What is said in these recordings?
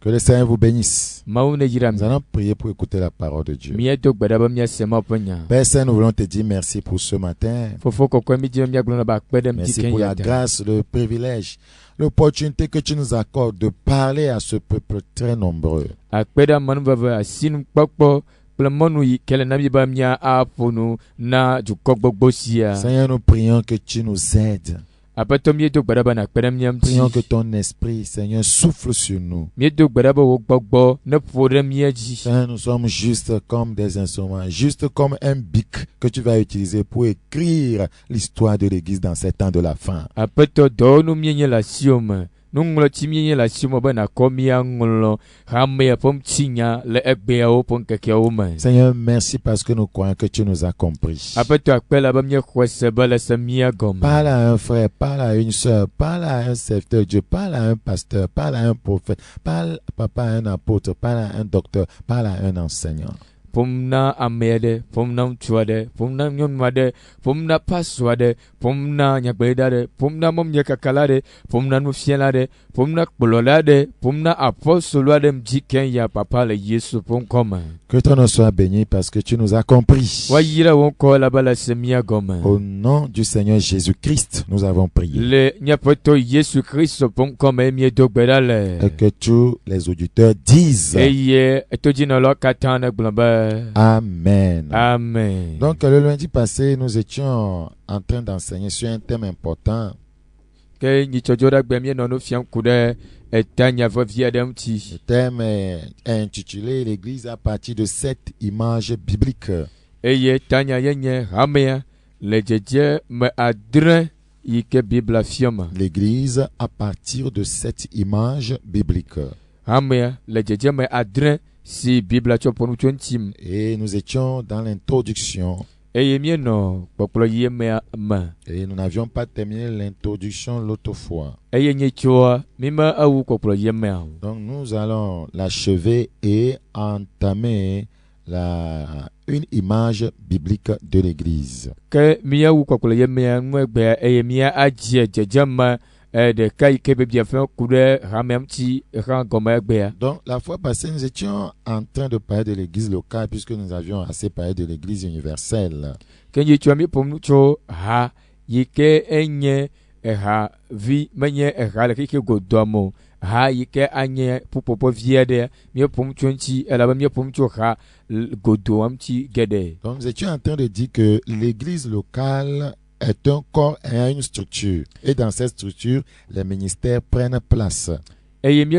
Que le Seigneur vous bénisse. Nous Nous allons prier pour écouter la parole de Dieu. Père Saint, nous voulons te dire merci pour ce matin. Merci pour la grâce, le privilège, l'opportunité que tu nous accordes de parler à ce peuple très nombreux. Seigneur, nous prions que tu nous aides. Prions que ton esprit, Seigneur, souffle sur nous. Seigneur, nous sommes juste comme des instruments, juste comme un bic que tu vas utiliser pour écrire l'histoire de l'Église dans ces temps de la fin. Seigneur, merci parce que nous croyons que tu nous as compris. Parle à un frère, parle à une soeur, parle à un serviteur de Dieu, parle à un pasteur, parle à un prophète, parle papa à un apôtre, parle à un docteur, parle à un enseignant. Pomna amede, pomna mchuade, pomna nyonwade, pomna paswade, pomna nyabedade, pomna momnyakakalade, pomna nufielade, pomna kololade, pomna apostolade mjiken ya papa le Yesu pomkoma. Que ton nom soit béni parce que tu nous as compris. Wayira wonko la bala semia goma. Au nom du Seigneur Jésus-Christ, nous avons prié. Le nyapoto Yesu Christ pomkoma emie dogbedale. Et que tous les auditeurs disent Eye etojinolo katana glamba. Amen. Amen. Donc le lundi passé, nous étions en train d'enseigner sur un thème important. Le thème est intitulé l'Église à partir de 7 images bibliques. L'Église à partir de 7 images bibliques. Et nous étions dans l'introduction. Et nous n'avions pas terminé l'introduction l'autre fois. Donc nous allons l'achever et entamer une image biblique de l'Église. Donc la fois passée, nous étions en train de parler de l'Église locale puisque nous avions assez parlé de l'Église universelle. Donc nous étions en train de dire que l'Église locale est un corps et a une structure. Et dans cette structure, les ministères prennent place. Et nous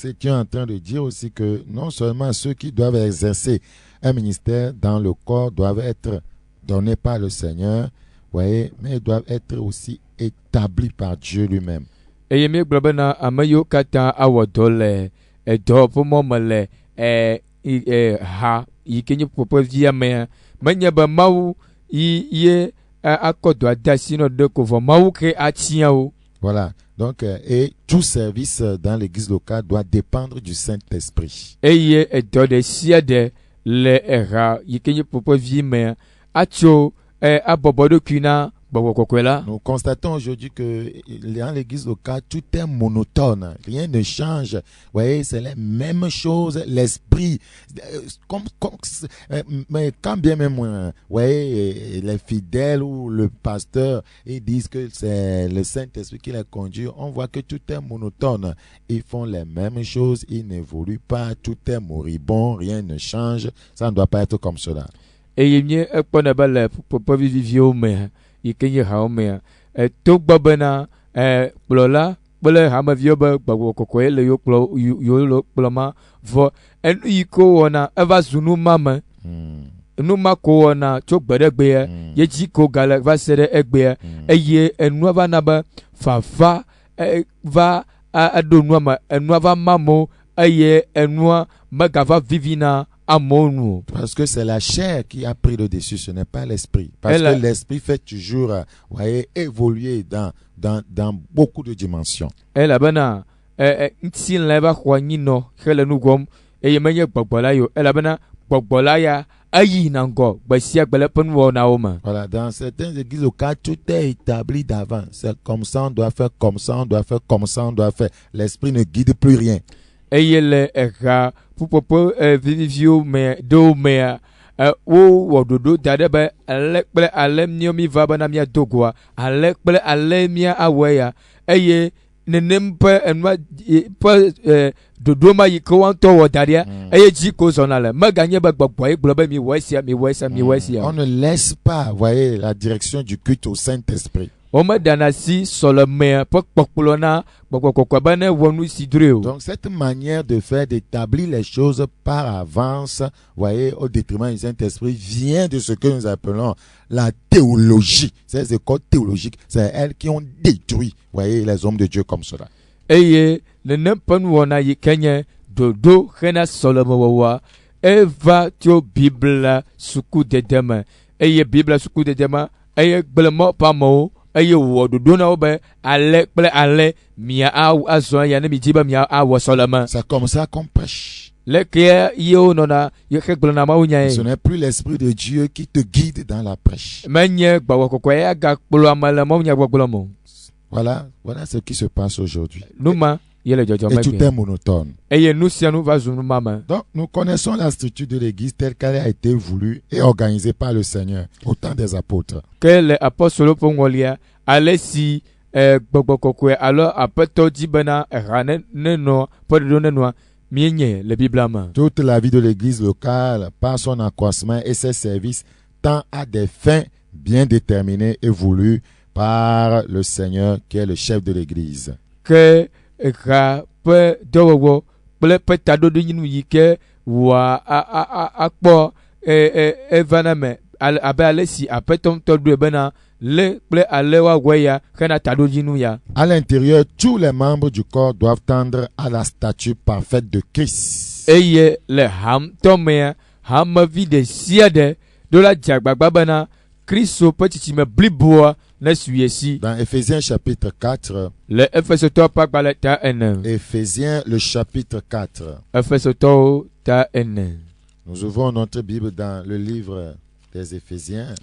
étions en train de dire aussi que non seulement ceux qui doivent exercer un ministère dans le corps doivent être donnés par le Seigneur, voyez, mais ils doivent être aussi établis par Dieu lui-même. Voilà. Donc, et tout service dans l'église locale doit dépendre du Saint-Esprit. Nous constatons aujourd'hui que dans l'église locale, tout est monotone. Rien ne change. Vous voyez, c'est les mêmes choses. L'esprit, mais quand bien même, vous voyez, les fidèles ou le pasteur, ils disent que c'est le Saint-Esprit qui les conduit. On voit que tout est monotone. Ils font les mêmes choses. Ils n'évoluent pas. Tout est moribond. Rien ne change. Ça ne doit pas être comme cela. Parce que c'est la chair qui a pris le dessus, ce n'est pas l'esprit. Parce que l'esprit fait toujours, voyez, évoluer dans beaucoup de dimensions. ntsi le ba xɔ nyinɔ hele nu wɔm eye menye gbɔgbɔ la yo elabena gbɔgbɔ la ya ayi na ŋgɔ gbe sia gbe le ƒe nuwɔnawo me. Voilà, dans certaines églises locales, tout est établi d'avant. C'est comme ça, on doit faire comme ça, on doit faire comme ça, on doit faire. L'esprit ne guide plus rien. Eye le eha ƒuƒoƒe viviviwo me ɖewo mea wo wɔ ɖoɖo da ɖe be ale kple ale mío mi va bena míado goa ale kple ale mía awɔe ya eye nenem ƒe enua ƒe ɖoɖo ma yi ke woaŋutɔ wɔ da ɖia eye dzi ko zɔna le meganye be gbɔgbɔ ye gblɔ be miwɔ esia miwɔ esia miwɔ esia. On ne laisse pas, voyez, la direction du culte au Saint-Esprit. Donc cette manière de faire, d'établir les choses par avance, voyez, au détriment du Saint-Esprit, vient de ce que nous appelons la théologie. Ces écoles théologiques, c'est elles qui ont détruit, voyez, les hommes de Dieu comme cela. Et le n'importe yi kenye dodo hena solomowa eva tio Bible suku de dema eye Bible suku de dema eye gblemo pamo eye wo dodo na obe ale kple ale mia azon ya ne mi jiba mia awo soloma. C'est comme ça qu'on prêche. Ce n'est plus l'Esprit de Dieu qui te guide dans la prêche. Voilà ce qui se passe aujourd'hui. Et tout est monotone. Donc, nous connaissons la structure de l'Église telle qu'elle a été voulue et organisée par le Seigneur au temps des apôtres. Toute la vie de l'Église locale, par son accroissement et ses services, tend à des fins bien déterminées et voulues par le Seigneur qui est le chef de l'Église. À l'intérieur, tous les membres du corps doivent tendre à la stature parfaite de Christ. Dans Éphésiens chapitre 4, Éphésiens le chapitre 4, nous ouvrons notre Bible dans le livre des Éphésiens.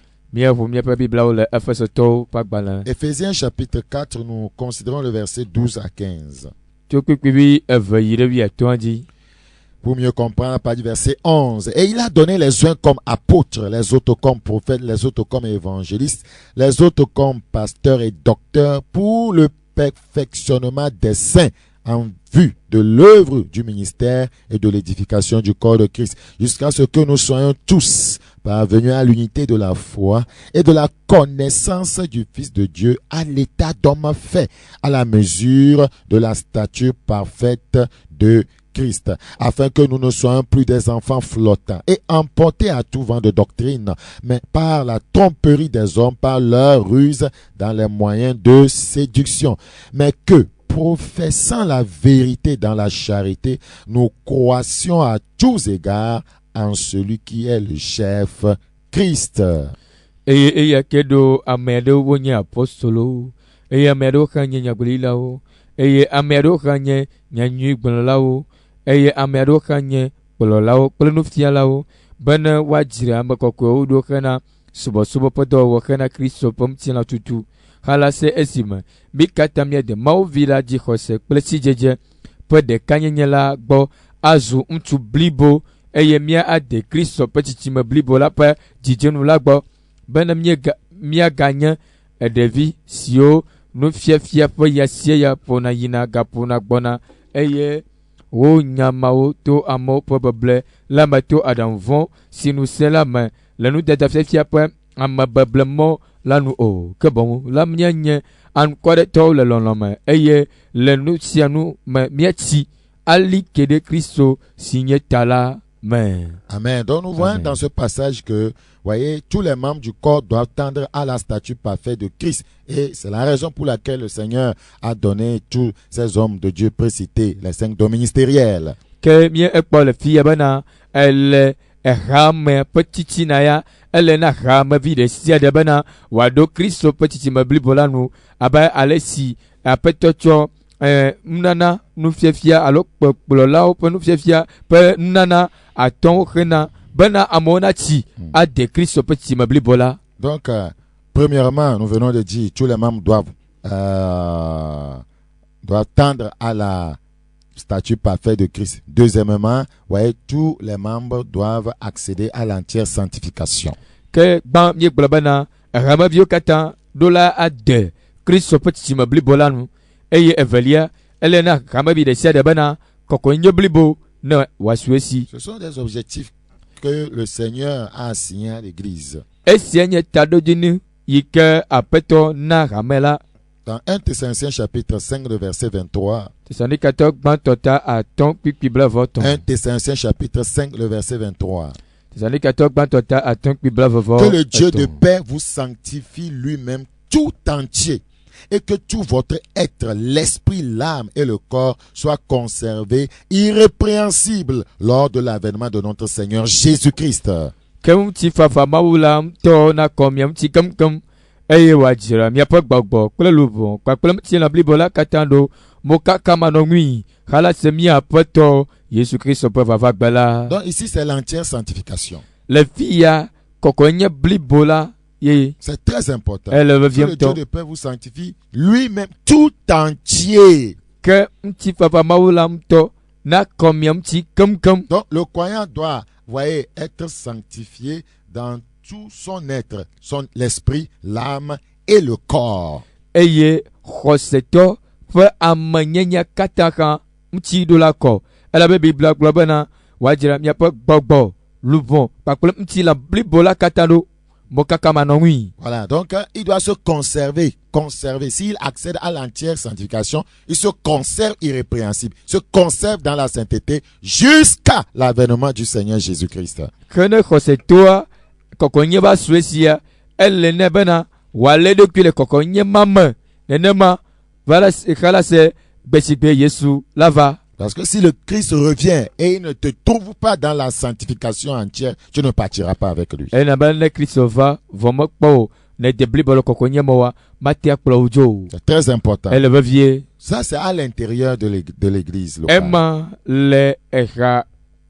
Éphésiens chapitre 4, nous considérons le verset 12 à 15. Pour mieux comprendre, à partir du verset 11. Et il a donné les uns comme apôtres, les autres comme prophètes, les autres comme évangélistes, les autres comme pasteurs et docteurs pour le perfectionnement des saints en vue de l'œuvre du ministère et de l'édification du corps de Christ, jusqu'à ce que nous soyons tous parvenus à l'unité de la foi et de la connaissance du Fils de Dieu, à l'état d'homme fait, à la mesure de la stature parfaite de Christ, afin que nous ne soyons plus des enfants flottants et emportés à tout vent de doctrine, mais par la tromperie des hommes, par leur ruse dans les moyens de séduction, mais que, professant la vérité dans la charité, nous croissions à tous égards en celui qui est le chef, Christ. Eye ame aɖewo hã nye kplɔlawo kple nufialawo bena woadzra ame kɔkɔewo ɖo hena subɔsubɔ ƒe dɔwɔwɔ hena Kristo ƒe ŋutilã tutu hala se esime mi katã míade Mawu vi la dzixɔse kple sidzedze ƒe ɖekanyenye la gbɔ azu ŋutsu blibo eye mía ade Kristo ƒe tsitsime blibo la ƒe dzidzenu la gbɔ bena míaganye ɖevi siwo nufiafia ƒe yasie ya ƒona yina gaƒona gbɔna eye wo nyamawo to amewo ƒe beble la me to aɖaŋuvɔ si nu se la me le nudada fiafia ƒe ame beble mɔ la nu o ke boŋ la míanye aŋkɔɖetɔwo le lɔlɔ̃me eye le nu sia nu me míatsi ali ke ɖe Kristo si nye ta la me. Amen. Donc nous voyons dans ce passage que, voyez, tous les membres du corps doivent tendre à la stature parfaite de Christ. Et c'est la raison pour laquelle le Seigneur a donné tous ces hommes de Dieu précités, les 5 dons ministériels. Que mie ekpɔ le fia bena ele ehame ƒe titina ya ele na hame vi ɖe sia ɖe bena wòaɖo Kristo ƒe tsitsime blibo la nu abe ale si aƒetɔ tsɔ nana nufiafia alo kpɔkplɔlawo ƒe nufiafia ƒe nana atɔwo hena bena amewo natsi ade Kristo ƒe tsime blibo la. Donc, premièrement, nous venons de dire tous les membres doivent tendre à la statut parfait de Christ. Deuxièmement, voyez, tous les membres doivent accéder à l'entière sanctification. Que ban mi gblɔ bena hamevio katã ɖo la ade Kristo ƒe tsitsime blibo la nu eye evelia ele na hamevi ɖe sia ɖe bena kɔkɔenye blibo ne wòasue si. Ce sont des objectifs que le Seigneur a assignés à l'Église. Esia nye taɖodzinu yi ke aƒetɔ na hame la. Dans 1 Thessaloniciens chapitre 5, le verset 23. Thessalonikato gbãtɔ ta atɔ̃ kpikpi blaeve-tɔ̃. 1 Thessaloniciens chapitre 5, le verset 23. Thessalonikato gbãtɔ ta atɔ̃ kpikpi blaeve-vɔ. Que le Dieu de paix vous sanctifie lui-même tout entier et que tout votre être, l'esprit, l'âme et le corps soient conservés irrépréhensibles lors de l'avènement de notre Seigneur Jésus-Christ. Kem ti fafa Mawu la ŋutɔ nakɔ mia ŋuti kemkem eye wòadzra miaƒe gbɔgbɔ kple luʋɔ kpakple ŋutilã blibo la katã ɖo mokakamanɔŋui halase mia Aƒetɔ Yesu Kristo ƒe vavagbe la. Donc ici c'est l'entière sanctification. Le fi ya kɔkɔenye blibo la ye. C'est très important. Que le Dieu de paix vous sanctifie lui-même tout entier. Ke ŋuti fafa Mawu la ŋutɔ nakɔ mia ŋuti kemkem. Donc le croyant doit, voyez, être sanctifié dans tout son être, l'esprit, l'âme et le corps. Eye xɔsetɔ ƒe amenyenya katã hã ŋuti ɖo la kɔ elabe Biblia gblɔ bena wòadzra miaƒe gbɔgbɔ luʋɔ kpakple ŋutilã blibo la katã ɖo mokakamanɔŋui. Voilà, donc il doit se conserver. S'il accède à l'entière sanctification, il se conserve irrépréhensible, se conserve dans la sainteté jusqu'à l'avènement du Seigneur Jésus-Christ. Ke ne xɔsetɔa kɔkɔenye va sue sia ele ne bena wòalé eɖokui le kɔkɔenye ma me nenema va la se gbesigbe Yesu la va. Parce que si le Christ revient et il ne te trouve pas dans la sanctification entière, tu ne partiras pas avec lui. Ena be ne Kristo va vɔ mekpɔ o ne de blibo le kɔkɔenye me wa mate akplɔ wo dzo o. C'est très important. Ele vevie. Ça c'est à l'intérieur de l'église locale. Ema le eha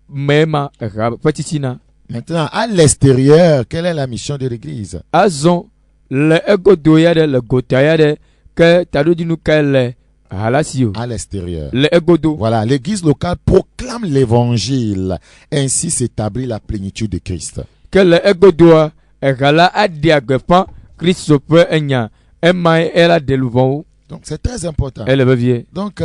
mema eha ƒe titina. Maintenant, à l'extérieur, quelle est la mission de l'église? Azɔ le egodo ya ɖe le gota ya ɖe ke taɖodzinu ka le halasio. À l'extérieur. Le egodo. Voilà, l'église locale proclame l'évangile. Ainsi s'établit la plénitude de Christ. Que le egodoa eha la aɖi agbeƒã Kristo ƒe enya emae ela ɖe luʋɔwo. Donc c'est très important. Ele vevie. Donc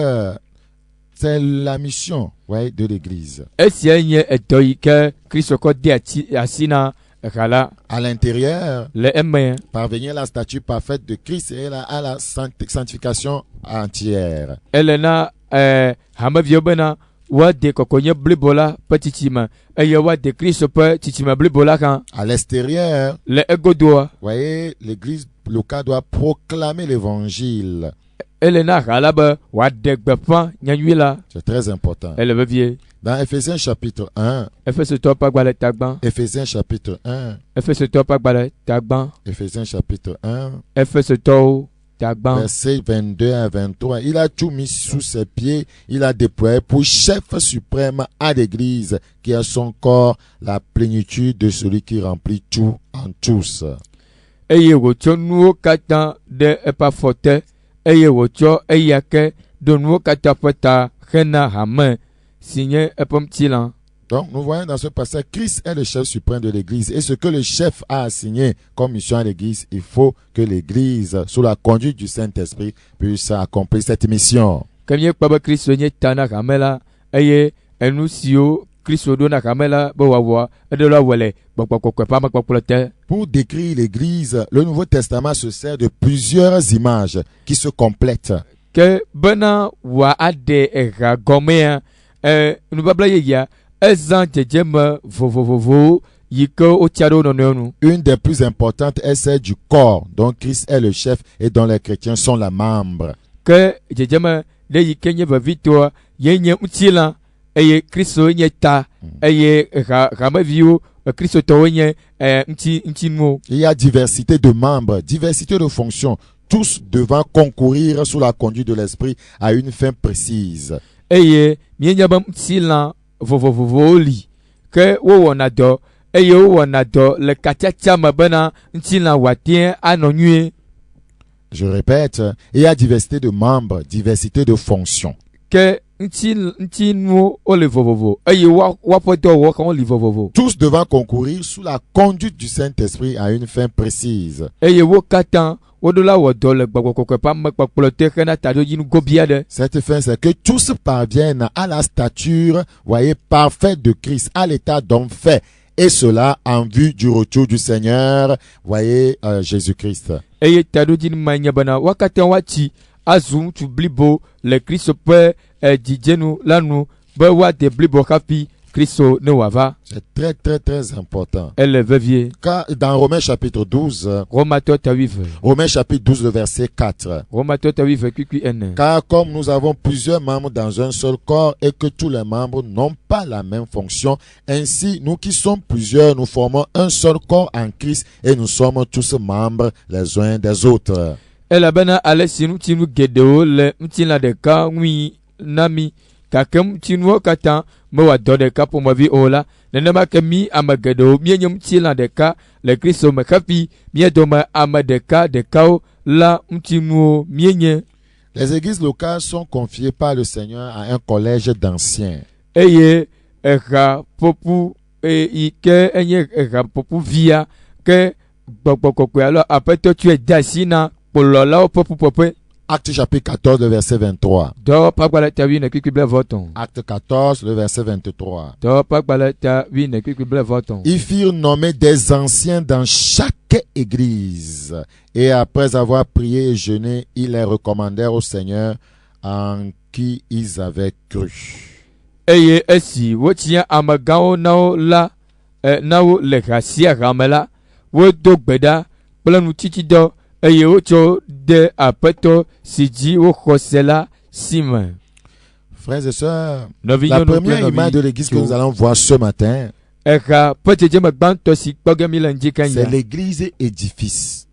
c'est la mission, ouais, de l'église. Esia nye edɔ yi ke Kristo kɔ de asi na eha la. À l'intérieur, le eme. Parvenir à la statue parfaite de Christ et à la sanctification entière. Ele na hameviwo bena woade kɔkɔenye blibo la ƒe tsitsime eye woade Kristo ƒe tsitsime blibo la hã. À l'extérieur, le egodoa. Voyez, l'église locale doit proclamer l'évangile. Ele na ha la be wòaɖe gbeƒã nyanyui la. C'est très important. Ele vevie. Dans Éphésiens chapitre 1. Efesotɔwo ƒe agbalẽ tagbã. Éphésiens chapitre 1. Efesotɔwo ƒe agbalẽ tagbã. Éphésiens chapitre 1. Efesotɔwo tagbã. Versets 22 à 23. Il a tout mis sous ses pieds. Il a déployé pour chef suprême à l'église qui a son corps la plénitude de celui qui remplit tout en tous. Eye wòtsɔ nuwo katã ɖe eƒe afɔ te eye wòtsɔ eya ke ɖo nuwo katã ƒe ta hena hame si nye eƒe ŋutilã. Donc, nous voyons dans ce passage, Christ est le chef suprême de l'église. Et ce que le chef a assigné comme mission à l'église, il faut que l'église, sous la conduite du Saint-Esprit, puisse accomplir cette mission. Ke míekpɔ be Kristo nye ta na hame la eye enu siwo Kristo ɖo na hame la be wòawɔ eɖo la wɔ le gbɔgbɔ kɔkɔe ƒe amekpɔkplɔ te. Pour décrire l'église, le Nouveau Testament se sert de plusieurs images qui se complètent. Ke bena wòaɖe eha gɔmea nubabla yeyea ezã dzedzeme vovovowo yi ke wotsia ɖe wo nɔnɔewo nu. Une des plus importantes est celle du corps, dont Christ est le chef et dont les chrétiens sont les membres. Ke dzedzeme ɖe yi ke nye vevitɔa ye nye ŋutilã eye Kristo nye ta eye hameviwo kristotɔwo nye ŋutinuwo. Il y a diversité de membres, diversité de fonctions. tous devant concourir sous la conduite de l'Esprit à une fin précise. eye mienya ba mtila vovovovo li ke wo wona do eye wo wona do le kachacha mabana mtila watien anonue. Je répète, il y a diversité de membres, diversité de fonctions. Que ntinu ole vovovo eye wa poto wo kan li vovovo. Tous devant concourir sous la conduite du Saint-Esprit à une fin précise. Eye wo katan wodola wodo le gbagokoko pa mekpakplote kana tado yinu gobiade. Cette fin, c'est que tous parviennent à la stature, voyez, parfaite de Christ, à l'état d'homme fait. Et cela en vue du retour du Seigneur, voyez, Jésus-Christ. Eye tado yinu manya bana wakatan wachi azum tu blibo le Christ pe dijenu lanu be wa de blibo kapi Christo ne wava. C'est très, très, très important. Elle vevier. Car dans Romains chapitre 12, Romains chapitre 12, le verset 4. Car comme nous avons plusieurs membres dans un seul corps et que tous les membres n'ont pas la même fonction, ainsi nous qui sommes plusieurs, nous formons un seul corps en Christ et nous sommes tous membres les uns des autres. Elle a bana alessinu tinu gedeo le mtina de ka wi nami kakem tinu katan me wa do de ka pour ma vie ola nenema kemi amagedo mienyum tila de ka le Christo me kapi miedoma amadeka de kao la mtinu mienye. Les églises locales sont confiées par le Seigneur à un collège d'anciens. Eye eka popu ike enye eka popu via ke gbogbogbogbo alors après toi tu es dasina. Acte chapitre 14, le verset 23. Acte 14, le verset 23. Ils furent nommés des anciens dans chaque église. Et après avoir prié et jeûné, ils les recommandèrent au Seigneur en qui ils avaient cru. Eye esi wotia amagao nao la nao le rasia ramela wo dogbeda planu titido. Eye ocho de apeto siji o khosela sima. Frères et sœurs, la première image de l'église que nous allons voir ce matin, c'est l'église édifice.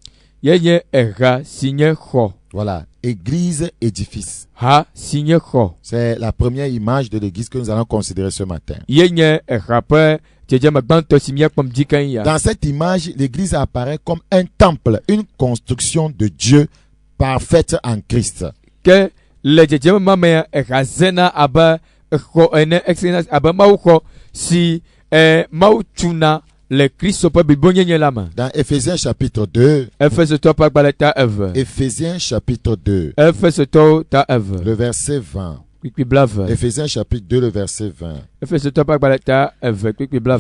Voilà, église édifice. C'est la première image de l'église que nous allons considérer ce matin. Dans cette image, l'église apparaît comme un temple, une construction de Dieu parfaite en Christ. Dans Éphésiens chapitre 2, Éphésiens chapitre 2, le verset 20. Éphésiens chapitre 2, le verset 20.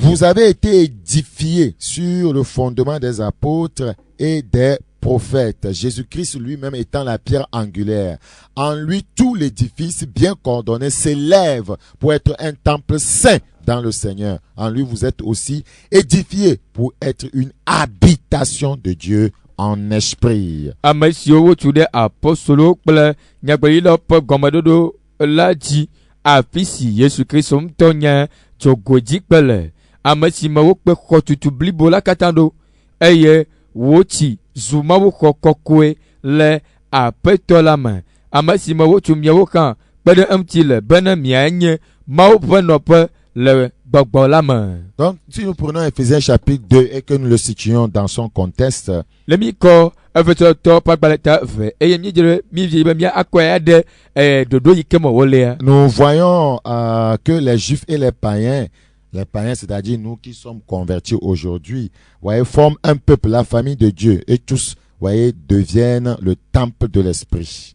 Vous avez été édifiés sur le fondement des apôtres et des prophètes, Jésus-Christ lui-même étant la pierre angulaire. En lui, tout l'édifice bien coordonné s'élève pour être un temple saint dans le Seigneur. En lui, vous êtes aussi édifiés pour être une habitation de Dieu en esprit. Laji afisi Yesu Kristo mtonya chogoji pele amasima wo pe khotutu blibo la katando eye wochi zuma wo kokokwe le apetolama amasima wo tumya wo kan pede amti le bena mianye mau penope le gbogbolama. Donc si nous prenons Éphésiens chapitre 2 et que nous le situons dans son contexte, le miko nous voyons que les Juifs et les païens, c'est-à-dire nous qui sommes convertis aujourd'hui, voyez, forment un peuple, la famille de Dieu, et tous, voyez, deviennent le temple de l'esprit.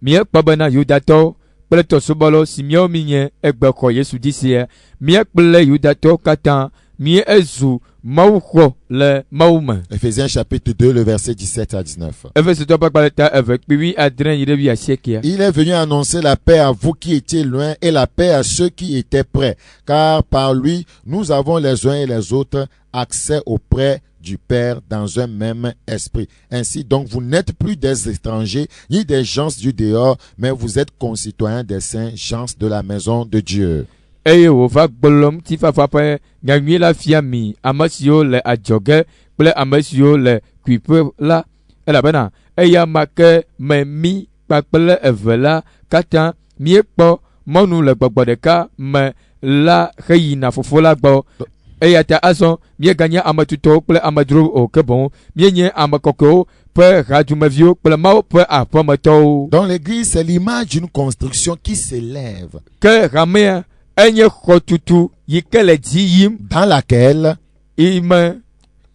Éphésiens chapitre 2, le verset 17 à 19. Il est venu annoncer la paix à vous qui étiez loin et la paix à ceux qui étaient près, car par lui, nous avons les uns et les autres accès auprès du Père dans un même esprit. Ainsi donc, vous n'êtes plus des étrangers ni des gens du dehors, mais vous êtes concitoyens des saints, gens de la maison de Dieu. Eye wo va gbolom ti fafape nyanyui la fiami amasio le adjoge ple amasio le kuipe la elabena eya ma ke me mi kpakple eve la katã míekpɔ mɔnu le gbɔgbɔ ɖeka me la heyina fofo la gbɔ eya ta azɔ míeganye ame tutɔwo kple amedzrowo o ke boŋ míenye ame kɔkɔewo ƒe hadumeviwo kple Mawu ƒe aƒemetɔwo. Donc l'église, c'est l'image d'une construction qui s'élève, Ke hamea enye xɔtutu yi ke le dzi yim dans laquelle ime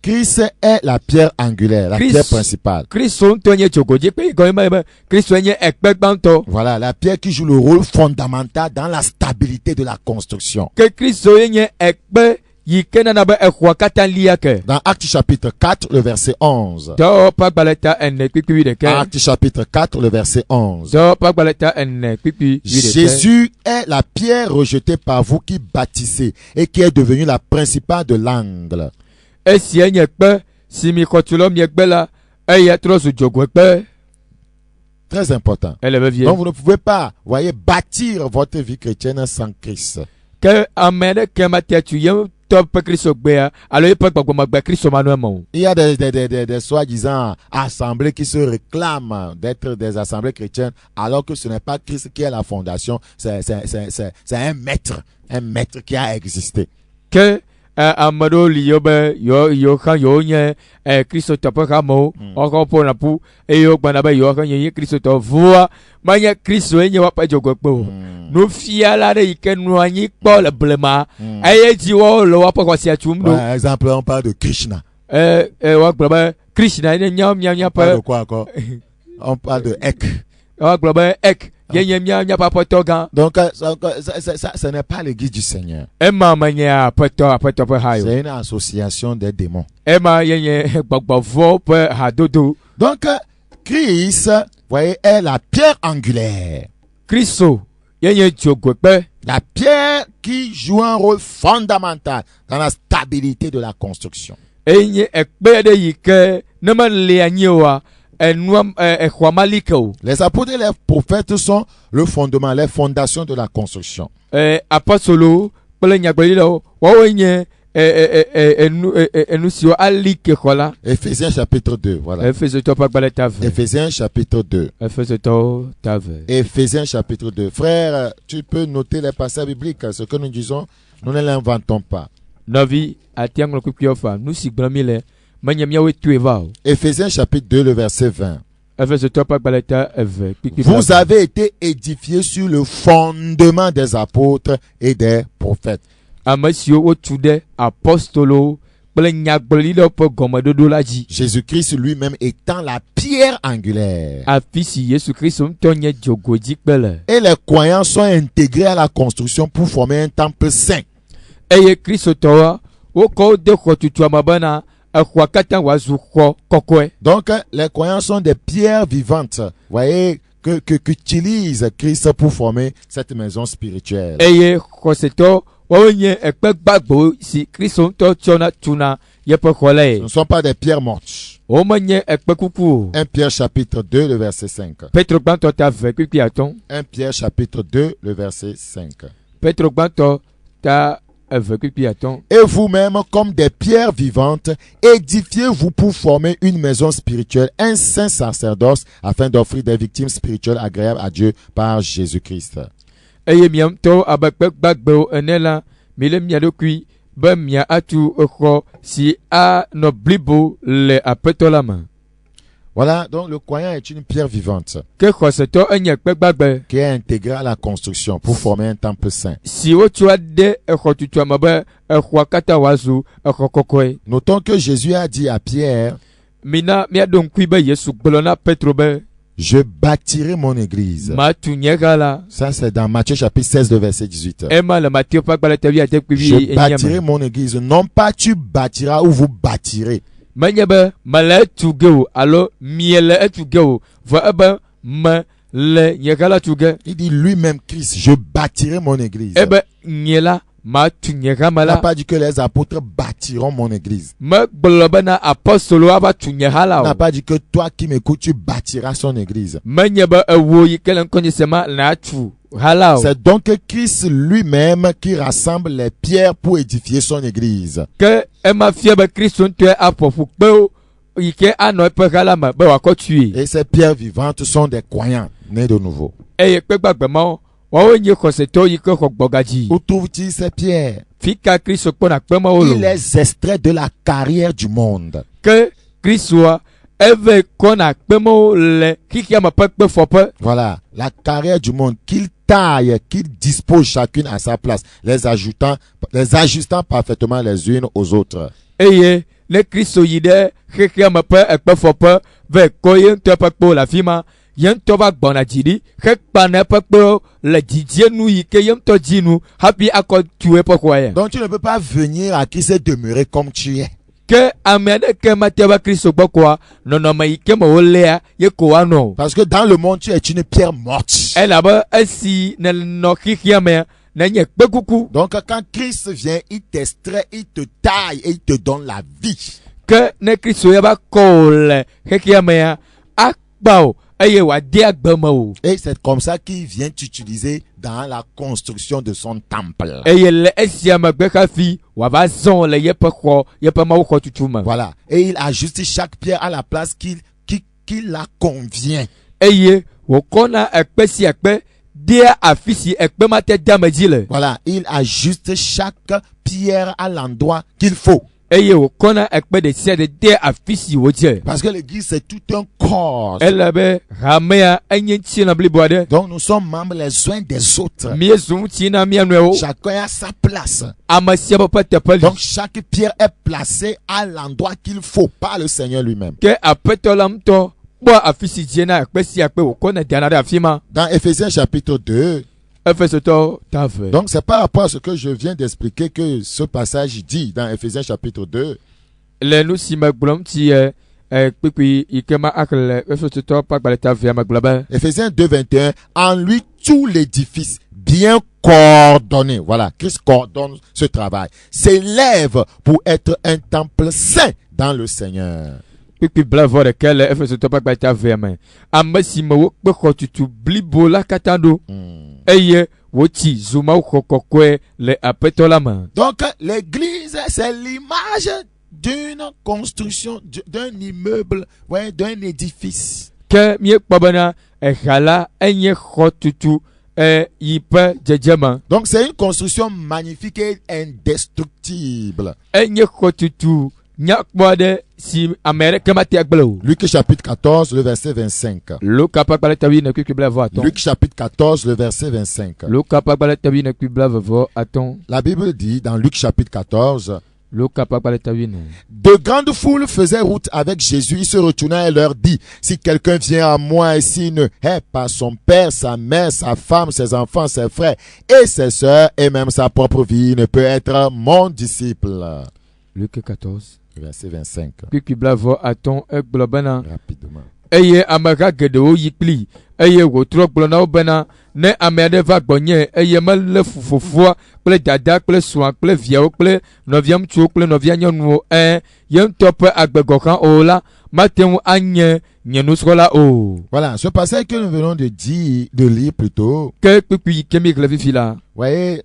Christ est la pierre angulaire, la Christ- pierre principale. Kristo ŋutɔ nye dzogodzikpe yi gɔme be Kristo nye ekpe gbãtɔ. Voilà, la pierre qui joue le rôle fondamental dans la stabilité de la construction. Ke Kristo ye nye ekpe yi ke nana be exɔa katã lia ke. Dans Actes chapitre 4, le verset 11. Dɔ ƒe agbalẽ ta ene kpikpi ɖeke. Actes chapitre 4, le verset 11. Dɔ ƒe agbalẽ ta ene kpikpi ɖeke. Jésus est la pierre rejetée par vous qui bâtissez et qui est devenue la principale de l'angle. Esia nye kpe si mi xɔtulawo miegbe la eya trɔ zu dzogokpe. Très important. Ele vevie. Donc vous ne pouvez pas, voyez, bâtir votre vie chrétienne sans Christ. Ke ame ɖeke matia tu ye ŋutɔ ƒe Kristo gbea alo yeƒe gbɔgbɔmegbe Kristo manɔ eme o. Il y a des soi-disant assemblées qui se réclament d'être des assemblées chrétiennes alors que ce n'est pas Christ qui est la fondation, c'est un maître qui a existé. Ke ame ɖewo li yo be yewo xɔ yewo nye Kristo tɔ ƒe hamewo woxɔ ƒona ƒu eye wogbɔna be yewo xɔ nye Kristo tɔ vua menye Kristo ye nye woaƒe dzogokpe o. Nufiala ɖe yi ke nɔ anyi kpɔ le blema eye dzi wo le woaƒe xɔsia tum ɖo. Par exemple, on parle de Krishna. Woagblɔ be Krishna ye nye On parle de míaƒe quoi encore? On parle de Ek. woagblɔ be ek ye nye míaƒe aƒetɔ gã. Donc, ce n'est pas l'église du Seigneur. Ema menye aƒetɔ ƒe ha yo. C'est une association des démons. Ema ye nye gbɔgbɔvɔ ƒe hadodo. Donc, Christ, voyez, est la pierre angulaire. Kristo ye nye dzogokpe. La pierre qui joue un rôle fondamental dans la stabilité de la construction. Enye ekpe ɖe yi ke ne mele anyi oa enua exɔa mali ke o. Les apôtres et les prophètes sont le fondement, les fondations de la construction. Apostolo kple nyagblɔɖilawo woawoe nye enu siwo ali ke xɔ la. Éphésiens chapitre 2, voilà. Efesotɔwo ƒe agbalẽ ta ve. Éphésiens chapitre 2. Efesotɔwo ta ve. Éphésiens chapitre 2. Frère, tu peux noter les passages bibliques. Ce que nous disons, nous ne l'inventons pas. Nɔvi ati aŋlɔ kpikpiwo fa nu si gblɔm mi le menye míawoe tue va o. Éphésiens chapitre 2, le verset 20. Efesotɔwo ƒe agbalẽ ta eve kpikpi. Vous avez été édifiés sur le fondement des apôtres et des prophètes. Ame siwo wotu ɖe apostolowo kple nyagblɔɖilawo ƒe gɔmeɖoɖo la dzi. Jésus-Christ lui-même étant la pierre angulaire. Afi si Yesu Kristo ŋutɔ nye dzogodzikpe le. Et les croyants sont intégrés à la construction pour former un temple saint. Eye kristotɔwoa wokɔ wo de xɔtutua me bena exɔa katã wòazu xɔ kɔkɔe. Donc, les croyants sont des pierres vivantes. Vous voyez, qu'utilise Christ pour former cette maison spirituelle. Eye xɔsetɔ woawo nye ekpe gbagbewo si Kristo ŋutɔ tsɔna tuna yeƒe xɔ Ce lae. ne sont pas des pierres mortes. Womenye ekpe kuku o. 1 Pierre chapitre 2, le verset 5. Petro gbãtɔ ta ve kpikpi atɔ̃. 1 Pierre chapitre 2, le verset 5. Petro gbãtɔ ta eve kpikpi atɔ̃. Et vous-même, comme des pierres vivantes, édifiez-vous pour former une maison spirituelle, un saint sacerdoce, afin d'offrir des victimes spirituelles agréables à Dieu par Jésus-Christ. Eye mia ŋutɔwo abe kpe gbagbewo ene la mi le mia ɖokui be mia atu exɔ si anɔ blibo le aƒetɔ la me. Voilà, donc le croyant est une pierre vivante Ke xɔsetɔ enye kpe gbagbe qui est intégrée à la construction pour former un temple saint. si wotsɔa de exɔtutua me be exɔa katã wòazu exɔ kɔkɔe. Notons que Jésus a dit à Pierre, Mina miaɖo ŋkui be Yesu gblɔ na Petro be je bâtirai mon église. matu nye ha la. Ça, c'est dans Matthieu chapitre 16, le verset 18. Ema le Matthieu ƒe agbalẽ ta wuiade kpli Je bâtirai enyia me. mon église. Non pas tu bâtiras ou vous bâtirez. Menye be mele etu ge o alo mie le etu ge o vɔ ebe me le nye ha la tu ge. Il dit lui-même, Christ, je bâtirai mon église. Ebe nye la matu nye ha me Il n'a la. pas dit que les apôtres bâtiront mon église. Megblɔ bena apostolowo ava tu nye ha Il la n'a o. pas dit que toi qui m'écoutes, tu bâtiras son église. Menye be ewo yi ke le ŋkɔnye sema natu ha la o. C'est donc Christ lui-même qui rassemble les pierres pour édifier son église. Ke ema fia be Kristo ŋutɔe aƒoƒu kpewo yi ke anɔ eƒe ha la me be wòakɔ tue. Et ces pierres vivantes sont des croyants nés de nouveau. Eye kpe gbagbemawo wɔawo nye xɔsetɔwo yi ke xɔ gbɔgadzi. Où trouve-t-il ces pierres? Fi ka Kristo kpɔna kpemawo Il lo. les extrait de la carrière du monde. Ke Kristoa eve kɔna kpemawo le xixia me ƒe kpefɔƒe. Voilà, la carrière du monde qu'il taille, qu'il dispose chacune à sa place, les ajustant parfaitement les unes aux autres. Eye ne Kristo yi ɖe xexea me ƒe ekpefɔƒe ve kɔ ye ŋutɔ ƒe kpewo le afi ma, ye ŋutɔ va gbɔna dzi ɖi hekpana eƒe kpewo le dzidzienu yi ke ye ŋutɔ dzinu hafi akɔ tu eƒe xɔa ya. Donc tu ne peux pas venir à Christ et demeurer comme tu es. Ke ame aɖeke mate va Kristo gbɔ koa nɔnɔme yi ke me wolea ye ko woanɔ. Parce que dans le monde tu es une pierre morte. Elabe esi nenɔ xixia mea nenye kpekuku. Donc quand Christ vient, il t'extrait, il te taille et il te donne la vie. Ke ne Kristo ya va kɔ wo le xexia mea akpa o eye wòade agbe me o. Et c'est comme ça qu'il vient t'utiliser dans la construction de son temple. Eye le esia megbe hafi wòava zɔ le yeƒe xɔ yeƒe mawuxɔ tutu me. Voilà. Et il ajuste chaque pierre à la place qui la convient. Eye wòkɔna ekpe si ekpe dea afi si ekpe mate de ame dzi le. Voilà. Il ajuste chaque pierre à l'endroit qu'il faut. Eye wòkɔna ekpe de sia de afi si wòdze. Parce que l'église c'est tout un corps. Ele be hamea enye ŋutilã blibo aɖe. Donc nous sommes membres les uns des autres. Míezu ŋuti na mía nɔewo. Chacun a sa place. Ame sia ƒe teƒe li. Donc chaque pierre est placée à l'endroit qu'il faut par le Seigneur lui-même. Ke aƒetɔ la ŋutɔ kpɔ afi si dzie na ekpe sia ekpe wòkɔna dana ɖe afi ma. Dans Éphésiens chapitre 2. Efesotɔ ta ve. Donc c'est par rapport à ce que je viens d'expliquer que ce passage dit dans Éphésiens chapitre 2. Le nu si me gblɔm ti kpekpe yi ke ma axe le Efesotɔ ƒe agbalẽ ta vea me gblɔ be. Éphésiens 2:21. En lui tout l'édifice bien coordonné, voilà, Christ coordonne ce travail, s'élève pour être un temple saint dans le Seigneur. Kpekpe bla vɔ ɖeke le Efesotɔ ƒe agbalẽ ta vea me. Ame si me wokpe xɔ tutu blibo la katã ɖo. Eye wotsi zu mawuxɔ kɔkɔe le aƒetɔ la me. Donc l'église c'est l'image d'une construction, d'un immeuble, ouais, d'un édifice. Ke míekpɔ bena eha la enye xɔ tutu yi ƒe dzedzeme. Donc c'est une construction magnifique et indestructible. Enye xɔ tutu nyakpɔ aɖe si ame aɖeke mate agble o. Luc chapitre 14 le verset 25. Luka ƒe agbalẽ ta wuiene kpekpe blaeve-atɔ̃. Luc chapitre 14 le verset 25. Luka ƒe agbalẽ ta wuiene kpekpe blaeve-atɔ̃. La Bible dit dans Luc chapitre 14. Luka ƒe agbalẽ ta wuiene. De grandes foules faisaient route avec Jésus. Il se retourna et leur dit, si quelqu'un vient à moi et s'il ne hait pas son père, sa mère, sa femme, ses enfants, ses frères et ses sœurs et même sa propre vie, ne peut être mon disciple. Luc 14. Verset 25. Kpekpe blaeve-atɔ̃ egblɔ bena. Rapidement. Eye ameha geɖewo yi kpli eye wòtrɔ gblɔ na wo bena ne ame aɖe va gbɔnye eye melé fofoa kple dada kple srɔ̃a kple viawo kple nɔvia ŋutsuwo kple nɔvia nyɔnuwo ye ŋutɔ ƒe agbegɔxã o la mate ŋu anye nye nusrɔ̃la o. Voilà, ce passage que nous venons de lire plutôt. Ke kpekpe yi ke mi ɣle fifi la. Voyez,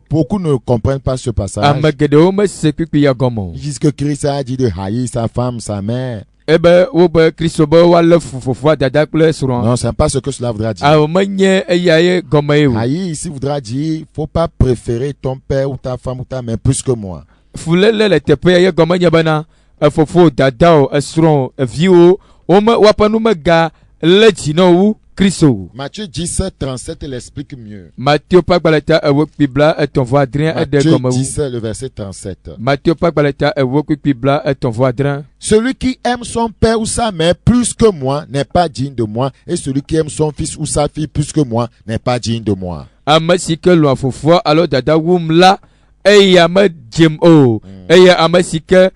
beaucoup ne comprennent pas ce passage. Ame geɖewo mese kpekpe ya gɔme o. Ils disent que Christ a dit de haïr sa femme, sa mère. Ebe wo be Kristo be woalé fofoa dada kple srɔ̃a. Non, c'est pas ce que cela voudra dire. Awo menye eya ye gɔme ye o. Haïr ici voudra dire, faut pas préférer ton père ou ta femme ou ta mère plus que moi. Fulele le teƒea ye gɔme nye bena efofo dada o esrɔ̃ eviwo woaƒe nu mega lé dzi na wu Kristo. Matthieu 10:37 l'explique mieux. Matthieu ƒe agbalẽ ta ewo kpekpe blaetɔ̃-vɔ-adre ede Matthieu gɔme wu. 10 le verset 37. Matthieu ƒe agbalẽ ta ewo kpekpe blaetɔ̃-vɔ-adre. Celui qui aime son père ou sa mère plus que moi n'est pas digne de moi, et celui qui aime son fils ou sa fille plus que moi n'est pas digne de moi. Ame si ke lɔ̃a fofoa alo dada wum la eya medzem o. Eya ame si ke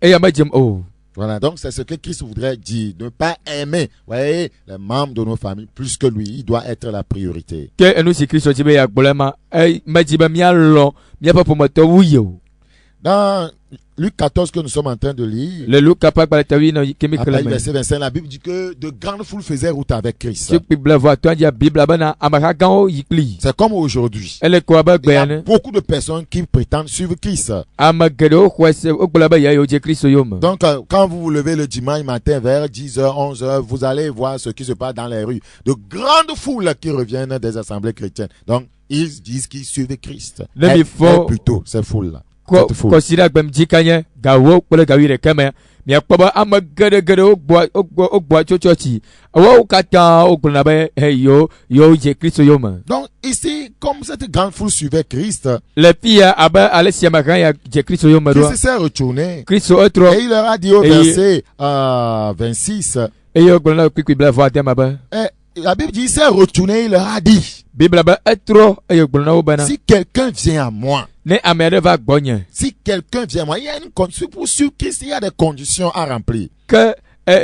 eya medzem o. Voilà, donc c'est ce que Christ voudrait dire. Ne pas aimer, voyez, les membres de nos familles plus que lui. Il doit être la priorité. Ke enu si Kristo dzi be ya gblɔ ma medzi be míalɔ̃ míaƒe ƒometɔ wu ye o. Dans Luc 14 que nous sommes en train de lire, Le Luke kapag balatawi na kimi après le kalame. verset 25, la Bible dit que de grandes foules faisaient route avec Christ. Suk Biblia vo atwa dia Biblia bana amaka gao yikli. C'est comme aujourd'hui. Ele ko ba Il y a gbeane. beaucoup de personnes qui prétendent suivre Christ. Amagado kwese okbula ba ya yo je Kristo yom. Donc, quand vous vous levez le dimanche matin vers 10h, 11h, vous allez voir ce qui se passe dans les rues. De grandes foules qui reviennent des assemblées chrétiennes. Donc, ils disent qu'ils suivent Christ. Let me fall. Plutôt, ces foules-là. Ko Cette foule. ko sira gbem jikanye gawo kpele gawire keme. Mi akpaba amagade ogbo chochochi. Awo kata ogbuna ba yo je Kristo yom. Donc, ici, comme cette grande foule suivait Christ, Le pia aba alesi amaka ya je Kristo yom do. Christ s'est retourné. Kristo otro. Et il leur a dit au verset 26, Eyo gbona kwikwi bla vo atema ba. la Bible dit, il s'est retourné, il leur a dit, Biblia ba etro eyo gbona wo bana. si quelqu'un vient à moi, Ne amere va gbonye. si quelqu'un vient à moi, il y a une condition pour suivre Christ, il y a des conditions à remplir. Que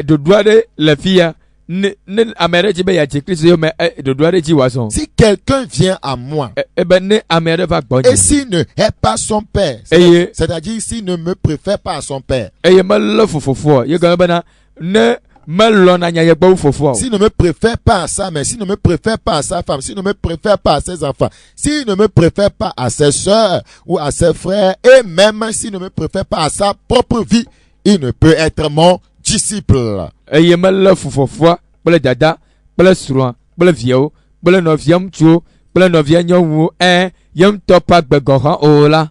do doade le fia ne amere ji be ya je Kristo yom do doade ji wason. Si quelqu'un vient à moi, Ben ne amere va gbonye. et s'il ne hait pas son père, Eye c'est-à-dire s'il ne me préfère pas à son père, eye malo fofofo. Ye ga bana ne malo na nya ye gbo fofo. s'il ne me préfère pas à sa mère, s'il ne me préfère pas à sa femme, s'il ne me préfère pas à ses enfants, s'il ne me préfère pas à ses soeurs ou à ses frères, et même s'il ne me préfère pas à sa propre vie, il ne peut être mon disciple. Eye malo fofofo. Bele dada, bele sro, bele vieux, bele noviam chu, bele novia nyowu yem topa gbegohan ola.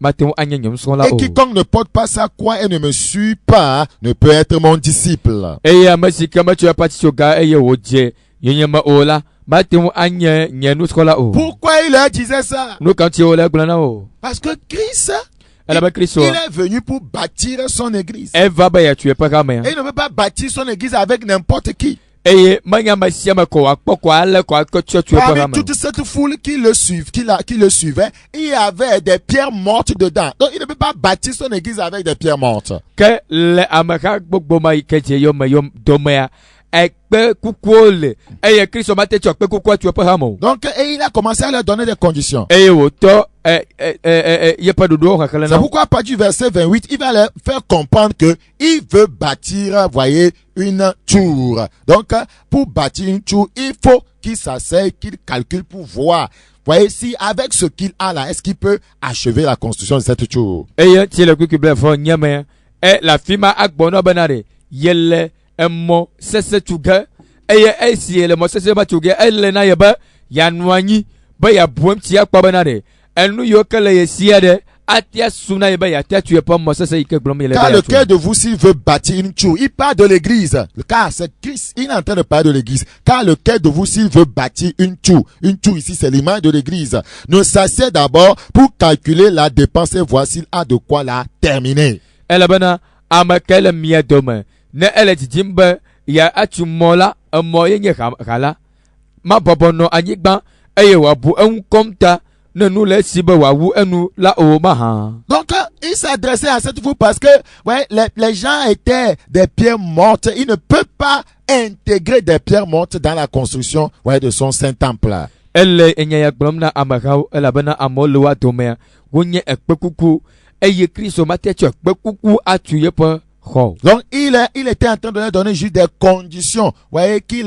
Matin anya nyom son la Et o. quiconque ne porte pas sa croix et ne me suit pas ne peut être mon disciple. Eye amasi kama tu apati choga eye woje. Yenyema ola. Matin anya nyenu skola o. Pourquoi il leur disait ça? Nous quand tu ola glana o. Parce que Christ, Elle ba Kristo. il est venu pour bâtir son église. Eva ba ya tu pas kama ya. Et il ne veut pas bâtir son église avec n'importe qui. Eye manya masiama ko akpoko ale ko akotio tu pas Parmi kama. toute cette foule qui le suivait, il y avait des pierres mortes dedans. Donc il ne peut pas bâtir son église avec des pierres mortes. Que le amaka gbogbo ma ikeje yom domea. Ekpe kukuole. Eye Kristo mate tu ekpe kukua tu pas hamo. Donc et il a commencé à leur donner des conditions. Eye woto ye pas dodo hakala C'est na. pourquoi à partir du verset 28, il va leur faire comprendre que il veut bâtir, voyez, une tour. Donc, pour bâtir une tour, il faut qu'il s'asseye, qu'il calcule pour voir. Voyez, si avec ce qu'il a là, est-ce qu'il peut achever la construction de cette tour? Eye ti le kukible fo nyame. La fima agbono benare. Yele emo sese tuga. Eye si le mo sese ba tuga. Elle na yeba yanwanyi ba ya buem ti akpa benare. Enu yo kele ye siade. Atia suna yeba ya tia tu pas mo sese ike glom yele. Car lequel de vous, s'il veut bâtir une tour, il parle de l'église. Car c'est Christ, il est en train de parler de l'église. Car lequel de vous, s'il veut bâtir une tour ici, c'est l'image de l'église, ne s'assied d'abord pour calculer la dépense et voir s'il a de quoi la terminer. Elle bana amakele mia dome. Ne ele jimbe ya atumola moye nye kala. Ma bobono anyigba eye wabu en komta ne nous les sibe wawu enu la o maha. Donc, il s'adressait à cette foule parce que, ouais, les gens étaient des pierres mortes. Il ne peut pas intégrer des pierres mortes dans la construction, ouais, de son saint temple. Elle enya glomna amakao elle bana amolo wa dome. Wonye ekpekuku eye Kristo mate tu ekpekuku atuye pa ho. Donc, il était en train de leur donner juste des conditions, voyez, qui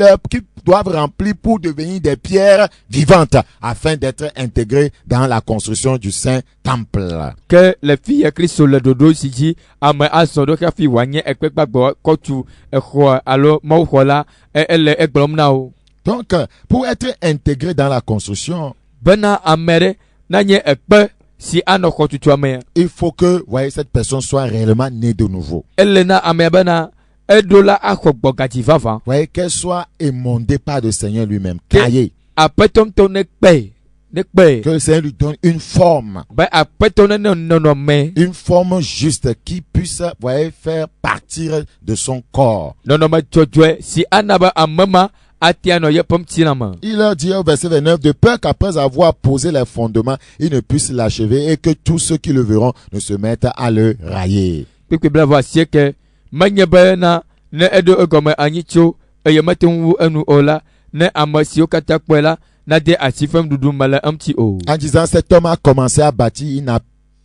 doivent remplir pour devenir des pierres vivantes afin d'être intégrés dans la construction du saint temple. Que les filles Kristo le dodo siji ama asodo ka fi wanye ekpekpagbo kotu eho alo mo hola elle eglomna o. Donc, pour être intégré dans la construction, Bena amere nanye ekpe si anoko tutuame. il faut que, voyez, cette personne soit réellement née de nouveau. Elle na amebana edola akogbo gati vava. Voyez, qu'elle soit émondée par le Seigneur lui-même, taillée. Apetom to nekpe. Que le Seigneur lui donne une forme. Ba apetom no me. Une forme juste qui puisse, voyez, faire partir de son corps. No ma jojwe si anaba amama atiano yepom tinama. Il leur dit au verset 29, de peur qu'après avoir posé les fondements, ils ne puissent l'achever et que tous ceux qui le verront ne se mettent à le railler. Pique blavo sieke manyebena ne edo egome anyicho eyematenwu enu ola ne amasio katakwela na de asifem dudu mala amti o. En disant, cet homme a commencé à bâtir, il n'a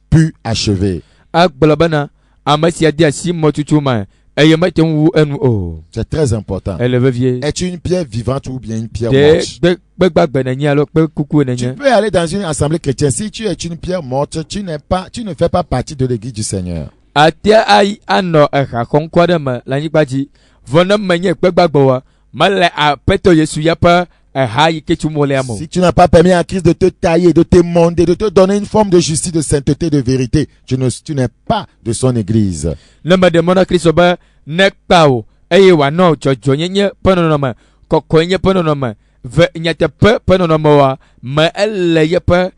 pu achever. agbalabana amasia dia si motuchuma ayemate wu enu o. C'est très important. Elle veut vieux. Es-tu une pierre vivante ou bien une pierre morte? Tu peux aller dans une assemblée chrétienne. Si tu es une pierre morte, tu ne fais pas partie de l'église du Seigneur. Atia ai ano eka konkwada la nyipaji vona menye gbagbawa mala apeto Yesu yapa si tu n'as pas permis à Christ de te tailler, de te monder, de te donner une forme de justice, de sainteté, de vérité, tu n'es pas de son église. Lema de mona Christ oba nekpao eye wa no jojo nyenye panonoma kokonye panonoma ve nyate pe panonoma wa ma elle yepa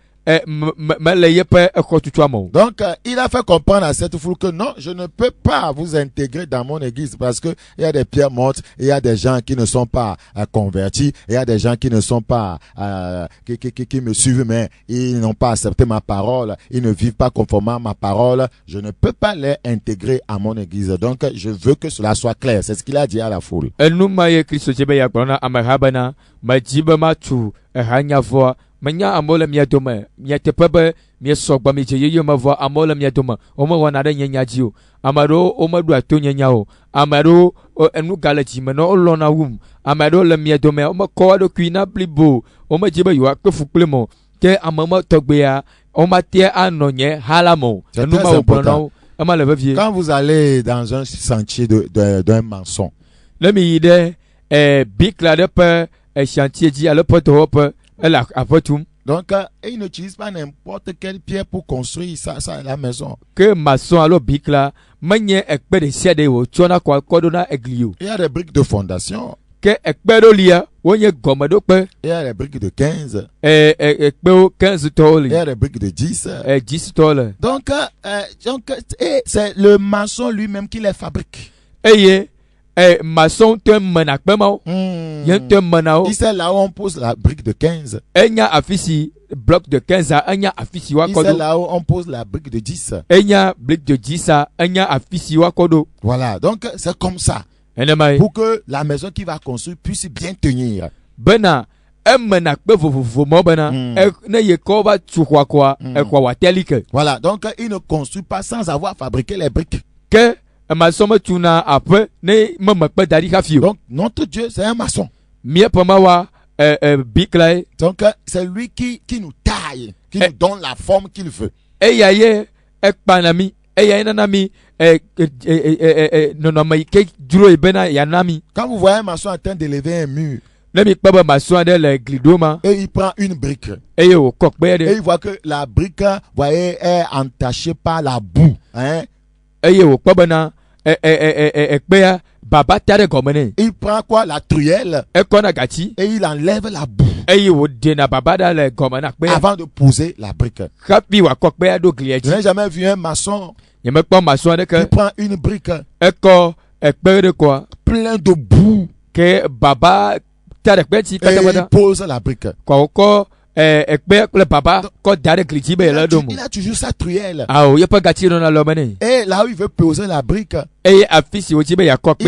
donc il a fait comprendre à cette foule que non, je ne peux pas vous intégrer dans mon église parce que il y a des pierres mortes, il y a des gens qui ne sont pas convertis, il y a des gens qui ne sont pas qui me suivent mais ils n'ont pas accepté ma parole, ils ne vivent pas conformément à ma parole, je ne peux pas les intégrer à mon église. Donc je veux que cela soit clair, c'est ce qu'il a dit à la foule. Manya amola miadoma miate pebe mi sogba mi jeyo mavo amola miadoma omo wanada nyanyajiu amaro omadu atonyanyao amaro enu galaji meno olona wum amaro le miadoma omo koado kuina blibo omo jibe yo akefukplemo ke amama togbea omate anonye halamo enu ma obono ama le vie. Quand vous allez dans un sentier d'un maçon, le mi ide big la de pe chantier ji ale potope. Donc, il n'utilise pas n'importe quelle pierre pour construire la maison. Que maçon alors bic là, manier ekpe de siade wo chona kwa kodona eglio. Il y a des briques de fondation. Que ekpe do lia, wonye gomedo pe. Il y a des briques de 15. Ekpe 15 tol. Il y a des briques de 10. 10 tol. Donc, c'est le maçon lui-même qui les fabrique. Maçon te menakpemao. Il sait là où on pose la brique de 15. Enya afisi bloc de 15 enya afisi wa kodo. Il sait là où on pose la brique de 10. Enya brique de 10 enya afisi wa kodo. Voilà, donc c'est comme ça. Pour que la maison qu'il va construire puisse bien tenir. Bena menakpe vovovo mo bena ne yekoba tsukwa kwa ekwa watelike. Voilà, donc il ne construit pas sans avoir fabriqué les briques. Que maçon tuna après ne mamakpe dari kafio. Donc notre Dieu c'est un maçon. Mie pamawa biklay. Donc c'est lui qui nous taille, qui nous donne la forme qu'il veut. Eyaye ekpanami eyaye nanami nonoma ke duro ibena yanami. Quand vous voyez un maçon en train d'élever un mur, et il prend une brique et il voit que la brique, voyez, est entachée par la boue. Hein? Il prend quoi? La truelle et il enlève la boue avant de poser la brique. Je n'ai jamais vu un maçon qui prend une brique plein de boue et il pose la brique. Il a toujours sa truelle. Et là où il veut poser la brique, il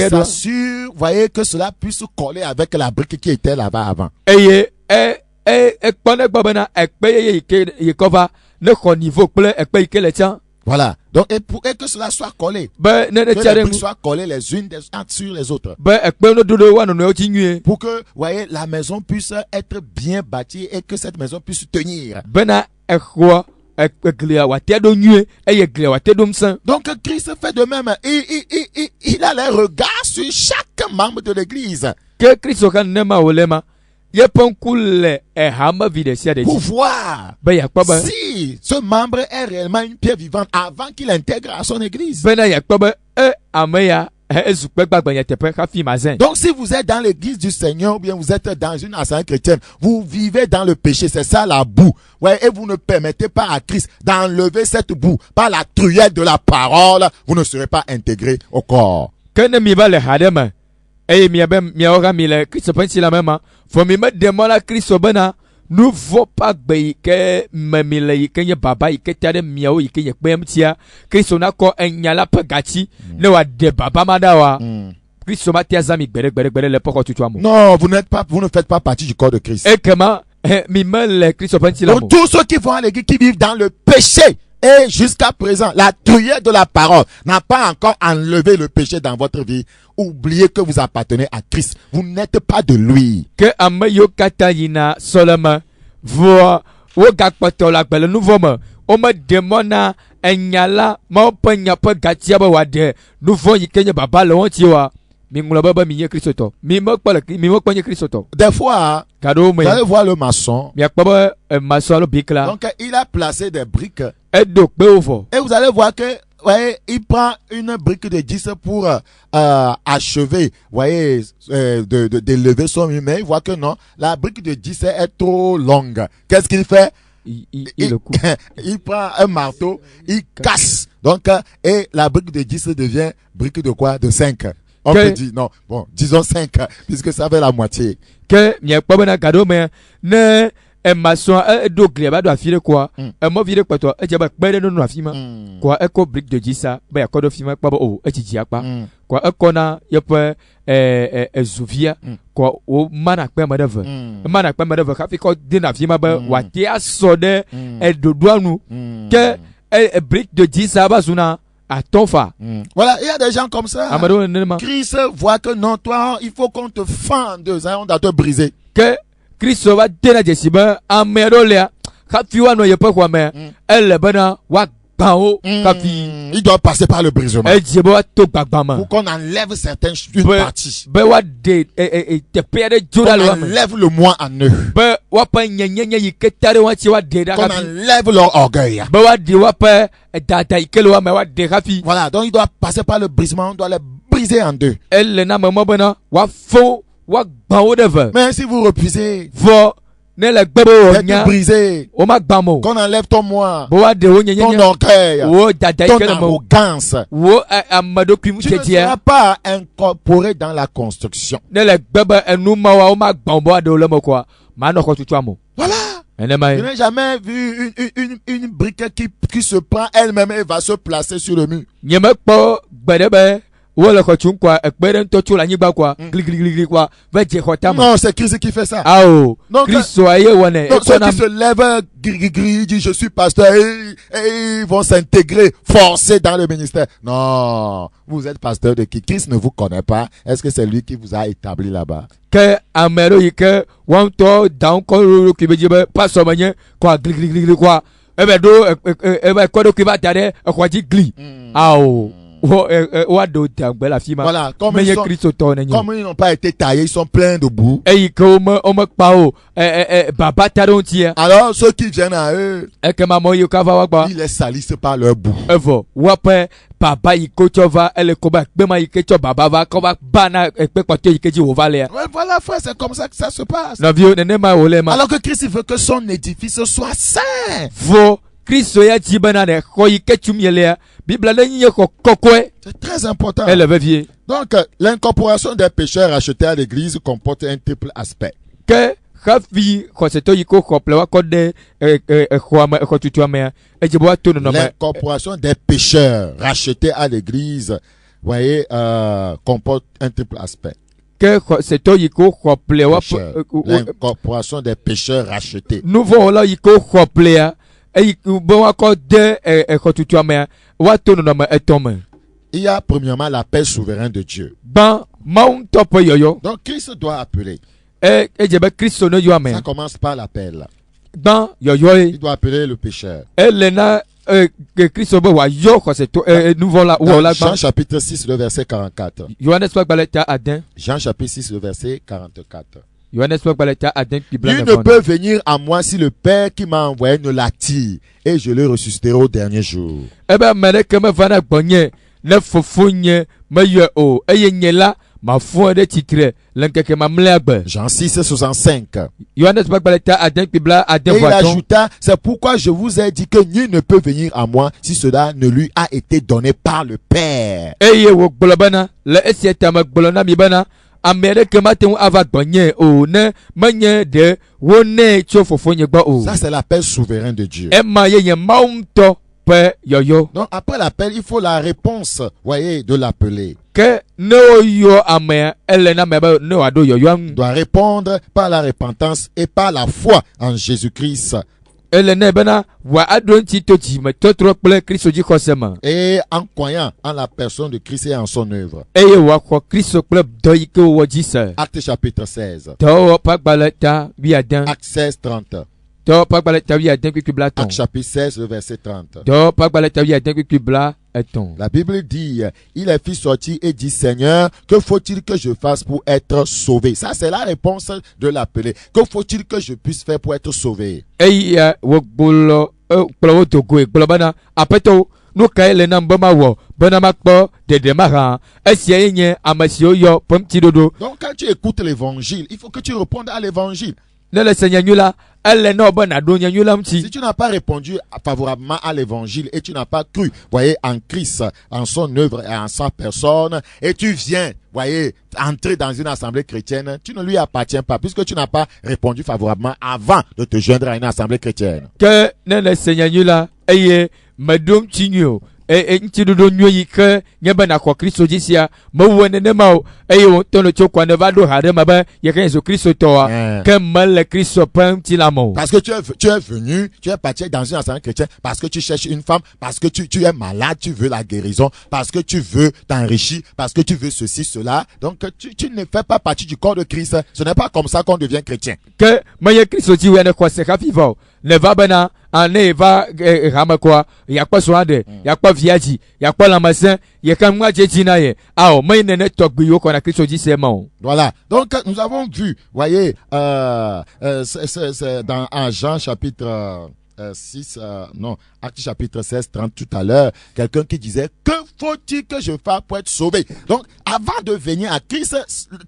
s'assure, voyez, que cela puisse coller avec la brique qui était là-bas avant. Voilà. Donc, et pour que cela soit collé, que les briques soient collées les unes sur les autres. Pour que, voyez, la maison puisse être bien bâtie et que cette maison puisse tenir. Donc, Christ fait de même. Il a les regards sur chaque membre de l'église. Pour voir si ce membre est réellement une pierre vivante avant qu'il intègre à son église. Donc si vous êtes dans l'église du Seigneur ou bien vous êtes dans une assemblée chrétienne, vous vivez dans le péché, c'est ça la boue. Ouais, et vous ne permettez pas à Christ d'enlever cette boue par la truelle de la parole, vous ne serez pas intégré au corps. Nous faut pas que memile que baba que tade miao que yekbemtia Christ on a ko enyala pagati ne wa de baba madawa Christ ma tia zami gbere le poko tutu amu. Non, vous ne faites pas partie du corps de Christ. Et comment mi mel Christ pensila mo. Tous ceux qui vont à l'église qui vivent dans le péché et jusqu'à présent, la tuyère de la parole n'a pas encore enlevé le péché dans votre vie, oubliez que vous appartenez à Christ. Vous n'êtes pas de lui. Que ameyo katayina solama voa wogakpato la gbele nuvoma o me demona enyala ma penya pe gatia ba wade nuvo yikenye baba le wonti wa mi ngula baba mi ye Kristo mi mo kpanye Kristo. Des fois, vous allez voir le maçon. Donc, il a placé des briques. Et vous allez voir que, voyez, il prend une brique de 10 pour achever, voyez, d'élever son mur. Mais il voit que non, la brique de 10 est trop longue. Qu'est-ce qu'il fait? Il prend un marteau, il casse. Donc, et la brique de 10 devient brique de quoi? De 5. On peut dire, non, bon, disons 5, puisque ça fait la moitié. Que, ne, maçon, do affile quoi, mo vire quoi, toi, no afima, quoi, brique de 10 ça, de fima, quoi, Zuvia, quoi, o mana dina fima, watia sode, de douanou, que, brique de 10 ça, bazuna. À ton fa. Voilà, il y a des gens comme ça. Christ voit que non, toi, il faut qu'on te fende, on doit te briser. Que Christ va te jesiba amerolea. Kafiwa no yepa kwa me. Elle bana wa bao kafi. Il doit passer par le brisement. Pour qu'on enlève certaines parties. On enlève le moi en eux. Qu'on enlève leur orgueil. Voilà, donc il doit passer par le brisement. On doit les briser en deux. Mais si vous refusez d'être brisé, qu'on enlève ton moi, ton orgueil, ton arrogance, tu ne seras pas incorporé dans la construction. Voilà. Je n'ai jamais vu une brique qui se prend elle-même et va se placer sur le mur. Non, c'est Christ qui fait ça. Donc, Christ ceux qui se lèvent, il dit je suis pasteur et ils vont s'intégrer, forcer dans le ministère. Non, vous êtes pasteur de qui? Christ ne vous connaît pas. Est-ce que c'est lui qui vous a établi là-bas? Que Amérique, wanto down qui veut dire pas sommeil quoi quoi. Quoi qui va derrière quoi dit gli. Voilà, comme ils n'ont pas été taillés, ils sont pleins de boue. Alors ceux qui viennent à eux, ils les salissent par leur boue. Voilà frère, c'est comme ça que ça se passe. Alors que Christ veut que son édifice soit saint. C'est très important. Donc, l'incorporation des pécheurs achetés à l'église comporte un triple aspect. L'incorporation des pécheurs rachetés à l'église, voyez, comporte un triple aspect. L'incorporation des pécheurs rachetés. Il y a premièrement l'appel souverain de Dieu. Donc Christ doit appeler. Ça commence par l'appel. Il doit appeler le pécheur. Dans Jean chapitre 6, le verset 44. Jean chapitre 6, le verset 44. Il ne peut venir à moi si le Père qui m'a envoyé ne l'attire, et je le ressusciterai au dernier jour. Jean 6, 65. Et il ajouta, c'est pourquoi je vous ai dit que nul ne peut venir à moi si cela ne lui a été donné par le Père. Ça c'est l'appel souverain de Dieu. Donc après l'appel, il faut la réponse, voyez, de l'appeler. Il doit répondre par la repentance et par la foi en Jésus-Christ elene bena wa adonti toji me totro kple Kristo dzi xɔseme. Et en croyant en la personne de Christ et en son œuvre. Eye wa xɔ Kristo kple dɔ yi ke wɔ dzi se. Acte chapitre 16. Dɔwɔwɔ ƒe agbalẽ ta 11. Acte 16, 30. Dɔwɔwɔ ƒe agbalẽ ta 11 kpikpi bla Acte etɔ̃. chapitre 16, le verset 30. Dɔwɔwɔ ƒe agbalẽ ta 11 kpikpi bla etɔ̃. La Bible dit, il est fut sorti et dit, Seigneur, que faut-il que je fasse pour être sauvé? Ça, c'est la réponse de l'appelé. Que faut-il que je puisse faire pour être sauvé? Eya wo gbolɔ kplɔ wo do goe gblɔ bena aƒetɔ nu kae le nam be mawɔ bena makpɔ dede ma hã esiae nye ame siwo yɔ ƒe ŋutiɖoɖo. Donc, quand tu écoutes l'évangile, il faut que tu répondes à l'évangile. Ne le se nyanyui la ele ne wo be naɖo nyanyui la ŋuti. Si tu n'as pas répondu favorablement à l'évangile et tu n'as pas cru, voyez, en Christ, en son œuvre et en sa personne, et tu viens, voyez, entrer dans une assemblée chrétienne, tu ne lui appartiens pas, puisque tu n'as pas répondu favorablement avant de te joindre à une assemblée chrétienne. Ke ne le se nyanyui la eye meɖo ŋuti nyui o. Ŋutiɖoɖo nyui yi ke nye be nakɔ Kristo dzi sia mewɔ nenema o eye wòtɔ le tso kɔ ne va ɖo ha ɖe me be yeke Yesu Kristo tɔa ke mele Kristo ƒe ŋuti la me o. Parce que tu es venu, tu es parti dans une assemblée chrétienne, parce que tu cherches une femme, parce que tu es malade, tu veux la guérison, parce que tu veux t'enrichir, parce que tu veux ceci, cela. Donc tu ne fais pas partie du corps de Christ. Ce n'est pas comme ça qu'on devient chrétien. Ke menye Kristo dzi wɔ ne xɔ se hafi va o ne va bena ane va hame koa yakpɔ srɔ̃a ɖe yakpɔ via dzi yakpɔ lãmesẽ yeke ŋua dzedzi na ye awɔ menye nene tɔgbi yiwo kɔna Kristo dzi se ma o. Voilà. Donc nous avons vu, voyez, c'est dans Jean chapitre 6, non, Acte chapitre 16, 30 tout à l'heure, quelqu'un qui disait, que faut-il que je fasse pour être sauvé? Donc, avant de venir à Christ,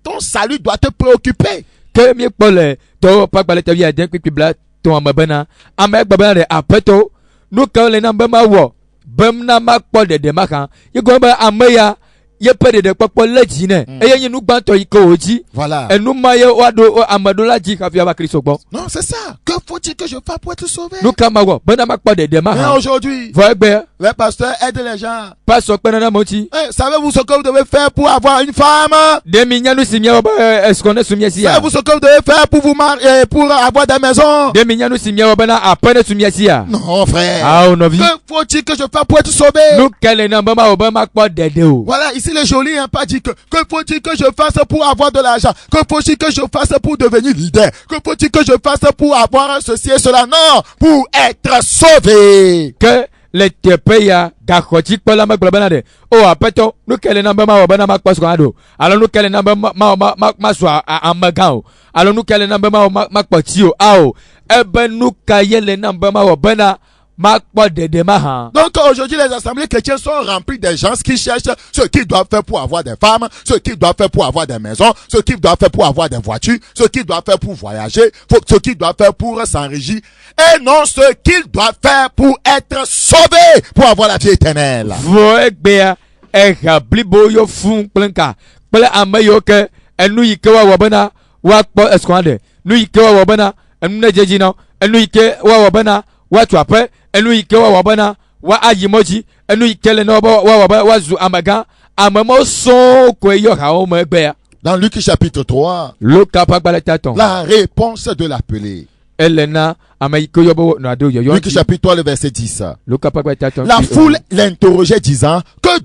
ton salut doit te préoccuper. Ke miekpɔ le tɔwo ƒe agbalẽ ta 11 kpikpi bla etɔ̃a me bena ame egbe bena ɖe aƒetɔ nu kawo le nam be mawɔ be na makpɔ ɖeɖe ma hã ye gɔme be ame ya yeƒe ɖeɖekpɔkpɔ le dzi nɛ eye nye nu gbãtɔ yi ke wòdzi. Voilà. Enu ma ye woaɖo ame ɖo la dzi hafi ava Kristo gbɔ. Non, c'est ça. Que faut-il que je fasse pour être sauvé? Nu ka mawɔ bena makpɔ ɖeɖe ma Mais hã aujourd'hui, vɔ egbe les pasteurs aident les gens. pasɔ kpe nana me ŋuti. Savez-vous ce que vous devez faire pour avoir une femme? Ɖe mi nya nu si miawɔ be esrɔ̃ ne su mia sia. Savez-vous ce que vous devez faire pour vous marier, pour avoir des maisons? Ɖe mi nya nu si miawɔ bena aƒe ne su mia sia. Non, frère. Awo nɔvi. Que faut-il que je fasse pour être sauvé? Nu ka le nam be mawɔ be makpɔ ɖeɖe o. Voilà, ici les jolis n'ont pas dit que faut-il que je fasse pour avoir de l'argent? Que faut-il que je fasse pour devenir leader? Que faut-il que je fasse pour avoir ceci et cela? Non, pour être sauvé. Ke le teƒe ya gaxɔdzikpɔla megblɔ bena ɖe o aƒetɔ nu ke le nam be mawɔ bena makpɔ srɔ̃a ɖo alo nu ke le nam be masɔ amegã o alo nu ke le nam be mawɔ makpɔ tsi o ao ebe nu ka ye le nam be mawɔ bena makpɔ ɖeɖe ma hã. Donc aujourd'hui les assemblées chrétiennes sont remplies des gens qui cherchent ce qu'ils doivent faire pour avoir des femmes, ce qu'ils doivent faire pour avoir des maisons, ce qu'ils doivent faire pour avoir des voitures, ce qu'ils doivent faire pour voyager, ce qu'ils doivent faire pour s'enrichir, et non ce qu'ils doivent faire pour être sauvés, pour avoir la vie éternelle. Vɔ egbea eha blibo yo fun kple nka kple ame yiwo ke enu yi ke woawɔ bena woakpɔ esrɔ̃a ɖe nu yi ke woawɔ bena enu ne dzedzi na enu yi ke woawɔ bena woatu aƒe enu yi ke woawɔ bena woayi mɔ dzi enu yi ke le ne woawɔ be woazu amegã ame mawo sɔɔ koe yɔ hawo me egbea. Dans Luc chapitre 3, Luka ƒe agbalẽ ta etɔ̃. la réponse de l'appelé. Ele na ame yi ke yɔ be nɔaɖo yɔyɔ Luc chapitre 3, le verset 10. Luka ƒe agbalẽ ta etɔ̃. La foule l'interrogeait disant, que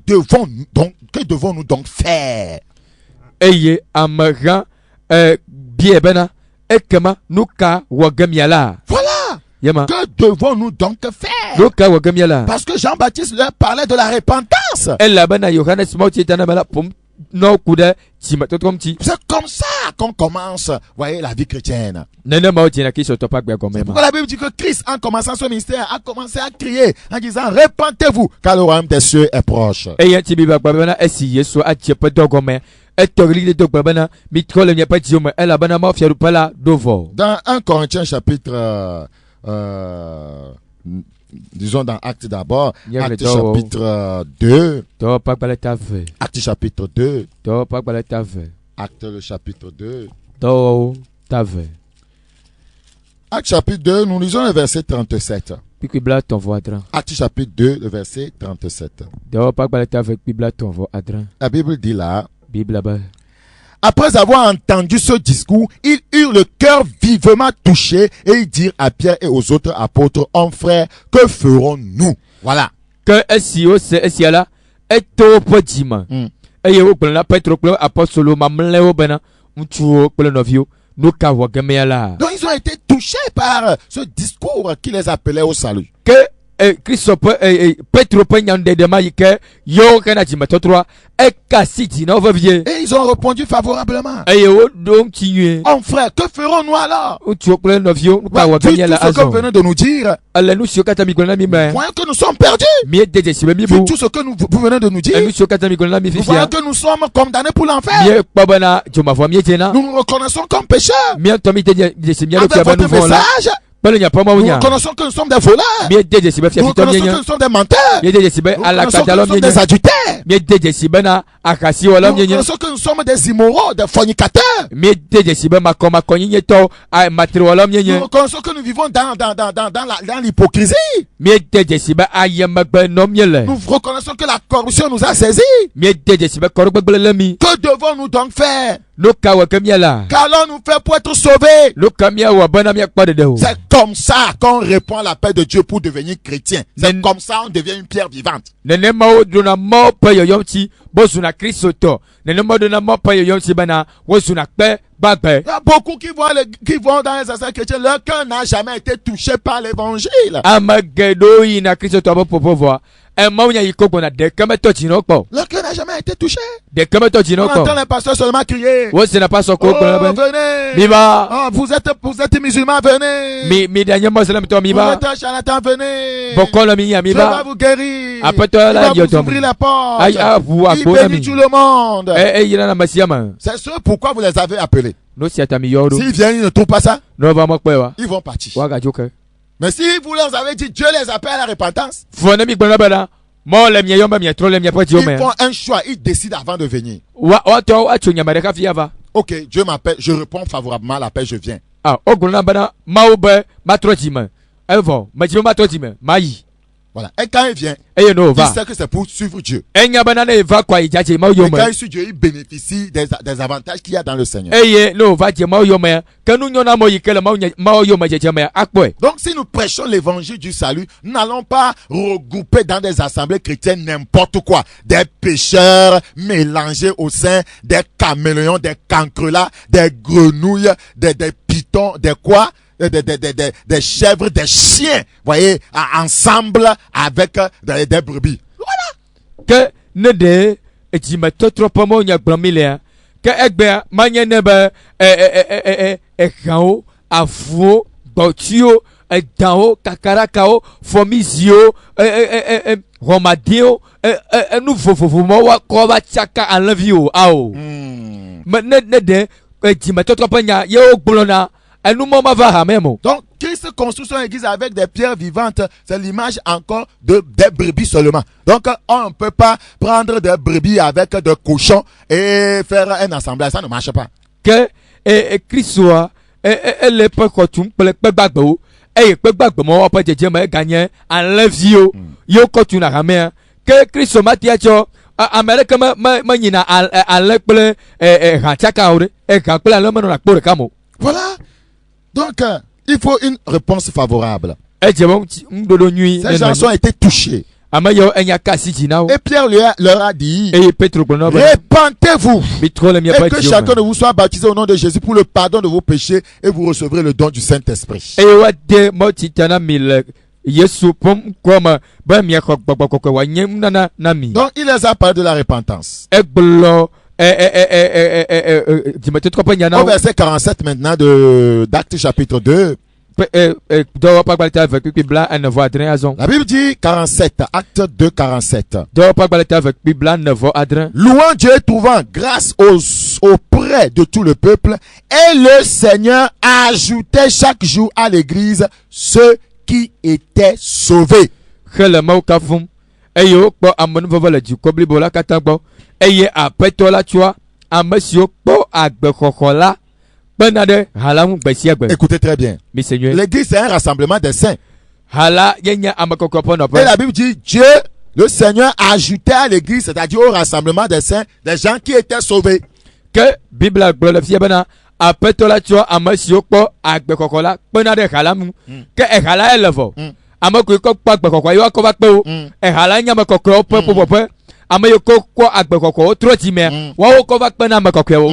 devons-nous donc faire? Eye amegã bie bena ekema nu ka wɔ ge miala. Voilà. Yema. Que devons-nous donc faire? Nu ka wɔ ge miala. Parce que Jean-Baptiste leur parlait de la repentance. Elabena Yohanes mawutsi tana mela pom no ku ɖe dzimetɔtrɔ ŋuti. C'est comme ça qu'on commence, voyez, la vie chrétienne. Nenema wo dzina Kristo ƒe agbe gɔme ma. Pourquoi la Bible dit que Christ, en commençant son ministère, a commencé à crier en disant, repentez-vous, car le royaume des cieux est proche. Eya ŋuti Biblia gblɔ bena esi Yesu adze ƒe dɔ gɔme etɔ ɣli ɖe do gbe bena mitrɔ le miaƒe dziwo me elabena mawufiaɖuƒe la ɖo vɔ. Dans 1 Corinthiens chapitre, disons dans Acte d'abord, Acte chapitre 2, Tɔwo ƒe agbalẽ ta ve. Acte chapitre 2, Tɔwo ƒe agbalẽ ta ve. Acte le chapitre 2. Tɔwo ta ve. Acte chapitre 2, nous lisons le verset 37. Kpikpi bla etɔ̃ vɔ adre. Acte chapitre 2, le verset 37. Tɔwo ƒe agbalẽ ta ve kpikpi bla etɔ̃ vɔ adre. La Bible dit là, Biblia be après avoir entendu ce discours, ils eurent le cœur vivement touché et ils dirent à Pierre et aux autres apôtres, hommes frères, que ferons-nous? Voilà. Que SEO c'est SEA eto podima. Eye wo kplen la Petro kplen apostolo mamleo bena mtuo kplen novio nuka wagamea la. Donc ils ont été touchés par ce discours qui les appelait au salut. Que Christo Petro pe nyande de maike yo kana jimatotro e kasiti na ovavie. Et ils ont répondu favorablement. Eye wo donc tinue. Oh frère, que ferons-nous alors? Mtuo kplen novio nuka wagamea la azon. Tout ce que vous venez de nous dire. Alla nous sio kata mikolana mi ba. Voyons que nous sommes perdus. Mi deje sibe mi bu. Tout ce que vous venez de nous dire. Nous sio kata mikolana mi fifia. Voyons que nous sommes condamnés pour l'enfer. Mi babana joma vo mi tena. Nous nous reconnaissons comme pécheurs. Mi tomi deje mi avec votre message. Nous reconnaissons que nous sommes des voleurs. Nous reconnaissons que nous sommes des menteurs. Nous reconnaissons que nous sommes des adultères. Nous reconnaissons que nous sommes des immoraux, des fornicateurs. Nous reconnaissons que nous vivons dans l'hypocrisie. Nous reconnaissons que la corruption nous a saisis. Que devons-nous donc faire? Qu'allons-nous faire pour être sauvés? C'est comme ça qu'on répond à l'appel de Dieu pour devenir chrétien. C'est comme ça qu'on devient une pierre vivante. Il y a beaucoup qui vont dans les assemblées chrétiennes, leur cœur n'a jamais été touché par l'évangile. Leur cœur n'a jamais été touché. On entend les pasteurs seulement crier. Oh, venez. Oh, vous êtes musulmans, venez. Vous êtes charlatans, venez. Dieu va vous guérir. Il va vous ouvrir la porte. Il bénit tout le monde. C'est ce pourquoi vous les avez appelés. S'ils viennent, ils ne trouvent pas ça, ils vont partir. Mais si vous leur avez dit Dieu les appelle à la repentance, ils font un choix, ils décident avant de venir. Ok, Dieu m'appelle, je réponds favorablement à l'appel, je viens. Voilà. Et quand il vient, il sait que c'est pour suivre Dieu. Et quand il suit Dieu, il bénéficie des avantages qu'il y a dans le Seigneur. Donc si nous prêchons l'évangile du salut, nous n'allons pas regrouper dans des assemblées chrétiennes n'importe quoi. Des pécheurs mélangés au sein, des caméléons, des cancrelats, des grenouilles, des pitons, des quoi? Des chèvres, des chiens, voyez, ensemble avec des brebis. Voilà. Que ne de et trop pomo nya bromilea que egbe manye nebe ekao afuo botio edao kakarakao formizio romadio nous fofofo wa ko ba chaka enlevio ao ne de et trop ponya ye ogbulona. Donc, Christ construit son église avec des pierres vivantes. C'est l'image encore des brebis seulement. Donc, on ne peut pas prendre des brebis avec des cochons et faire un assemblage. Ça ne marche pas. Que Christ soit le peu coton pour le peu bagbo et peu bagbo moi pas de Dieu mais gagner en levio yo coton à ramé que Christ soit Mathiacho Amérique manina à l'éple ranchakaure et quand la l'homme dans la peau de camo. Voilà. Donc, il faut une réponse favorable. Ces gens ont été touchés. Et Pierre leur a dit, répentez-vous et que chacun de vous soit baptisé au nom de Jésus pour le pardon de vos péchés et vous recevrez le don du Saint-Esprit. Donc, il les a parlé de la repentance. Au verset 47 maintenant d'Actes chapitre 2. La Bible dit 47, Acte 2, 47. Louant Dieu et trouvant grâce auprès de tout le peuple, et le Seigneur ajoutait chaque jour à l'église ceux qui étaient sauvés. Écoutez très bien. L'église c'est un rassemblement des saints. Et la Bible dit Dieu, le Seigneur, ajoutait à l'église, c'est-à-dire au rassemblement des saints, des gens qui étaient sauvés. ke Bible gblɔ le fia bena aƒetɔ la tsɔ ame siwo kpɔ agbekɔkɔ la kpena ɖe ha la ŋu ke eha la ele vɔ ame koe kɔ kpɔ agbekɔkɔ yewo akɔ va kpe wo eha la nye ame kɔkɔewo ƒe ƒoƒoƒe ame yiwo kɔ agbekɔkɔwo trɔ dzimea woawo kɔ va kpena ame kɔkɔewo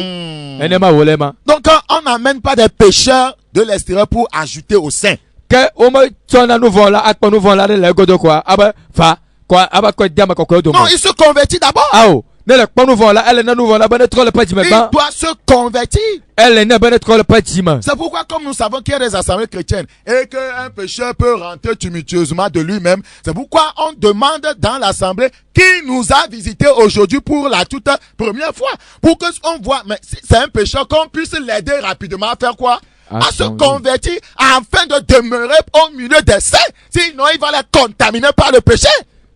enema wòle ma. Donc on n'amène pas des pécheurs de l'extérieur pour ajouter au sein. ke wome tsɔna nu vɔ la akpɔ nu vɔ la ɖe le egodo koa abe va kɔ aba kɔ de ame kɔkɔewo dome. Non, il se convertit d'abord. Awo ne le kpɔ nu vɔ la ele ne nu vɔ la be ne trɔ le ƒe dzime Il gbã doit se convertir. ele ne be ne trɔ le ƒe dzime. C'est pourquoi, comme nous savons qu'il y a des assemblées chrétiennes et qu'un pécheur peut rentrer tumultueusement de lui-même, c'est pourquoi on demande dans l'assemblée qui nous a visités aujourd'hui pour la toute première fois. Pour que on voit, mais si c'est un pécheur, qu'on puisse l'aider rapidement à faire quoi? À se convertir afin de demeurer au milieu des saints. Sinon, il va les contaminer par le péché.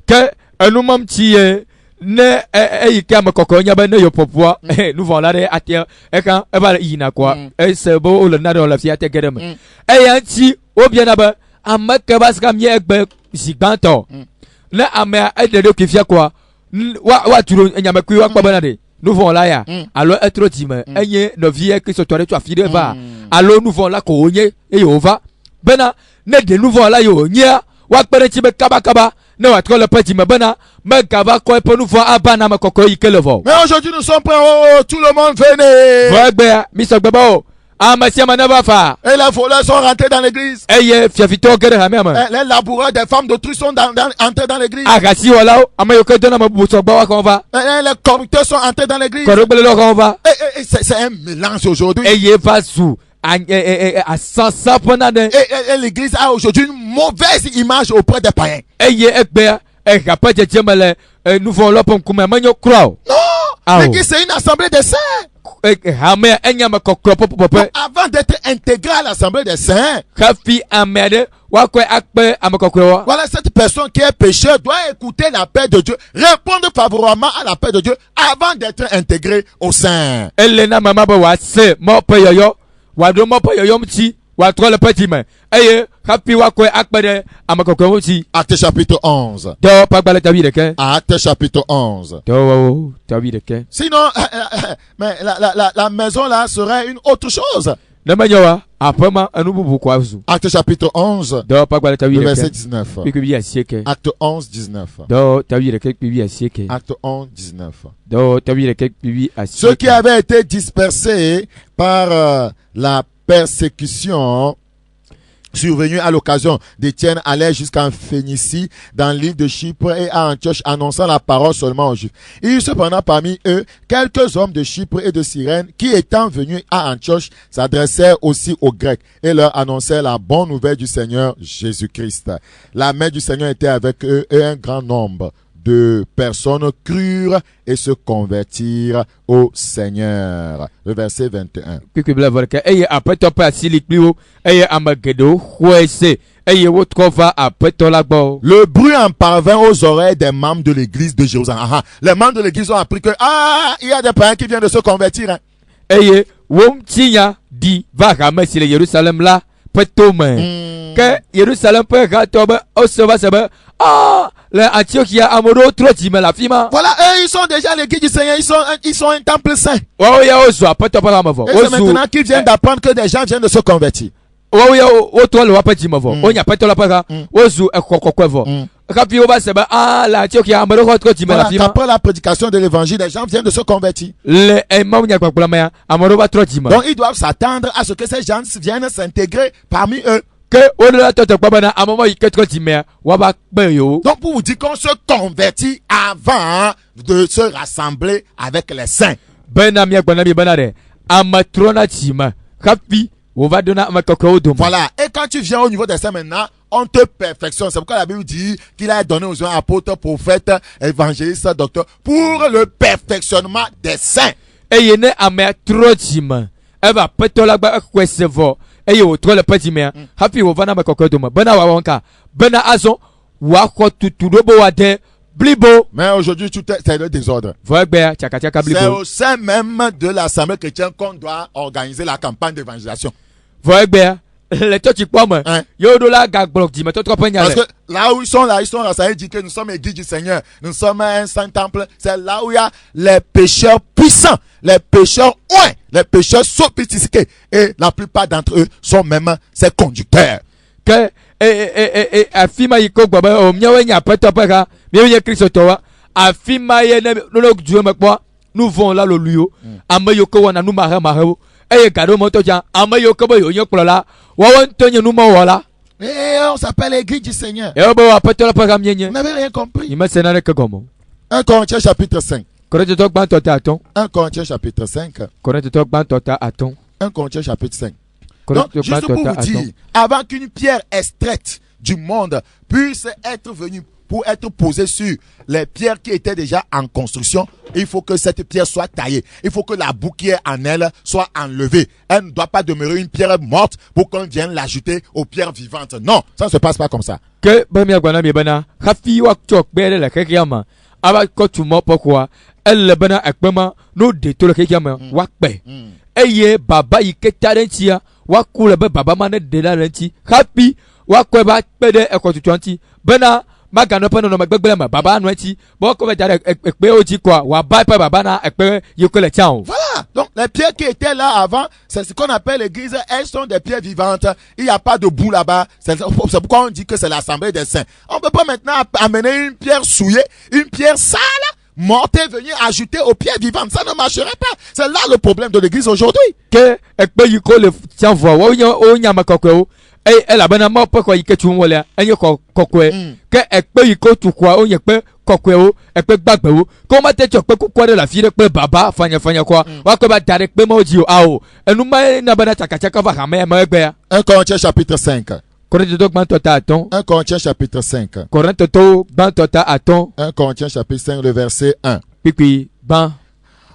ke enu mam tsi ye ne eyi ke ame kɔkɔe nya be ne yewo ƒoƒoa nu vɔ la ɖe atia eka eva le yina koa ese be wole na ɖe le fia te ge ɖe me eya ŋuti wobiana be ame ke va sika mie egbe zi gbãtɔ ne amea eɖe ɖokui fia koa woatu ɖo nyamekui woakpɔ bena ɖe nu vɔ la ya alo etrɔ dzime enye nɔvie kristotɔ ɖe tso afi ɖe va alo nu vɔ la ko wonye eye wòva bena ne ɖe nu vɔ la ye wònyea woakpe ɖe ŋuti be kabakaba ne wòatrɔ le ƒe dzime bena megava kɔ eƒe nu vɔ ava na ame kɔkɔe yi ke le vɔ. Mais aujourd'hui nous sommes prêts, oh, tout le monde venez. Vɔ egbea mi sɔgbe be o ame sia ame ne va fa. Et les voleurs sont rentrés dans l'église. Eye fiafitɔwo ge ɖe hamea me. Les laboureurs des femmes d'autrui sont entrés dans l'église. Ahasiwɔlawo ame yiwo ke dona ame bubu sɔgbe wa kɔn va. Les corrupteurs sont entrés dans l'église. Kɔɖogbelelawo kɔn va. C'est un mélange aujourd'hui. Eye va zu asansan ƒena ɖe. Et l'église a aujourd'hui une mauvaise image auprès des païens. Eye egbea eha ƒe dzedzeme le nuvɔlawo ƒe ŋkume menyo kura o. Non, l'église c'est une assemblée des saints. Hamea enye ame kɔkɔ ƒe. Avant d'être intégré à l'assemblée des saints, hafi ame aɖe woakɔe akpe ame kɔkɔewa. voilà, cette personne qui est pécheur doit écouter la paix de Dieu, répondre favorablement à la paix de Dieu avant d'être intégré au sein. Ele na mama be wòase mɔ ƒe yɔyɔ wòaɖo mɔ ƒe yɔyɔ ŋuti wòatrɔ le ƒe dzime eye hafi woakɔe akpe ɖe ame kɔkɔewo ŋuti. Acte chapitre 11. Dɔwɔ ƒe agbalẽ tawi ɖeke. Acte chapitre 11. Dɔwɔwo tawi ɖeke. Sinon, mais la maison là serait une autre chose. Ne menye wa aƒe ma enu bubu koa zu. Acte chapitre 11. Dɔwɔ ƒe agbalẽ tawi Le verset ɖeke. 19. Kpekpe bi asieke. Acte 11, 19. Dɔwɔ tawi ɖeke kpekpe bi asieke. Acte 11, 19. Dɔwɔ tawi ɖeke kpekpe bi asieke. Ceux qui avaient été dispersés par la persécution survenue à l'occasion d'Étienne allaient jusqu'en Phénicie, dans l'île de Chypre et à Antioche, annonçant la parole seulement aux Juifs. Il y eut cependant parmi eux quelques hommes de Chypre et de Cyrène qui, étant venus à Antioche, s'adressèrent aussi aux Grecs et leur annonçèrent la bonne nouvelle du Seigneur Jésus-Christ. La main du Seigneur était avec eux et un grand nombre de personnes crurent et se convertirent au Seigneur. Le verset 21. Kpekpe bla vɔ ɖeke eye aƒetɔ ƒe asi li kpli wo eye ame geɖewo xɔe se eye wotrɔ va aƒetɔ la gbɔ. Le bruit en parvint aux oreilles des membres de l'église de Jérusalem. Les membres de l'église ont appris que il y a des païens qui viennent de se convertir. Eye wo ŋutinya ɖi va hame si le Yerusalem la ƒe tome. Ke Yerusalem ƒe hatɔ be wose va se be le Antiochia ame ɖewo trɔ dzime le afi ma. Voilà, eux, ils sont déjà l'église du Seigneur, ils sont un temple saint. Woawo ya wozu aƒetɔ ƒe hame vɔ. Et c'est maintenant qu'ils viennent d'apprendre que des gens viennent de se convertir. Woawo ya wotrɔ le woaƒe dzime vɔ. Wonya aƒetɔ la ƒe ha wozu exɔ kɔkɔe vɔ. Hafi wova se be le Antiochia ame ɖewo trɔ dzime le afi ma. Après la prédication de l'évangile, des gens viennent de se convertir. Le emawo nyagbagblɔ mea ame ɖewo va trɔ dzime. Donc ils doivent s'attendre à ce que ces gens viennent s'intégrer parmi eux. Ke wole la tɔtɔ kpɔ bena ame ma yi ke trɔ dzimea woava kpe yewo. Donc pour vous dire qu'on se convertit avant de se rassembler avec les saints. Bena miagblɔ na mi bena ɖe ame trɔna dzime hafi wòva ɖona ame kɔkɔewo dome. Voilà. Et quand tu viens au niveau des saints maintenant, on te perfectionne. C'est pourquoi la Bible dit qu'il a donné aux uns apôtres, prophètes, évangélistes, docteurs, pour le perfectionnement des saints. Eye ne amea trɔ dzime eva aƒetɔ la gba exɔe se vɔ eye wòtrɔ le ƒe dzimea hafi wòva na ame kɔkɔe dome bena wòawɔ nka bena azɔ wòaxɔ tutu ɖo be wòade blibo. Mais aujourd'hui, tout c'est le désordre. Vɔ egbea tsakatsaka C'est blibo. au sein même de l'assemblée chrétienne qu'on doit organiser la campagne d'évangélisation. Vɔ egbea le tɔtsi kpɔme Hein? yewo ɖo la gagbɔ dzimetɔtɔ ƒe nya Parce le que là où ils sont là, ça veut dire que nous sommes église du Seigneur. Nous sommes un saint temple. C'est là où il y a les pécheurs puissants, les pécheurs ouins, les pécheurs sophistiqués. Et la plupart d'entre eux sont même ces conducteurs. ke afi ma yi ko gbɔ be o míawoe nye aƒetɔ ƒe ha míawoe nye kristotɔwoa afi ma ye ne duwo me kpɔ nu vɔ̃ la loluiwo ame yiwo ke wɔna nu mahemahewo eye ga ɖewo metɔ dza ame yiwo ke be yewo nye kplɔla wɔwɔ ŋutɔ nye numewɔla. Et on s'appelle l'église du Seigneur. yewo be aƒetɔ la ƒe ha míenye. Vous n'avez rien compris. yi mese naneke gɔme o. 1 Corinthiens chapitre 5. Korintotɔ gbãtɔ ta atɔ̃. 1 Corinthiens chapitre 5. Korintotɔ gbãtɔ ta atɔ̃. 1 Corinthiens chapitre 5. Donc, Korintotɔ juste pour gbãtɔ ta vous dire, atɔ̃. avant qu'une pierre extraite du monde puisse être venue pour être posée sur les pierres qui étaient déjà en construction, il faut que cette pierre soit taillée. Il faut que la boue qui est en elle soit enlevée. Elle ne doit pas demeurer une pierre morte pour qu'on vienne l'ajouter aux pierres vivantes. Non, ça ne se passe pas comme ça. Ke be miagblɔ na mi bena hafi woatsɔ kpe ɖe le xexea me ava kɔ tu mɔ ƒe ele bena ekpe ma no ɖe to le xexea me woakpe eye baba yi ke ta ɖe eŋutia woaku le be baba ma ne ɖe la ɖe eŋuti hafi woakɔe va kpe ɖe exɔtutua ŋuti bena maganɔ ƒe nɔnɔme gbegblẽ me baba anɔ eŋuti be woakɔ va da ɖe ekpewo dzi koa wòaba eƒe baba na ekpe yiwo ke le tsã o. Voilà. Donc, les pierres qui étaient là avant, c'est ce qu'on appelle l'église. Elles sont des pierres vivantes. Il n'y a pas de boue là-bas. C'est pourquoi on dit que c'est l'assemblée des saints. On ne peut pas maintenant amener une pierre souillée, une pierre sale, morte et venir ajouter aux pierres vivantes. Ça ne marcherait pas. C'est là le problème de l'église aujourd'hui. Ke ekpe yi ko le tsã vɔ wo nye ame kɔkɔewo eye elabena mawo ƒe xɔ yi ke tum wolea enye xɔ kɔkɔe ke ekpe yi ko tu xɔa wonye kpe kɔkɔewo ekpe gbagbewo ke womate tsɔ kpe kuku aɖe le afi ɖe kple baba fanyafanya kɔa woakɔ va da ɖe kpe mawo dzi o awo enu ma na bena tsakatsaka va hame me egbea. 1 Corinthiens chapitre 5. Korintotɔ gbãtɔ ta atɔ̃. 1 Corinthiens chapitre 5. Korintotɔ gbãtɔ ta atɔ̃. 1 Corinthiens chapitre 5, le verset 1. Kpikpi gbã.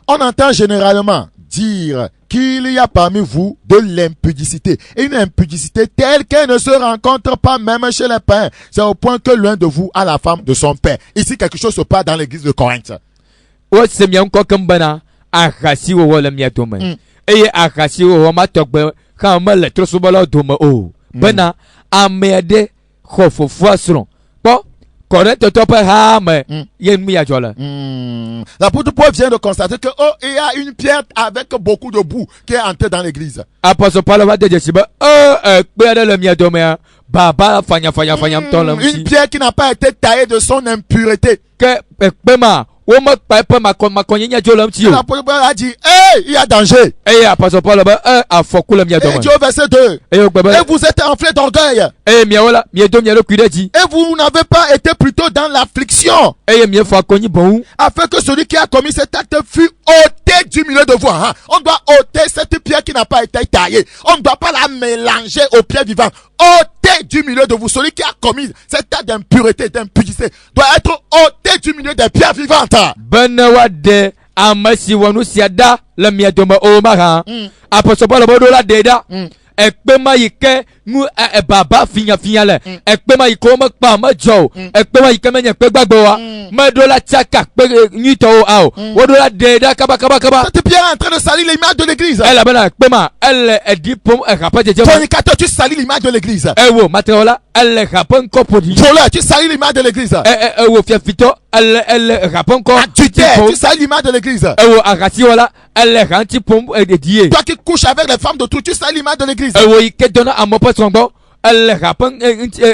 On entend généralement dire qu'il y a parmi vous de l'impudicité. Une impudicité telle qu'elle ne se rencontre pas même chez les païens. C'est au point que l'un de vous a la femme de son père. Ici, quelque chose se passe dans l'église de Corinthe. Wose mia ŋkɔ kem bena ahasiwɔwɔ le mia dome eye ahasiwɔwɔ ma tɔgbe hã mele trɔ̃subɔlawo dome o bena ame aɖe xɔ fofoa srɔ̃ kpɔ Korintotɔ ƒe ha me ye nu ya dzɔ le. L'apôtre Paul vient de constater que il y a une pierre avec beaucoup de boue qui est entrée dans l'église. Apɔsɔ Paulo va de dzesi be ekpe aɖe le mia domea baba fanyafanya ŋutɔ le Une ŋuti pierre qui n'a pas été taillée de son impureté. ke ekpe ma womekpa eƒe makɔnyenye dzo le ŋuti o L'apôtre Paul a dit, hey, il y a danger. eye apɔsɔ Paulo be afɔku le mia Et dome Dieu au verset 2. eye wogbe be Et vous êtes enflés d'orgueil. eye miawo la miedo mia ɖokui ɖe dzi Et vous n'avez pas été plutôt dans l'affliction, eye miefɔ akɔnyi boŋ afin que celui qui a commis cet acte fût ôté du milieu de vous. On doit ôter cette pierre qui n'a pas été taillée. On ne doit pas la mélanger aux pierres vivantes. Ôté du milieu de vous. Celui qui a commis cet acte d'impureté, d'impudicité, doit être ôté du milieu des pierres vivantes. bena woaɖe ame si wɔ nu sia ɖa le mia dome o mahã apɔsɔ Paulo be ɖo la ɖe ɖa ekpe ma yi ke nu baba finyafinya le ekpe ma yi ke womekpa medzɔ o ekpe ma yi ke menye kpe gbagbe oa meɖo la tsaka kpe nyuitɔwo a o woɖo la ɖe ɖa kabakabakaba Cette pierre est en train de salir l'image de l'église. elabena ekpe ma ele eɖi ƒom eha ƒe dzedze me Fornicateur, tu salis l'image de l'église. ewo matewo la ele ha ƒe ŋkɔ ƒoɖi Voleur, tu salis l'image de l'église. ewo fiafitɔ ele ha ƒe ŋkɔ Adultère, tu salis l'image de l'église. ewo ahasiwɔla ele ha ŋuti ƒom edie Toi qui couches avec les femmes de tout, tu salis l'image de l'église. ewo yi ke dɔna amewo ƒe srɔ̃ gbɔ ele ha ƒe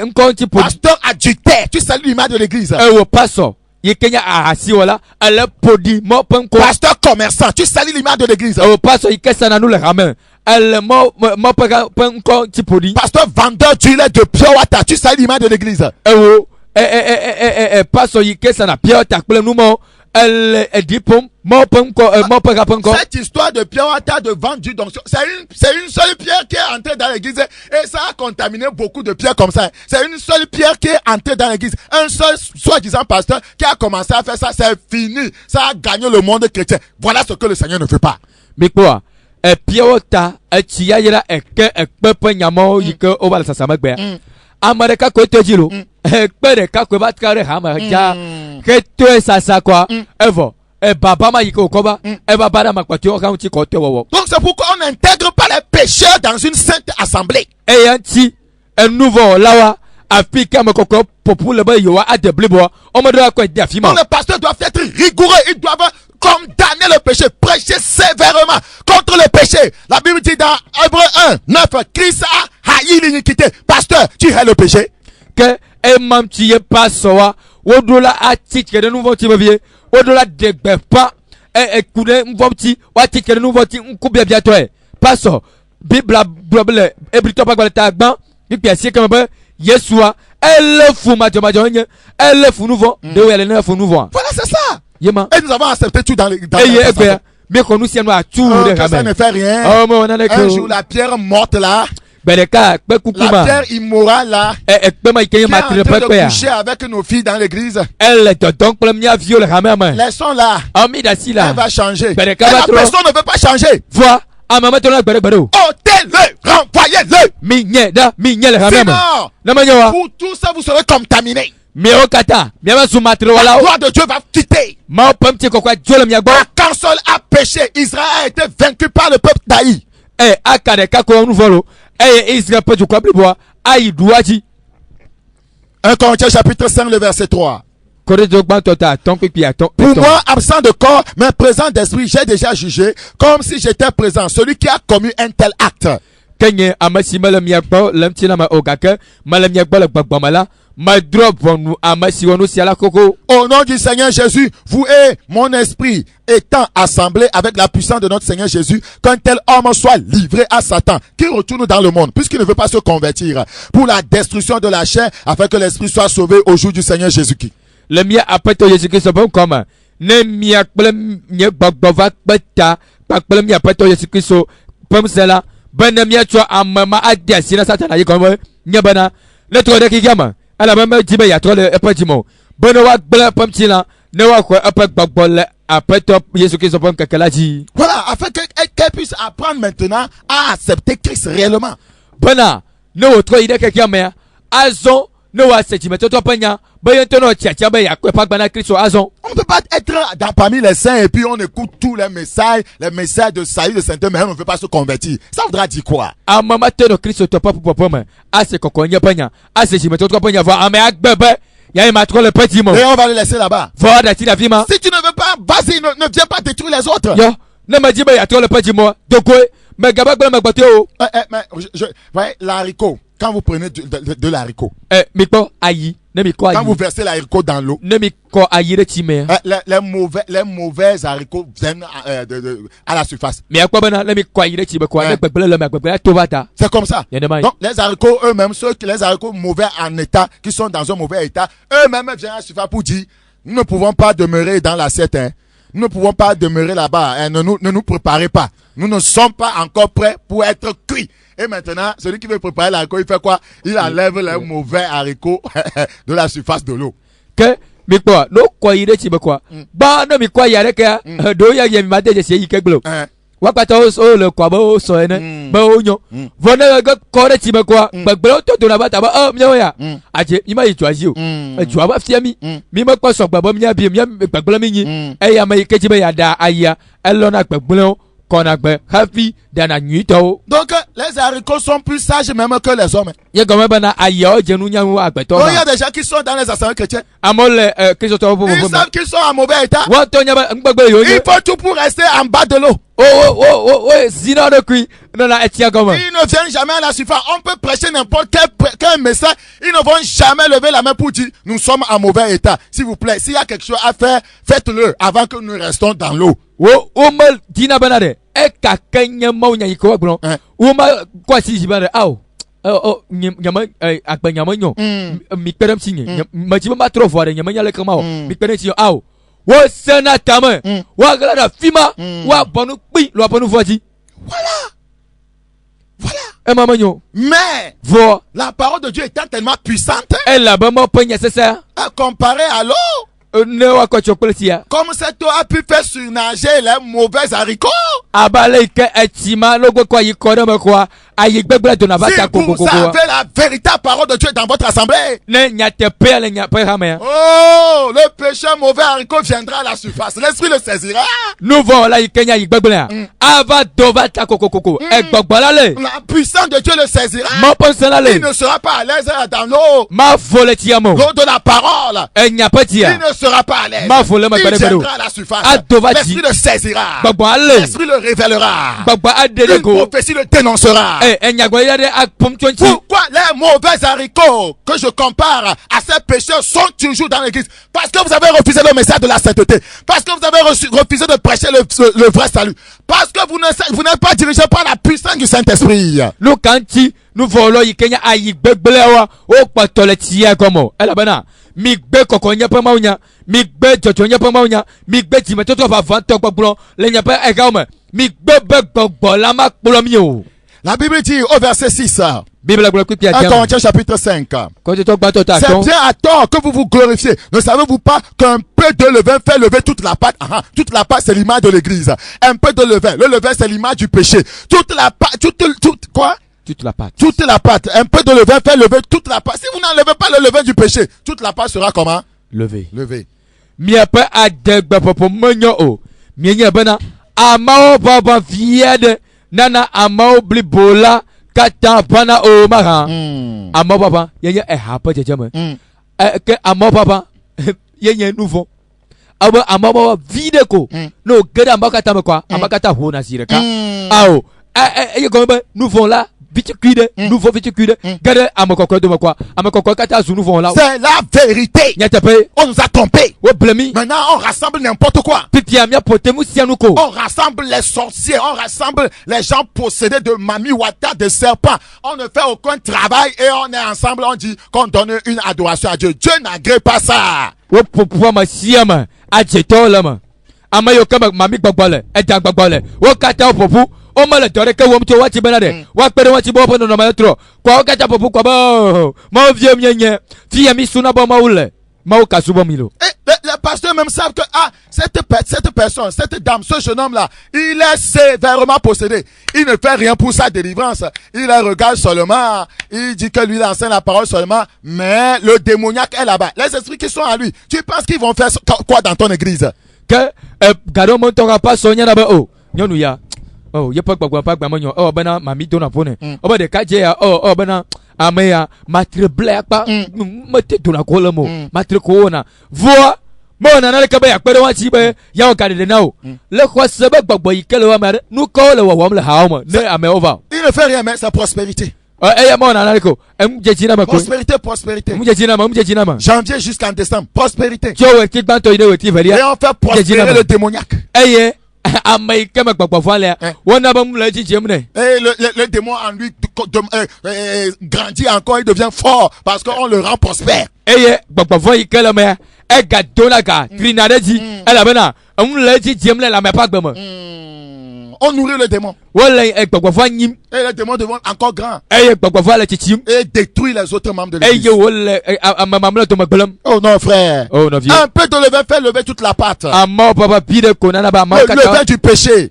ŋkɔ ŋuti ƒoɖi Pasteur adultère, tu salis l'image de l'église. ewo pasɔ yi ke nye ahasiwɔla ele ƒoɖi mɔ ƒe ŋkɔ Pasteur commerçant, tu salis l'image de l'église. ewo pasɔ yi ke sana nu le hame ele mɔ ƒe ŋkɔ ŋuti ƒoɖi Pasteur vendeur d'huile de pure water, tu salis l'image de l'église. ewo pasɔ yi ke sana piɔta kple numɔ ele eɖi ƒom mɔ ƒe ŋkɔ mɔ ƒe ha ƒe ŋkɔ Cette histoire de pure water, de vente d'huile d'onction, c'est une seule pierre qui est entrée dans l'église et ça a contaminé beaucoup de pierres comme ça. C'est une seule pierre qui est entrée dans l'église. Un seul soi-disant pasteur qui a commencé à faire ça, c'est fini. Ça a gagné le monde chrétien. Voilà ce que le Seigneur ne veut pas. mikpoa epiawo ta etsi ya yira eke ekpe ƒe nyamawo yi ke wova le sasa megbea ame ɖeka koe to dzi lo ekpe ɖeka koe va tra ɖe hame dza hetoe sasa kɔa evɔ baba ma yiko koba baba da makpatio ka unti ko tewo. Donc c'est pourquoi on n'intègre pas les pécheurs dans une sainte assemblée. Et yanti un nouveau lawa afika makoko popule ba yowa adeblebo on me doit quoi d'afima. Donc les pasteurs doivent être rigoureux, ils doivent condamner le péché, prêcher sévèrement contre le péché. La Bible dit dans Hébreux 1, 9, Christ a haï l'iniquité. Pasteur, tu hais le péché. Que mam tiye pasoa wodola atike de nouveau tibavie wodola degbe pa kude mvomti watike de nouveau ti nkubia biato paso bibla blable ebrito pa gbaleta agban bipia sie kembe yesua elle fou majo elle fou nouveau de elle ne fou nouveau. Voilà, c'est ça. Yema. Et nous avons accepté tout dans les mais qu'on nous tient à tout ça ne fait rien. Un jour la pierre morte là, la pierre immorale là, qui est en train de coucher avec nos filles dans l'église. Elle donc Laissons là. Elle va changer. Et la personne ne veut pas changer. Vois. Ôtez-le, renvoyez-le. Sinon, pour tout ça vous serez contaminés. La gloire de Dieu va quitter. Quand seul a péché, Israël a été vaincu par le peuple d'Aïe. 1 Corinthiens chapitre 5, le verset 3. Pour moi, absent de corps, mais présent d'esprit, j'ai déjà jugé comme si j'étais présent. Celui qui a commis un tel acte. Au nom du Seigneur Jésus, vous et mon esprit étant assemblés avec la puissance de notre Seigneur Jésus, qu'un tel homme soit livré à Satan, qui retourne dans le monde, puisqu'il ne veut pas se convertir, pour la destruction de la chair, afin que l'esprit soit sauvé au jour du Seigneur Jésus-Christ. Le mien après Jésus-Christ bon comme ne mia gbagba peta pakpele mia après Jésus-Christ pom cela ben mia tu amama adia sina Satan ayi comme nyabana le to de kigama ala mama jibe ya to le epatimo ben wa gbele pom tina ne wa ko après gbagbo après Jésus-Christ pom kakalaji. Voilà, afin qu'elle puisse apprendre maintenant à accepter Christ réellement. Bana ne wo to ide kigama azon ne wa sentiment to panya. On ne peut pas être parmi les saints et puis on écoute tous les messages de salut de sainteté, mais on ne veut pas se convertir. Ça voudra dire quoi? Et on va le laisser là-bas. Si tu ne veux pas, vas-y, ne viens pas détruire les autres. Voyez, l'haricot. Quand vous prenez de l'haricot, quand vous versez l'haricot dans l'eau, les mauvais haricots viennent à la surface. C'est comme ça. Donc les haricots eux-mêmes, les haricots mauvais en état, qui sont dans un mauvais état, eux-mêmes viennent à la surface pour dire, nous ne pouvons pas demeurer dans l'assiette. Nous ne pouvons pas demeurer là-bas. Ne nous préparez pas. Nous ne sommes pas encore prêts pour être cuits. Et maintenant, celui qui veut préparer l'haricot, il fait quoi? Il enlève les mauvais haricots de la surface de l'eau. Que mais quoi? No quoi il est quoi? Bah non mais quoi il y a que do ya yemi mate je sei keglo. Wakata o le quoi ba o so ene ba o nyo. Vona ga ko de ti ba quoi? Ba gbe to na ba ta ba mya ya. Aje ima yi twazi o. Twa ba fiami. Mi ma kwa so gba bo mya bi mya gbe mi yin. E ya ma yi keji ba ya da aya. Elona gbe donc les haricots sont plus sages même que les hommes. Il y a des gens qui sont dans les assemblées chrétiennes. Ils savent qu'ils sont en mauvais état. Il faut tout pour rester en bas de l'eau. Ils ne viennent jamais à la surface. On peut prêcher n'importe quel message. Ils ne vont jamais lever la main pour dire nous sommes en mauvais état. S'il vous plaît, s'il y a quelque chose à faire, faites-le avant que nous restons dans l'eau. Voilà. Mais la parole de Dieu étant tellement puissante, comparée à l'eau, comme cette eau a pu faire surnager les mauvais haricots. ayi gbegble dona va Si ta vous koko avez la véritable parole de Dieu dans votre assemblée, ne nyatepe le nyape hame oh, le péché mauvais haricot viendra à la surface. L'esprit le saisira. nouveau la ikenya ayi gbegble ava dova ta koko e gbogbola le La puissance de Dieu le saisira. ma pensela Il le ne sera pas à l'aise dans l'eau. ma vole tiamo L'eau de la parole. e nyape Il tia ne sera pas à l'aise. Ma folle, ma Il belle bedo. viendra à la surface. Adova L'esprit ti. le saisira. gbogbola le L'esprit le révélera. gbogbo adele Une ko prophétie le dénoncera. e nyagbola de akpom tonti Pourquoi les mauvais haricots que je compare à ces pécheurs sont toujours dans l'église? Parce que vous avez refusé le message de la sainteté. Parce que vous avez refusé de prêcher le vrai salut. Parce que vous n'êtes pas dirigé par la puissance du Saint-Esprit. no kanti no volo ikenya ayi gbegble wa o patole tia komo ela bana mi gbe koko nya pa maunya mi gbe jojo nya pa maunya mi gbe ti metoto va vanto gbogbo le nya pa e ga o me mi gbe be gbogbo la ma polo mi o La Bible dit au verset 6, bible la gbe 1 Corinthiens chapitre 5. ko to gba to ta C'est ton bien à tort que vous vous glorifiez. Ne savez-vous pas qu'un peu de levain fait lever toute la pâte? Toute la pâte, c'est l'image de l'église. Un peu de levain. Le levain, c'est l'image du péché. Toute la pâte, quoi? toute la pâte Toute la pâte. Un peu de levain fait lever toute la pâte. Si vous n'enlevez pas le levain du péché, toute la pâte sera comment? levé Levée. mi pa ade gba popo menyo o mi nya bana amao baba viede nana amao blibola kata bana o mara amao baba yenya e hapa jejama ke amao baba yenya nouveau aba amao baba vide ko no gada ambakata mekwa ambakata ho na sireka ao e ko be nouveau là viticule nouveau viticule gada amakoko de mekwa amakoko kata zu nouveau là C'est la vérité. nyatepe On nous a trompés. o blemi Maintenant, on rassemble n'importe quoi. pipia mia potemu sianuko On rassemble les sorciers, on rassemble les gens possédés de mami wata, de serpents. On ne fait aucun travail et on est ensemble, on dit qu'on donne une adoration à Dieu. Dieu n'agrée pas ça. wo popo ma siama ajeto lama amayo kama mami gbagbale eja gbagbale wo kata popo o male dore ke wo mto wati benade wa pere wati bo no ma tro kwa o kata popo kwa ba ma vie mienye fia mi suna bo maule ma o kasubo milo Et les pasteurs même savent que cette personne, cette dame, ce jeune homme-là, il est sévèrement possédé. Il ne fait rien pour sa délivrance. Il la regarde seulement. Il dit que lui, il enseigne la parole seulement. Mais le démoniaque est là-bas. Les esprits qui sont à lui, tu penses qu'ils vont faire quoi dans ton église? ke gado mo to pa sonya na ba o nyonu ya oh ye pa gbagba manyo o bana mami dona pone o ba de ka je ya o bana ameya matre black pa mate dona ko le mo matre ko na voa mo na na le ka ba ya pere wa ti be ya o ka de na o le ko se ba gbagbo yi kele wa ma nu ko le wa le ha o ne ame over Il ne fait rien, mais c'est prospérité. ya mo na na ko jejina ma ko Prospérité. jejina ma Janvier jusqu'en décembre. Prospérité. jo we ti gban to ide we ti Et velia on fait prospérer le démoniaque. amai kama gbagbo fa le wona ba mu le ji jem ne Et le démon en lui grandit encore, il devient fort parce qu'on le rend prospère. gbagbo fa yi kele me e ga dona ga trinade ji e la bena mu le ji jem le la me pa gbemo On nourrit le démon. wole gbagbo fa nyim Et le démon devient encore grand. gbagbo fa le chichim Et détruit les autres membres de l'église. wole amamamle to magbelam Oh non, frère. oh no vie Un peu de levain fait lever toute la pâte. amma papa bide ko nana ba ma Le kata levain du péché.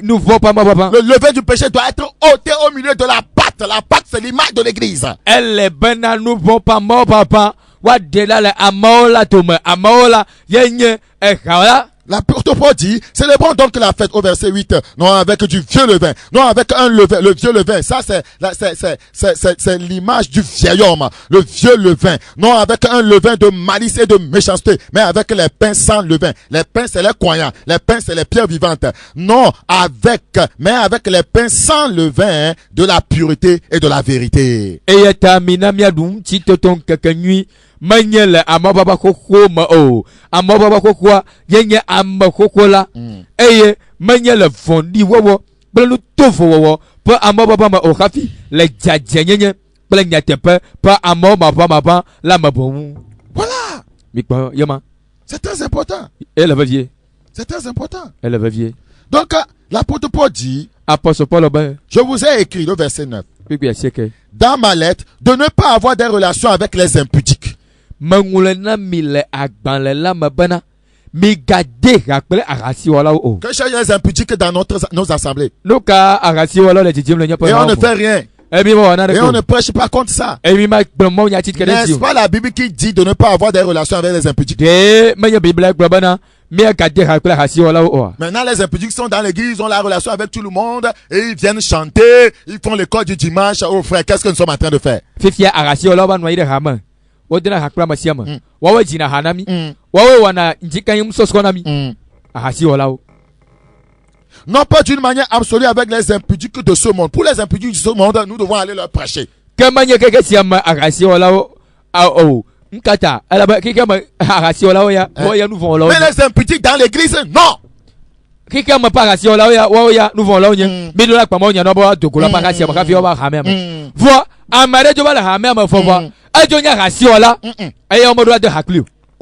nous voit pas ma papa Le levain du péché doit être ôté au milieu de la pâte. La pâte, c'est l'image de l'église. elle bena nous voit pas ma papa wa de la le amaola to me amaola yenye khala L'apôtre Paul dit, célébrons donc la fête au verset 8, non avec du vieux levain, non avec un levain, le vieux levain, ça c'est l'image du vieil homme, le vieux levain, non avec un levain de malice et de méchanceté, mais avec les pains sans levain. Les pains c'est les croyants, les pains c'est les pierres vivantes, non mais avec les pains sans levain de la pureté et de la vérité. et ta minamia dum ti toton kakanui manyele amababa koko ma o amababa koko yenye amakoko la eye manyele fondi wowo blenu tofo wowo pa amababa ma o khafi le jajenyenye ple nyatepe pa amababa ma la mabon Voilà, mi pa yama c'est très important. elle va vier C'est très important. elle va vier Donc, l'apôtre Paul dit, apostle Paul ba je vous ai écrit le verset 9. pipi asieke Dans ma lettre, de ne pas avoir des relations avec les impudiques. mangule na mile agbanle la mabana mi gade rappelé arasi wala o. Que cherchent les impudiques dans nos assemblées. Nous ka arasi wala le tijim le nya Et on ne fait rien. Et on ne prêche pas contre ça. N'est-ce pas la Bible qui dit de ne pas avoir des relations avec les impudiques? Maintenant, les impudiques sont dans l'église, ils ont la relation avec tout le monde et ils viennent chanter, ils font l'école du dimanche. Oh frère, qu'est-ce que nous sommes en train de faire? Non pas d'une manière absolue avec les impudiques de ce monde. Pour les impudiques de ce monde, nous devons aller leur prêcher. Mais les impudiques dans l'église, non.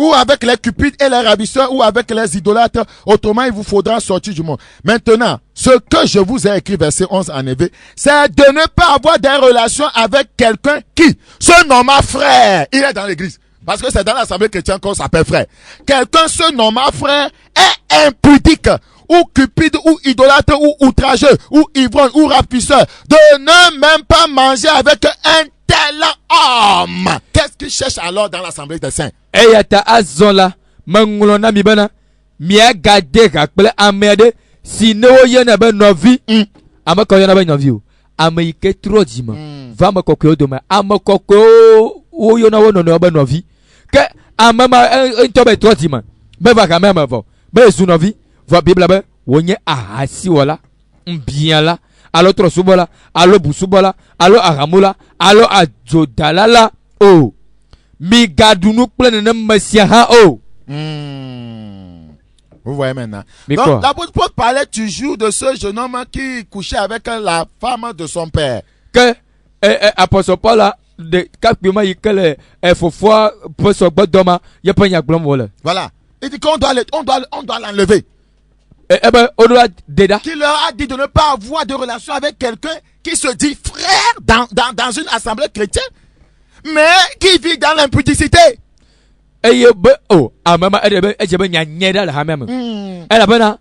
Ou avec les cupides et les ravisseurs, ou avec les idolâtres, autrement il vous faudra sortir du monde. Maintenant, ce que je vous ai écrit, verset 11 en éveil, c'est de ne pas avoir des relations avec quelqu'un qui se nomme frère. Il est dans l'église. Parce que c'est dans l'assemblée chrétienne qu'on s'appelle frère. Quelqu'un se nomme frère est impudique, ou cupide, ou idolâtre, ou outrageux, ou ivrogne, ou ravisseur. De ne même pas manger avec un tel homme. Qu'est-ce qu'il cherche alors dans l'assemblée des saints? Eyata azola mangulona mibana mia gade kakple amede si no yena be novi amako yena be novi o ameike trojima va makoko doma amakoko o yona wono no be novi ke amama ento be trojima be va quand même vo be su novi va bible be wonye ahasi wala mbia la alo trosubola alo busubola alo aramula alo ajodalala o mi gadunu plein de messia oh. Vous voyez maintenant. Donc l'apôtre Paul parlait toujours de ce jeune homme qui couchait avec la femme de son père. Que apôtre Paul a de capiment il que le fofoa pour son bodoma y a pas y glom wala. Voilà. Il dit qu'on doit l'enlever. Ben on doit déda. Qui leur a dit de ne pas avoir de relation avec quelqu'un qui se dit frère dans une assemblée chrétienne, mais qui vit dans l'impudicité. Et oh, mama ejebe nyanyeda la hamem. Elle a bana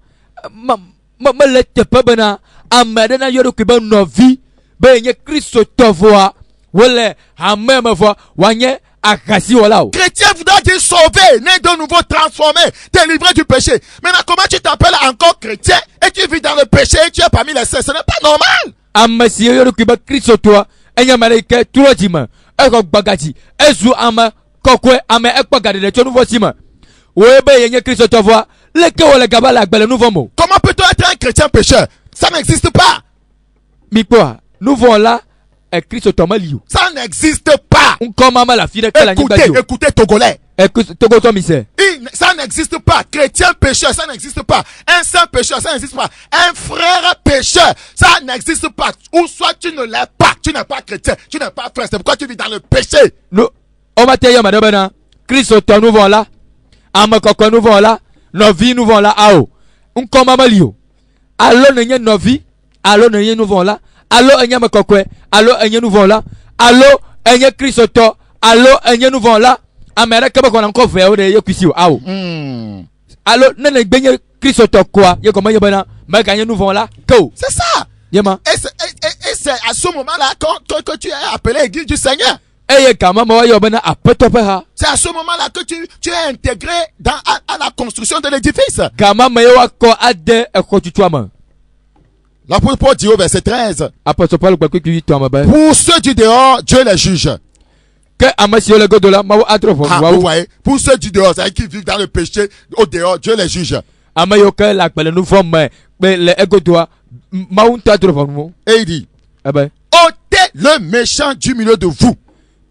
ma lette pas bana amadena yodo ki ba novi be nye Christ tovoa wole hamem vo wanye akasi wala. Chrétien voudra dire sauver, né de nouveau, transformé, délivré du péché. Maintenant comment tu t'appelles encore chrétien et tu vis dans le péché et tu es parmi les saints? Ce n'est pas normal. Amasi yodo ki ba Christ toi enya maleke tulojima eko bagati ezu ama kokwe ama ekpagade de nouveau sima webe yenye Christ tovoa leke wole gabala gbele nouveau mot. Comment peut-on être un chrétien pécheur? Ça n'existe pas. Mikwa nouveau là est Christ tomalio. Ça n'existe pas. On comment la fille de écoutez Togolais. Togo Tomise. Ça n'existe pas. Chrétien pécheur, ça n'existe pas. Un saint pécheur, ça n'existe pas. Un frère pécheur, ça n'existe pas. Ou soit tu ne l'es pas, tu n'es pas chrétien, tu n'es pas frère. C'est pourquoi tu vis dans le péché. Nous, on va te dire, madame, Christ nous vont là. Amakoko nous vont là. Nos vies nous vont là. Ao. On comme amalio. Alors, nous nos vies. Alors, nous vont là. Alors, nous makoko. Alors, nous vont là. Alors, nous Christ alors, nous vont là. Amérique ba kona encore faire de yokusi ao alors nene gbenye Christ quoi ye comment ye bana ma gagner nous vont là ko c'est ça yema et c'est à ce moment là que tu es appelé église du Seigneur et ye kama ma yo bana apetope ha c'est à ce moment là que tu es intégré à la construction de l'édifice kama ma yo ko ade ekotutuama. L'apôtre Paul dit au verset 13 apôtre Paul kwa qui toi ma ba pour ceux du dehors Dieu les juge. Que amasio le god de la mawo atrofo vous voyez pour ceux du dehors c'est qui vivent dans le péché au dehors Dieu les juge. Amayo que la pele nous forme mais le ego doit mawo atrofo. Et il dit eh ben ôtez le méchant du milieu de vous.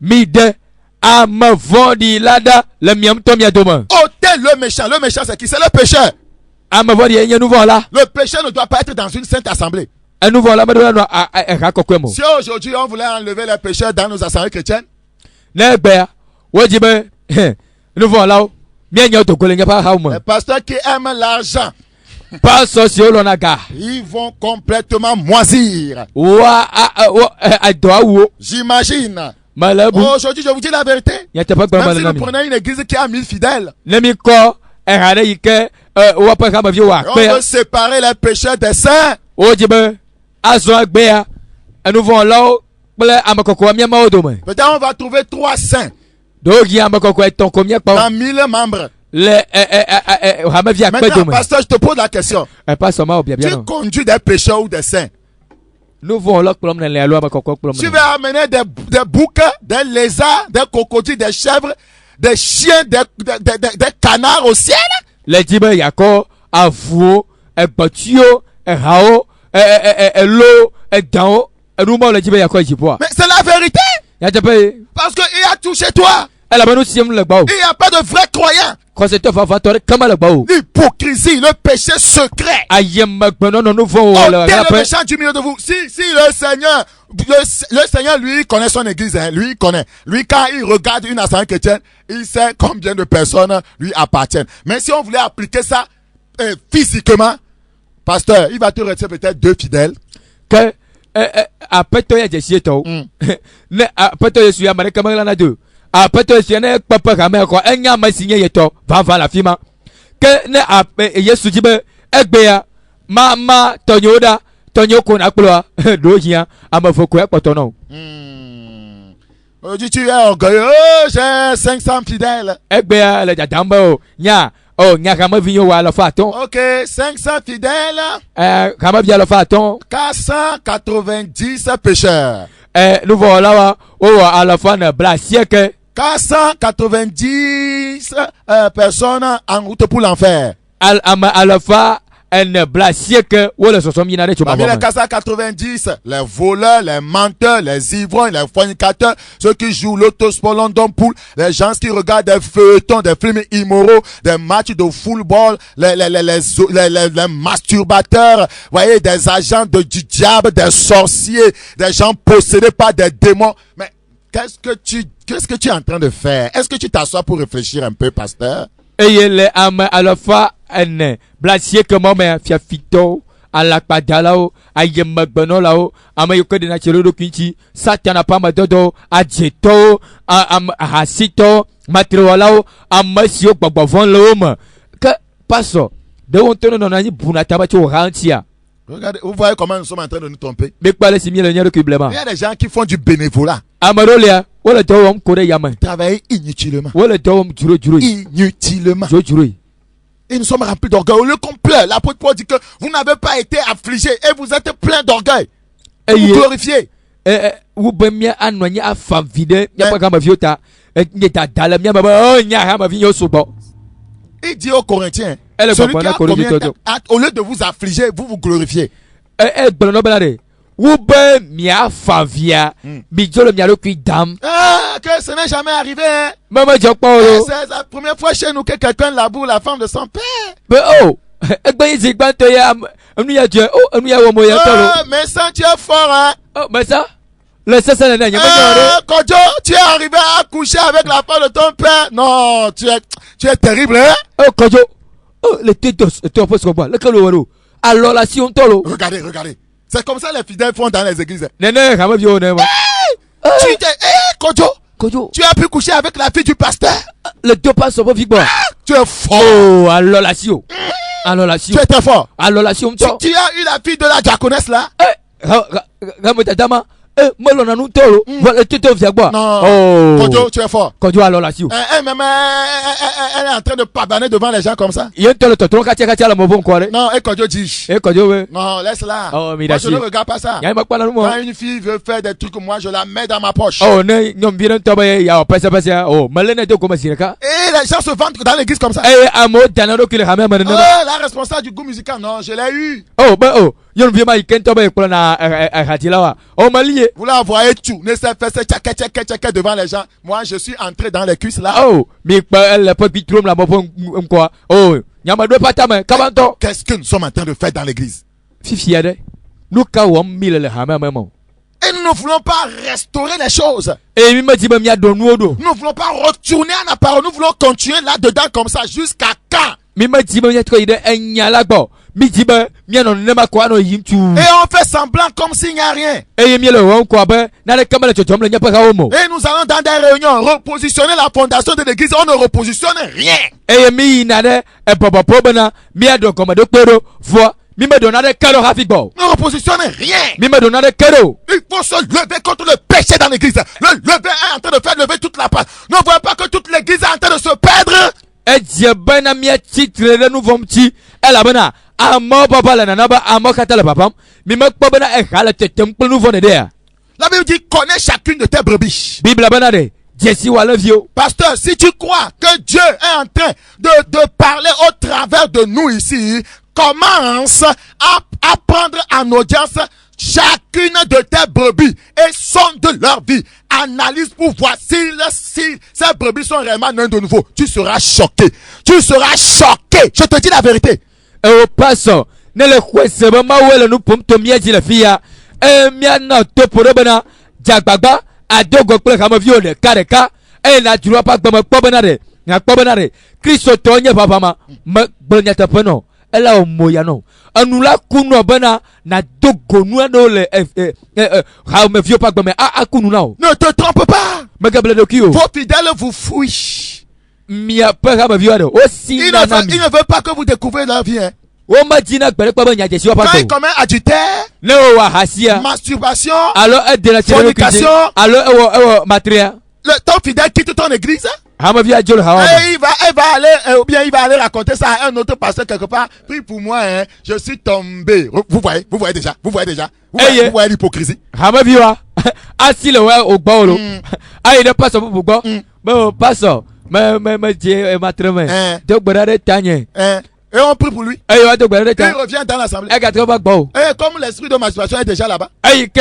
Mide amavondi lada le miam to miadoma. Ôtez le méchant c'est qui? C'est le pécheur. Amavondi y nous voilà. Le pécheur ne doit pas être dans une sainte assemblée. Et nous voilà si aujourd'hui on voulait enlever les pécheurs dans nos assemblées chrétiennes, les pasteurs qui aiment l'argent, ils vont complètement moisir. J'imagine. Aujourd'hui, je vous dis la vérité. Même si vous prenez une église qui a 1000 fidèles, ehane yike wa pa kama vi wa On pe veut séparer les pécheurs des saints. o jibe azo agbe ya enu von lawo ple amakoko mi ma odo me Peut-être on va trouver 3 saints dogi amakoko eton ko mi pa dans 1000 membres. le hama vi akpe do Maintenant, me pasteur, je te pose la question. e pa so ma obia bia Tu no conduis des pécheurs ou des saints? nous vont là plom na le alo amakoko plom Tu vas amener des boucs, des lézards, des crocodiles, des chèvres, des chiens, des canards au ciel? le jibe yako avuo egbotio ehao lo edao erumo le jibe yako jibo Mais c'est la vérité. ya jabe Parce qu'il a tout chez toi. ela banu siem le gbawo Il n'y a pas de vrais croyants. ko se to fa fa tore kama le gbawo L'hypocrisie, le péché secret. ayem magbono no nous vont Oh, le quel est le rappel méchant du milieu de vous? Si le Seigneur, le Seigneur, lui, connaît son église, hein, lui, il connaît. Lui, quand il regarde une assemblée chrétienne, il sait combien de personnes lui appartiennent. Mais si on voulait appliquer ça physiquement, pasteur, il va te rester peut-être 2 fidèles. que apeto ya jesie to ne apeto yesu ya mare kamala na do apeto yesu ne papa kama ko enya masinye yeto va la fima que ne yesu jibe egbe ya mama tonyoda tonyoko na kplo do hia amafoko ekpoto no Aujourd'hui, tu es orgueilleux. Oh, j'ai 500 fidèles. egbe ya le jadamba o nya kama vinyo wa la faton Ok, 500 fidèles. kama via la faton 490 pécheurs. nous voilà wa o à la fin bla siècle 490 personnes en route pour l'enfer. à la fin en bla siècle ou le sosom yina de tu Parmi les 490, les voleurs, les menteurs, les ivrognes, les fornicateurs, ceux qui jouent l'autosport London Pool, les gens qui regardent des feuilletons, des films immoraux, des matchs de football, les masturbateurs, voyez, des agents du diable, des sorciers, des gens possédés par des démons. Mais qu'est-ce que tu es en train de faire? Est-ce que tu t'assois pour réfléchir un peu, pasteur? et les âmes à la fin en bla siècle moment fia fito à la padalao ayem magbono lao amayoko de nachelo do kinchi satana pa madodo ajeto hasito matrewalao amasio gbogbovon loma que passo de on tono non ani bunata ba cho rantia. Regardez, vous voyez comment nous sommes en train de nous tromper. Mais pas les similaires de Il y a des gens qui font du bénévolat. Amarolia, wala dawam kore yaman. Travailler inutilement. Wala dawam juro. Inutilement. Juro. Et nous sommes remplis d'orgueil. Au lieu qu'on pleure, l'apôtre Paul dit que vous n'avez pas été affligés et vous êtes plein d'orgueil. Vous glorifiez. Vous bemia anonya afam vide, nya pa kama viota, nyeta dala mia baba, nya hama vinyo subo. Il dit aux Corinthiens, celui qui a combien au lieu de vous affliger, vous vous glorifiez. Vous bemia favia, bijolo mia lo dam. Ah, que ce n'est jamais arrivé. Hein? Maman Jokpolo. C'est la première fois chez nous que quelqu'un laboure la femme de son père. Mais oh, mais ça, tu es fort, hein? Oh, mais ça? Le Kodjo, tu es arrivé à coucher avec la femme de ton père. Non, tu es terrible, hein? Oh, Kodjo. Oh, le tétos, tu as pas ce qu'on voit. Le caloro. Alors, la si on tolo. Regardez. C'est comme ça les fidèles font dans les églises. Néné, comment bien on est, Kodjo, tu as pu coucher avec la fille du pasteur. Le deux pas sont pas victoire. Tu es fort. Oh, alors la si. Tu es très fort. Alors la si on tu as eu la fille de la diaconesse là. Dama. Molona nous tolo. Voilà, tu te fais quoi? Non. Oh. Kodjo, tu es fort. Kodjo, alors la si. Elle est en train de pavaner devant les gens comme ça. Il y a un tel tonton qui a la mauvaise quoi. Non, et Kodjo dit. Non, laisse-la. Oh, mais moi, je ne regarde pas ça. Quand une fille veut faire des trucs, moi, je la mets dans ma poche. Oh, non, bien entendu, y a pas ça. Oh, malene de comment c'est le cas. Et les gens se vendent dans l'église comme ça. Eh, amo danaro qui le ramène maintenant. Oh, la responsable du groupe musical, non, je l'ai eu. Oh, ben oh. Yon viens ma ikento ba pour na hatilawa. Oh malié. Vous la voyez tout, ne se fait tchaka devant les gens. Moi je suis entré dans les cuisses là. Oh, mais elle pas bitrom la bon quoi. Oh, nyama do pata mais kabanto. Qu'est-ce que nous sommes en train de faire dans l'église? Fifiade. Nous ka wam mille le hama maman. Et nous ne voulons pas restaurer les choses. Et mi mati ba mi ado nuodo. Nous ne voulons pas retourner à la parole, nous voulons continuer là-dedans comme ça jusqu'à quand? Mi mati ba mi atko ide enyala gbo. mijibe miano nema kwa no yimtu Et on fait semblant comme s'il n'y a rien. eye mielo won kwa be na le kamala chochom le nyapa kaomo Et nous allons dans des réunions repositionner la fondation de l'église. On ne repositionne rien. eye mi na de e bobo pobana mi ado komado pero vo mi me donade kero hafigo Ne repositionne rien. mi me donade kero Il faut se lever contre le péché dans l'église. Le lever est en train de faire lever toute la place. Ne voyez pas que toute l'église est en train de se perdre. e je bana mi titre le nouveau mti ela bana amo papa la nanaba amo katala papam mi me pobana e khala tetem pe nouveau ne dia La Bible dit connais chacune de tes brebis. bible bana de jesi wa levio Pasteur, si tu crois que Dieu est en train de parler au travers de nous ici, commence à prendre en audience chacune de tes brebis et sonde leur vie. Analyse pour voir si ces brebis sont réellement nés de nouveau. Tu seras choqué. Tu seras choqué. Je te dis la vérité. e o paso ne le kwese ba mawele nu pom to miaji la fia e mia na to poro bana jagbagba adogo pe ka mo vi o de ka e na juro pa gbo mo po bana de na po bana de Kristo to nye papa ma me gbonya ta peno ela o moya no anula kunu bana na dogo nu no le ha me vi pa gbo me akunu na o Ne te trompe pas. me gable do ki o Vos fidèles vous fouillent. mia pe ka me vi o de o si Ils na ne, na veulent, ils ne veulent pas que vous découvrez leur vie. Hein. o ma jina gbere pa ba nya jesi wa pa Quand ko ils commettent adultère, ne o wa hasia masturbation, alors de la fornication, alors ewo matria ton fidèle quitte ton église. Hein. hama via jol hawa Et il va aller, ou bien il va aller raconter ça à un autre pasteur quelque part. Prie pour moi, hein, je suis tombé. Vous voyez déjà. Vous voyez l'hypocrisie. hama via asile wa ogbolo ayi de paso bu gbo bo paso me je matreme de gbara de tanye Hein. Et on prie pour lui. ayi wa de gbara de Il tanye revient dans l'assemblée. e ga troba gbo Et comme l'esprit de masturbation est déjà là-bas, ayi ke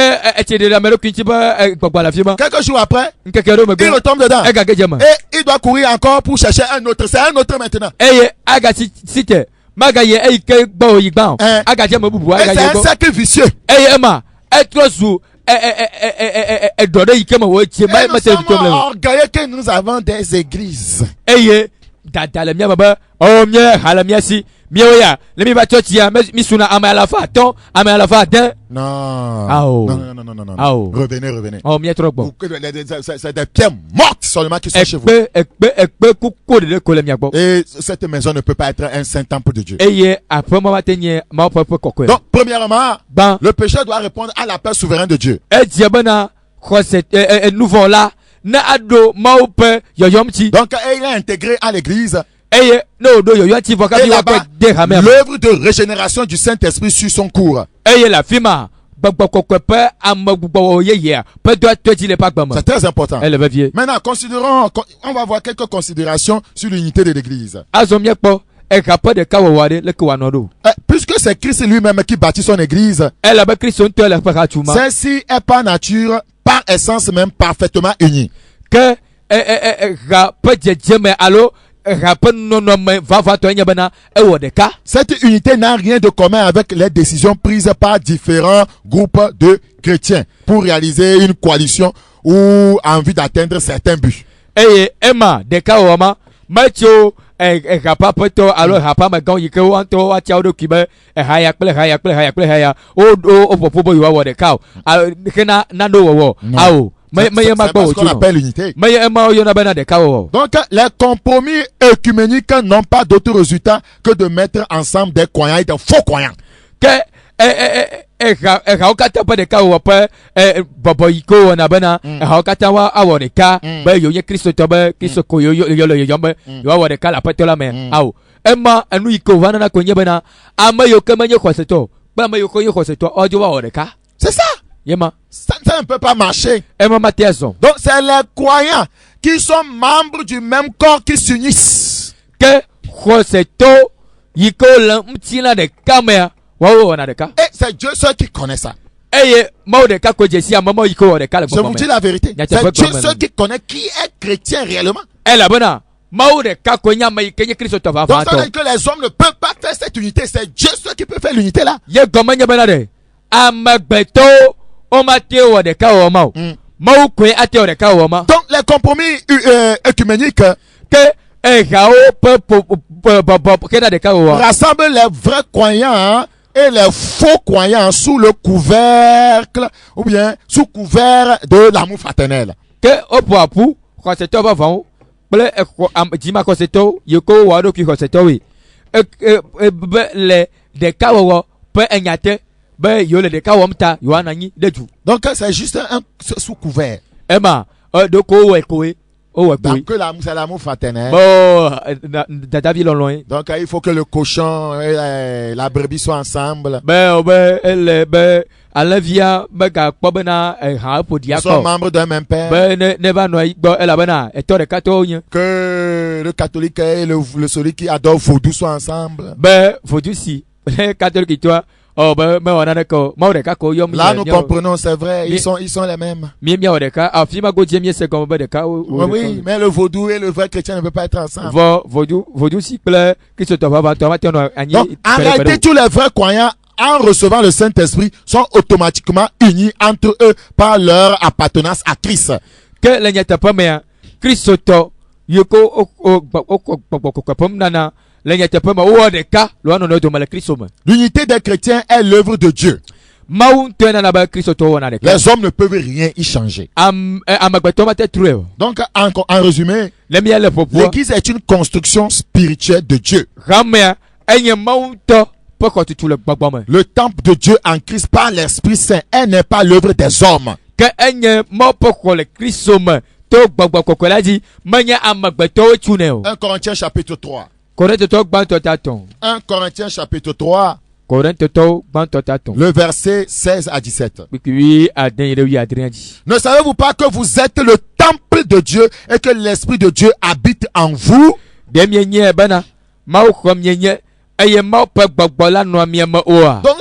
e de la melo kinchi ba gbogbo la fima quelques jours après, nkeke do me il gbo retombe dedans. e ga gejema Et il doit courir encore pour chercher un autre. C'est un autre maintenant. eye aga site maga ye ayi ke gbo yi gba aga je me bubu Et aga c'est je un gbo cercle vicieux. eye ma etrosu dode yi ke ma wo tie Et ma nous te sommes bitom le orgueilleux que nous avons des églises. eye dadala mia baba o mia hala mia si mia ya le mi ba church ya mi suna ama la fa ton ama la fa den Non. Ah oh. Non. Ah oh. Revenez. o mia trop bon C'est des pierres mortes seulement qui sont chez vous. ekpe ku ko de ko le mia gbo Et cette maison ne peut pas être un saint temple de Dieu. eye après moi tenye ma papa kokwe Donc, premièrement, ban le péché doit répondre à l'appel souverain de Dieu. e die bana ko c'est nouveau là na ado ma ope yoyom ti Donc, il est intégré à l'église. eye no do yoyom ti voka Et bi wa là-bas, de hamem l'œuvre de régénération du Saint-Esprit suit son cours. eye la fima gbogbo kokwe pe am gbogbo yeye pe do to ti le pa gbamo C'est très important. elle va vie Maintenant, on va voir quelques considérations sur l'unité de l'église. azom yekpo e ka pa de ka wawade le ko wanodo Puisque c'est Christ lui-même qui bâtit son église, elle ba Christ to le pa chuma celle-ci est par nature, par essence même, parfaitement unie. que ga pa jeme alo ga pa no me va to nya bana e wo de ka Cette unité n'a rien de commun avec les décisions prises par différents groupes de chrétiens pour réaliser une coalition ou en vue d'atteindre certains buts. eye ema de ka wo ma macho ga pa poto alo ga pa ma gan yike wo to wa cha do kibe haya o popo yo wo de ka kena na do wo awo C'est ce qu'on appelle l'unité. Donc, les compromis œcuméniques n'ont pas d'autre résultat que de mettre ensemble des croyants et des faux croyants. Haukata pa de ka wo pa bobo iko na bana haukata wa awo de ka ba yo ye Kristo to ba Kristo ko yo ba yo wa de ka la patola me awo ema anu iko wana na ko nye bana ama yo kama nye kwaseto ba ma yo ko yo kwaseto ojo wa de ka C'est ça. yema Ça ne peut pas marcher. ema matezo Donc, c'est les croyants qui sont membres du même corps qui s'unissent. ke kwaseto yiko la mtina de kamera wa na de ka Et c'est Dieu seul qui connaît ça. eye ma de ka ko jesi ama ma yiko de ka le Je vous dis la vérité. C'est Dieu seul qui connaît qui est chrétien réellement. la bona ma de ka ko nya ma yike Kristo to va Donc, fa ça veut dire que les hommes ne peuvent pas faire cette unité. C'est Dieu seul qui peut faire l'unité là. ye gomanya bana de amagbeto o mateo de ka o ma ma ko ate de ka o ma Donc, les compromis œcuméniques que rassemble les vrais croyants et les faux croyants sous le couvercle ou bien sous couvert de l'amour fraternel. Donc c'est juste un sous couvert. Donc l'amour, c'est l'amour fraternel. Donc il faut que le cochon et la brebis soient ensemble. Ils sont membres d'un même père. Que le catholique et celui qui adore vaudou soient ensemble. Là nous comprenons, c'est vrai, ils sont les mêmes. Oui, mais le vaudou et le vrai chrétien ne peuvent pas être ensemble. Donc en réalité, tous les vrais croyants, en recevant le Saint-Esprit, sont automatiquement unis entre eux par leur appartenance à Christ. L'unité des chrétiens est l'œuvre de Dieu. Les hommes ne peuvent rien y changer. Donc, en résumé, l'Église est une construction spirituelle de Dieu. Le temple de Dieu en Christ par l'Esprit Saint, elle n'est pas l'œuvre des hommes. 1 Corinthiens chapitre 3. 1 Corinthiens chapitre 3. Le verset 16 à 17. Ne savez-vous pas que vous êtes le temple de Dieu et que l'Esprit de Dieu habite en vous? Donc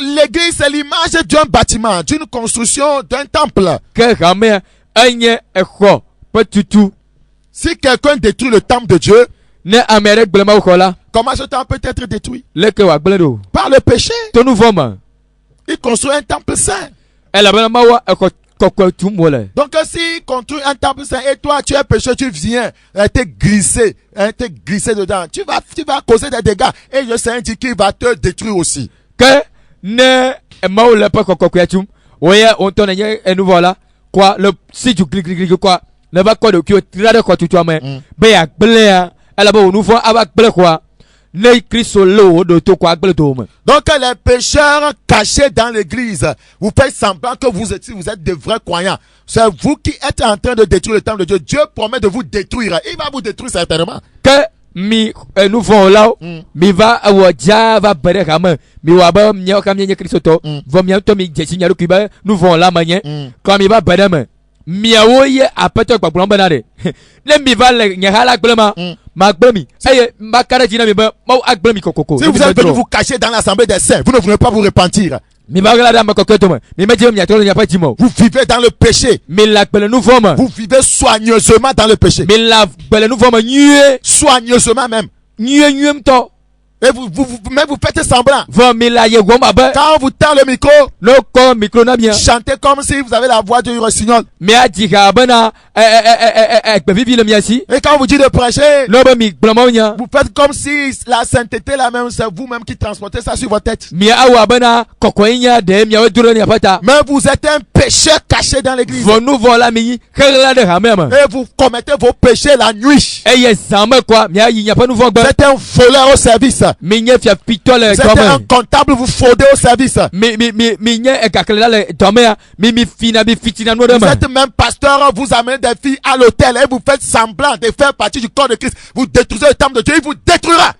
l'église c'est l'image d'un bâtiment, d'une construction, d'un temple. Si quelqu'un détruit le temple de Dieu, comment ce temple peut être détruit? Par le péché. Il construit un temple saint. Donc si construit un temple saint et toi tu es pécheur, tu viens te glisser dedans, tu vas causer des dégâts et le Seigneur dit qu'il va te détruire aussi. Donc les pécheurs cachés dans l'église, vous faites semblant que vous êtes de vrais croyants. C'est vous qui êtes en train de détruire le temple de Dieu. Dieu promet de vous détruire. Il va vous détruire certainement. Si vous êtes venu vous cacher dans l'assemblée des saints, vous ne voulez pas vous repentir. Vous vivez dans le péché. Vous vivez soigneusement dans le péché. Soigneusement même. Et vous faites semblant. Quand on vous tend le micro, chantez comme si vous avez la voix du rossignol. Et quand on vous dit de prêcher, vous faites comme si la sainteté la même, c'est vous-même qui transportez ça sur votre tête. Mais vous êtes un pécheur caché dans l'église. Et vous commettez vos péchés la nuit. Vous êtes un voleur au service. Vous êtes un comptable, vous fraudez au service. Vous êtes même pasteur, vous amenez des filles à l'hôtel et vous faites semblant de faire partie du corps de Christ. Vous détruisez le temple de Dieu, il vous détruira.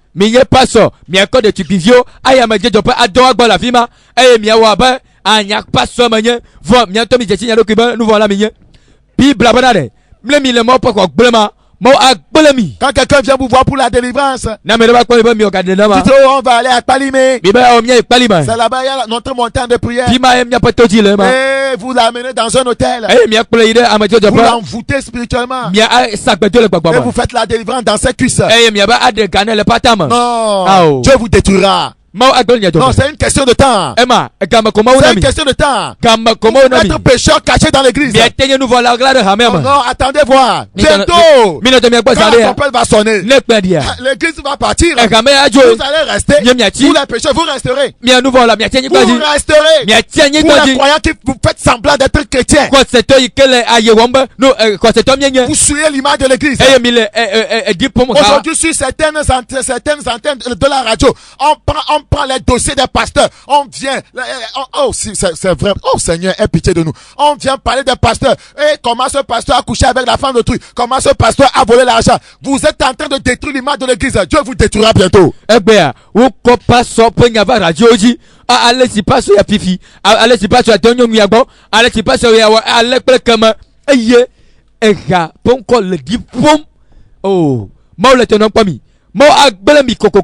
Quand quelqu'un vient vous voir pour la délivrance, dites on va aller à Palimé. C'est là-bas, il y a notre montagne de prière. Et vous l'amenez dans un hôtel. Vous l'envoûtez spirituellement. Et vous faites la délivrance dans ses cuisses. Non, Dieu vous détruira. Non, c'est une question de temps. C'est une question de temps. Être pécheur caché dans l'église. Non, attendez voir. Bientôt, quand la trompette va sonner, l'église va partir. Vous allez rester. Vous les pécheurs, vous resterez. Vous resterez. Vous les croyants qui vous faites semblant d'être chrétiens. Vous suivez l'image de l'église. Aujourd'hui, sur certaines antennes de la radio, on prend les dossiers des pasteurs. On vient, c'est vrai. Oh Seigneur, aie pitié de nous. On vient parler des pasteurs. Et comment ce pasteur a couché avec la femme de truc. Comment ce pasteur a volé l'argent. Vous êtes en train de détruire l'image de l'église. Dieu vous détruira bientôt. Allez si pas sur ya fifi, allez si pas sur ya tonyo miago, allez si pas sur ya allez kama eye ega ponko le dipom. Oh, mau le tonon pami. Mau agbele mi koko.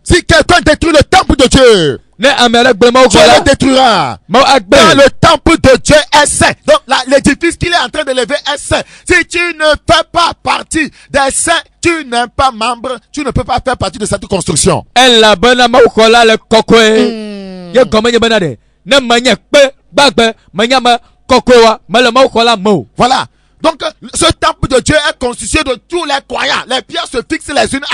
Si quelqu'un détruit le temple de Dieu, Dieu le détruira. Car le temple de Dieu est saint. Donc l'édifice qu'il est en train de lever est saint. Si tu ne fais pas partie des saints, tu n'es pas membre, tu ne peux pas faire partie de cette construction. Elle bana mau kola le kokwe. Ye gomenye banade. Ne manya pe bagbe manyama kokwewa mala mau kola mo. Voilà. Donc, ce temple de Dieu est constitué de tous les croyants. Les pierres se fixent les unes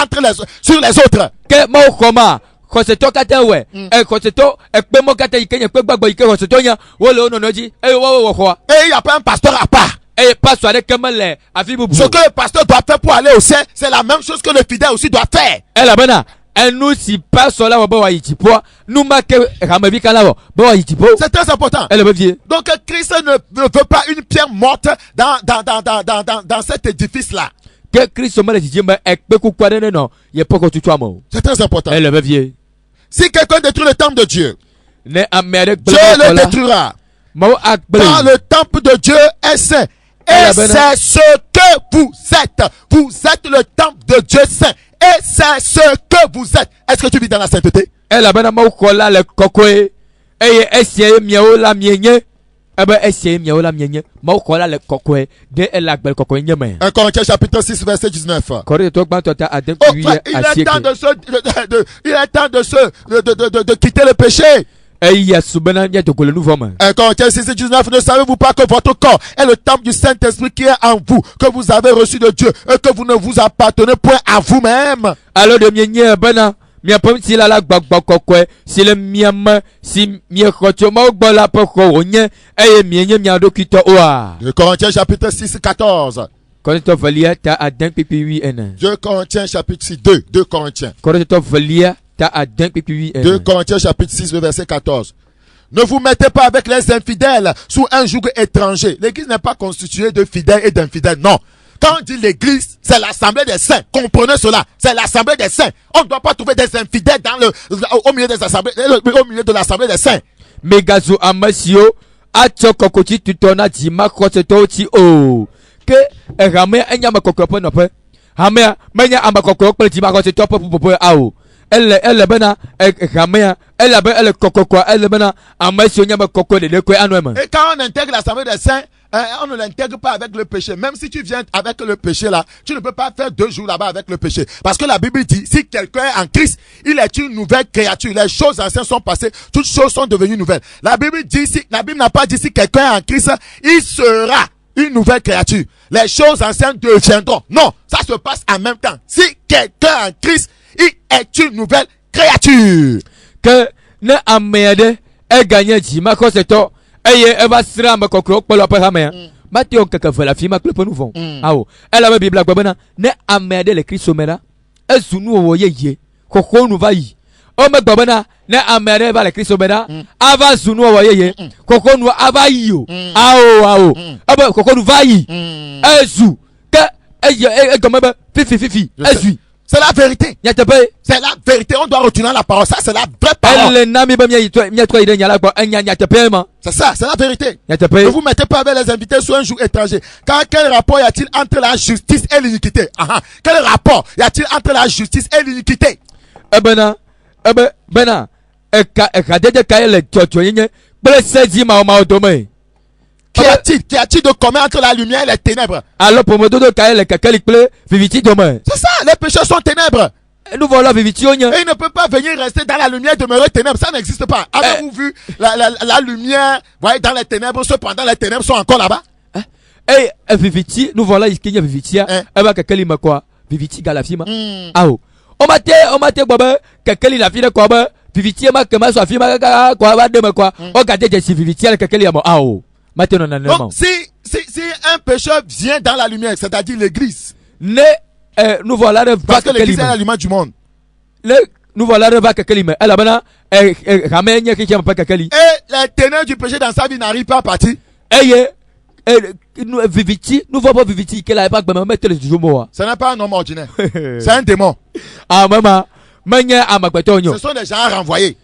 sur les autres. Que mau koma. Koseto katewe. Koseto ekpemo kate ikenye pe gbagbo ike koseto nya. Wole ononoji. Et il n'y a pas un pasteur à part. Ce que le pasteur doit faire pour aller au ciel, c'est la même chose que le fidèle aussi doit faire. C'est très important. Donc Christ ne veut pas une pierre morte dans cet édifice-là. C'est très important. Si quelqu'un détruit le temple de Dieu, Dieu le détruira. Car le temple de Dieu est saint. Et c'est ce que vous êtes. Vous êtes le temple de Dieu saint. Et c'est ce que vous êtes. Est-ce que tu vis dans la sainteté? 1 Corinthiens chapitre 6 verset 19. Il est temps de quitter le péché. 1 Corinthiens 6 19. Ne savez-vous pas que votre corps est le temple du Saint-Esprit qui est en vous, que vous avez reçu de Dieu et que vous ne vous appartenez point à vous-même? Alors de mia pom si la gbagba kokwe si le miam si mia khocho ma gbola poko onye eye mienye mia do kito oa. 2 Corinthiens chapitre 6 14. Corinthiens valia ta adan pipi ena. 2 Corinthiens chapitre 6 2 Corinthiens. Corinthiens valia ta adan pipi ena. 2 Corinthiens chapitre 6 verset 14. Ne vous mettez pas avec les infidèles sous un joug étranger. L'église n'est pas constituée de fidèles et d'infidèles, non. Quand on dit l'église, c'est l'assemblée des saints. Comprenez cela. C'est l'assemblée des saints. On ne doit pas trouver des infidèles au milieu des assemblées, au milieu de l'assemblée des saints. Megazo amasio, acho kokoti tutona jima kosetoti o. Que rame enya makokopo nope. Hamea menya amakokopo jima kosetopo popo ao. Elle bena ramea elle kokoko elle bena amasio nya makoko de kwe anwema. Et quand on intègre l'assemblée des saints, on ne l'intègre pas avec le péché. Même si tu viens avec le péché là, tu ne peux pas faire 2 jours là-bas avec le péché. Parce que la Bible dit, si quelqu'un est en Christ, il est une nouvelle créature. Les choses anciennes sont passées, toutes choses sont devenues nouvelles. La Bible n'a pas dit si quelqu'un est en Christ, il sera une nouvelle créature. Les choses anciennes deviendront. Non, ça se passe en même temps. Si quelqu'un est en Christ, il est une nouvelle créature. Que ne amede e gagné jima koseto. Eye eva sira makokro polo pa hamea Matthieu kaka la fima klepo nous vont awo elle a bible gbabana ne amede le Christ somera ezunu wo yeye kokko nu vai o me gbabana ne amede va le Christ somera ava zunu wo yeye kokko nu ava yo awo aba kokko nu vai ezu ke eye gomebe fifi ezu. C'est la vérité. C'est la vérité. On doit retenir la parole. Ça, c'est la vraie parole. C'est ça, c'est la vérité. Ne vous mettez pas avec les invités sur un jour étranger. Car quel rapport y a-t-il entre la justice et l'iniquité? Quel rapport y a-t-il entre la justice et l'iniquité? Qu'y a-t-il de commun entre la lumière et les ténèbres? Alors pour me donner c'est ça, les pécheurs sont ténèbres. nous voilà vivitio nya. Et il ne peut pas venir rester dans la lumière et demeurer ténèbres. Ça n'existe pas. Avez-vous vu la lumière, voyez, dans les ténèbres, cependant les ténèbres sont encore là-bas? Eh, viviti, nous voilà ici nya vivitia. Eh ba kakeli makwa, viviti galafima. Ao. O mate baba, kakeli la fina kwa ba, viviti ma kema so afima kwa ba de makwa. O gade je si viviti la kakeli ya mo. Ao. Maintenant on a donc si un pécheur vient dans la lumière, c'est-à-dire l'église, nous voilà de parce que l'église est la lumière du monde. Nous voilà de vaca kelime. Elle a bana ramène qui tient pas kakeli. Et les ténèbres du péché dans sa vie n'arrivent pas à partir. Nous viviti, nous voyons pas viviti qu'elle a pas de mettre les jumeaux. Ce n'est pas un homme ordinaire. C'est un démon. Ah maman, manya amabatonyo. Ce sont des gens renvoyés.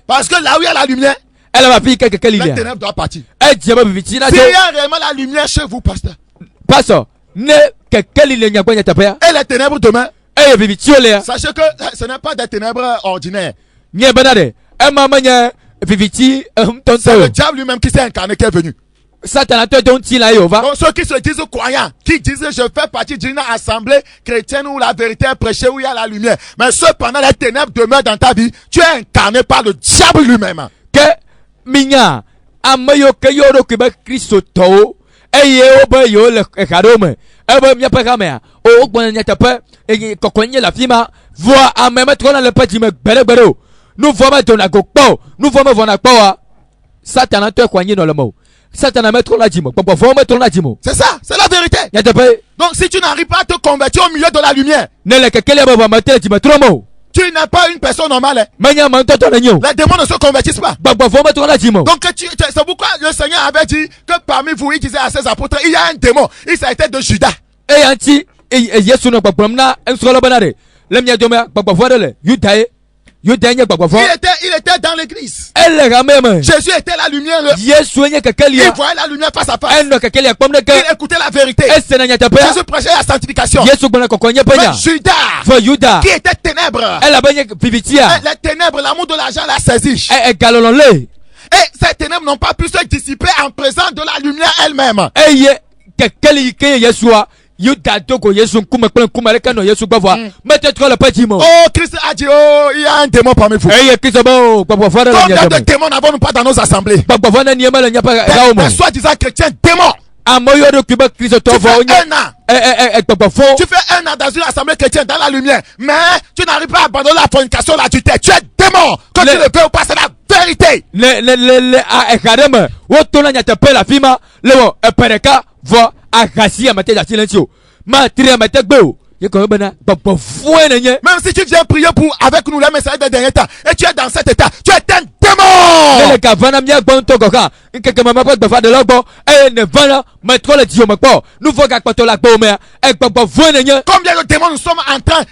Parce que là où il y a la lumière, elle va piquer kakeli. Les ténèbres doivent partir. S'il y a réellement la lumière chez vous, pasteur. Pasteur, ne kakeli le nyakwa nyatapaya. Et les ténèbres demain. Sachez que ce n'est pas des ténèbres ordinaires. C'est le diable lui-même qui s'est incarné, qui est venu. Donc ceux qui se disent croyants, qui disent je fais partie d'une assemblée chrétienne où la vérité est prêchée, où il y a la lumière. Mais cependant les ténèbres demeurent dans ta vie, tu es incarné par le diable lui-même. Que minya amayo kayoro kiba Kristo to eye oba yo le karome ebe mia pagamea o gbon nya tape e kokonye la fima voa ameme tro na le petit me gbere nous voyons ton agokpo nous voyons vona kpoa Satan to kwanye no le mo Satan a mettre la dimo papa faut mettre la dimo c'est ça, c'est la vérité. Donc si tu n'arrives pas à te convertir au milieu de la lumière, ne le kekele ba mettre dimo trop mo, tu n'es pas une personne normale. Les démons ne se convertissent pas. Donc c'est pourquoi le Seigneur avait dit que parmi vous, il disait à ses apôtres, il y a un démon. Il s'agissait de Judas. Il était dans l'église. Jésus était la lumière. Il voyait la lumière face à face. Il écoutait la vérité. Jésus prêchait la sanctification. Mais Judas, qui était ténèbres, les ténèbres, l'amour de l'argent l'a saisi. Et ces ténèbres n'ont pas pu se dissiper en présence de la lumière elle-même. Oh, Christ a dit, oh, il y a un démon parmi vous. Combien de démons n'avons-nous pas dans nos assemblées? Des soi-disant chrétiens démons. Tu fais un an dans une assemblée chrétienne dans la lumière, mais tu n'arrives pas à abandonner la fornication, la tutelle. Tu es démon. Que tu le veux ou pas, c'est la vérité. Même si tu viens prier avec nous les messages des derniers temps et tu es dans cet état, tu es un démon. Combien de démons nous sommes en train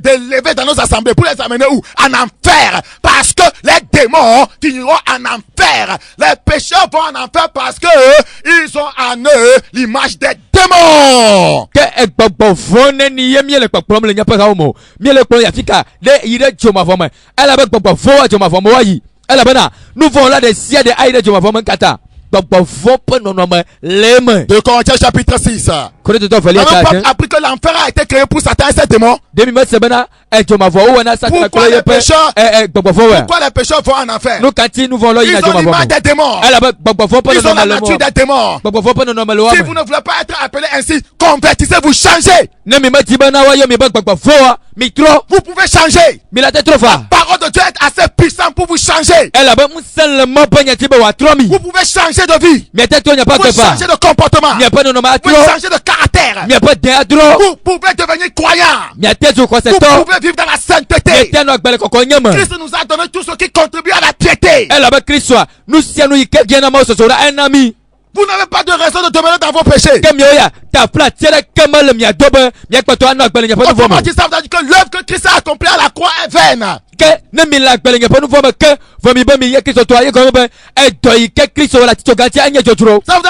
d'élever dans nos assemblées pour les amener où? En enfer. Parce que les démons finiront en enfer. Les pécheurs vont en enfer parce que ils ont en eux l'image des démons. Nous voulons là des sièges de aïe de Jomavoma Kata. 2 Corinthiens chapitre 6. Après que l'enfer a été créé pour Satan et ses démons, pourquoi les pécheurs vont en enfer? Ils ont l'image des démons. Ils ont la nature des démons. Si vous ne voulez pas être appelé ainsi, convertissez-vous, changez. Vous pouvez changer. La parole de Dieu est assez puissante pour vous changer. Vous pouvez changer de vie. Vous pouvez changer de comportement. Vous pouvez changer de caractère. Vous pouvez devenir croyant. Vous pouvez vivre dans la sainteté. Christ nous a donné tout ce qui contribue à la piété. Vous n'avez pas de raison de demeurer dans vos péchés. Autrement dit, ça veut dire que l'œuvre que Christ a accomplie à la croix est vaine. Ça veut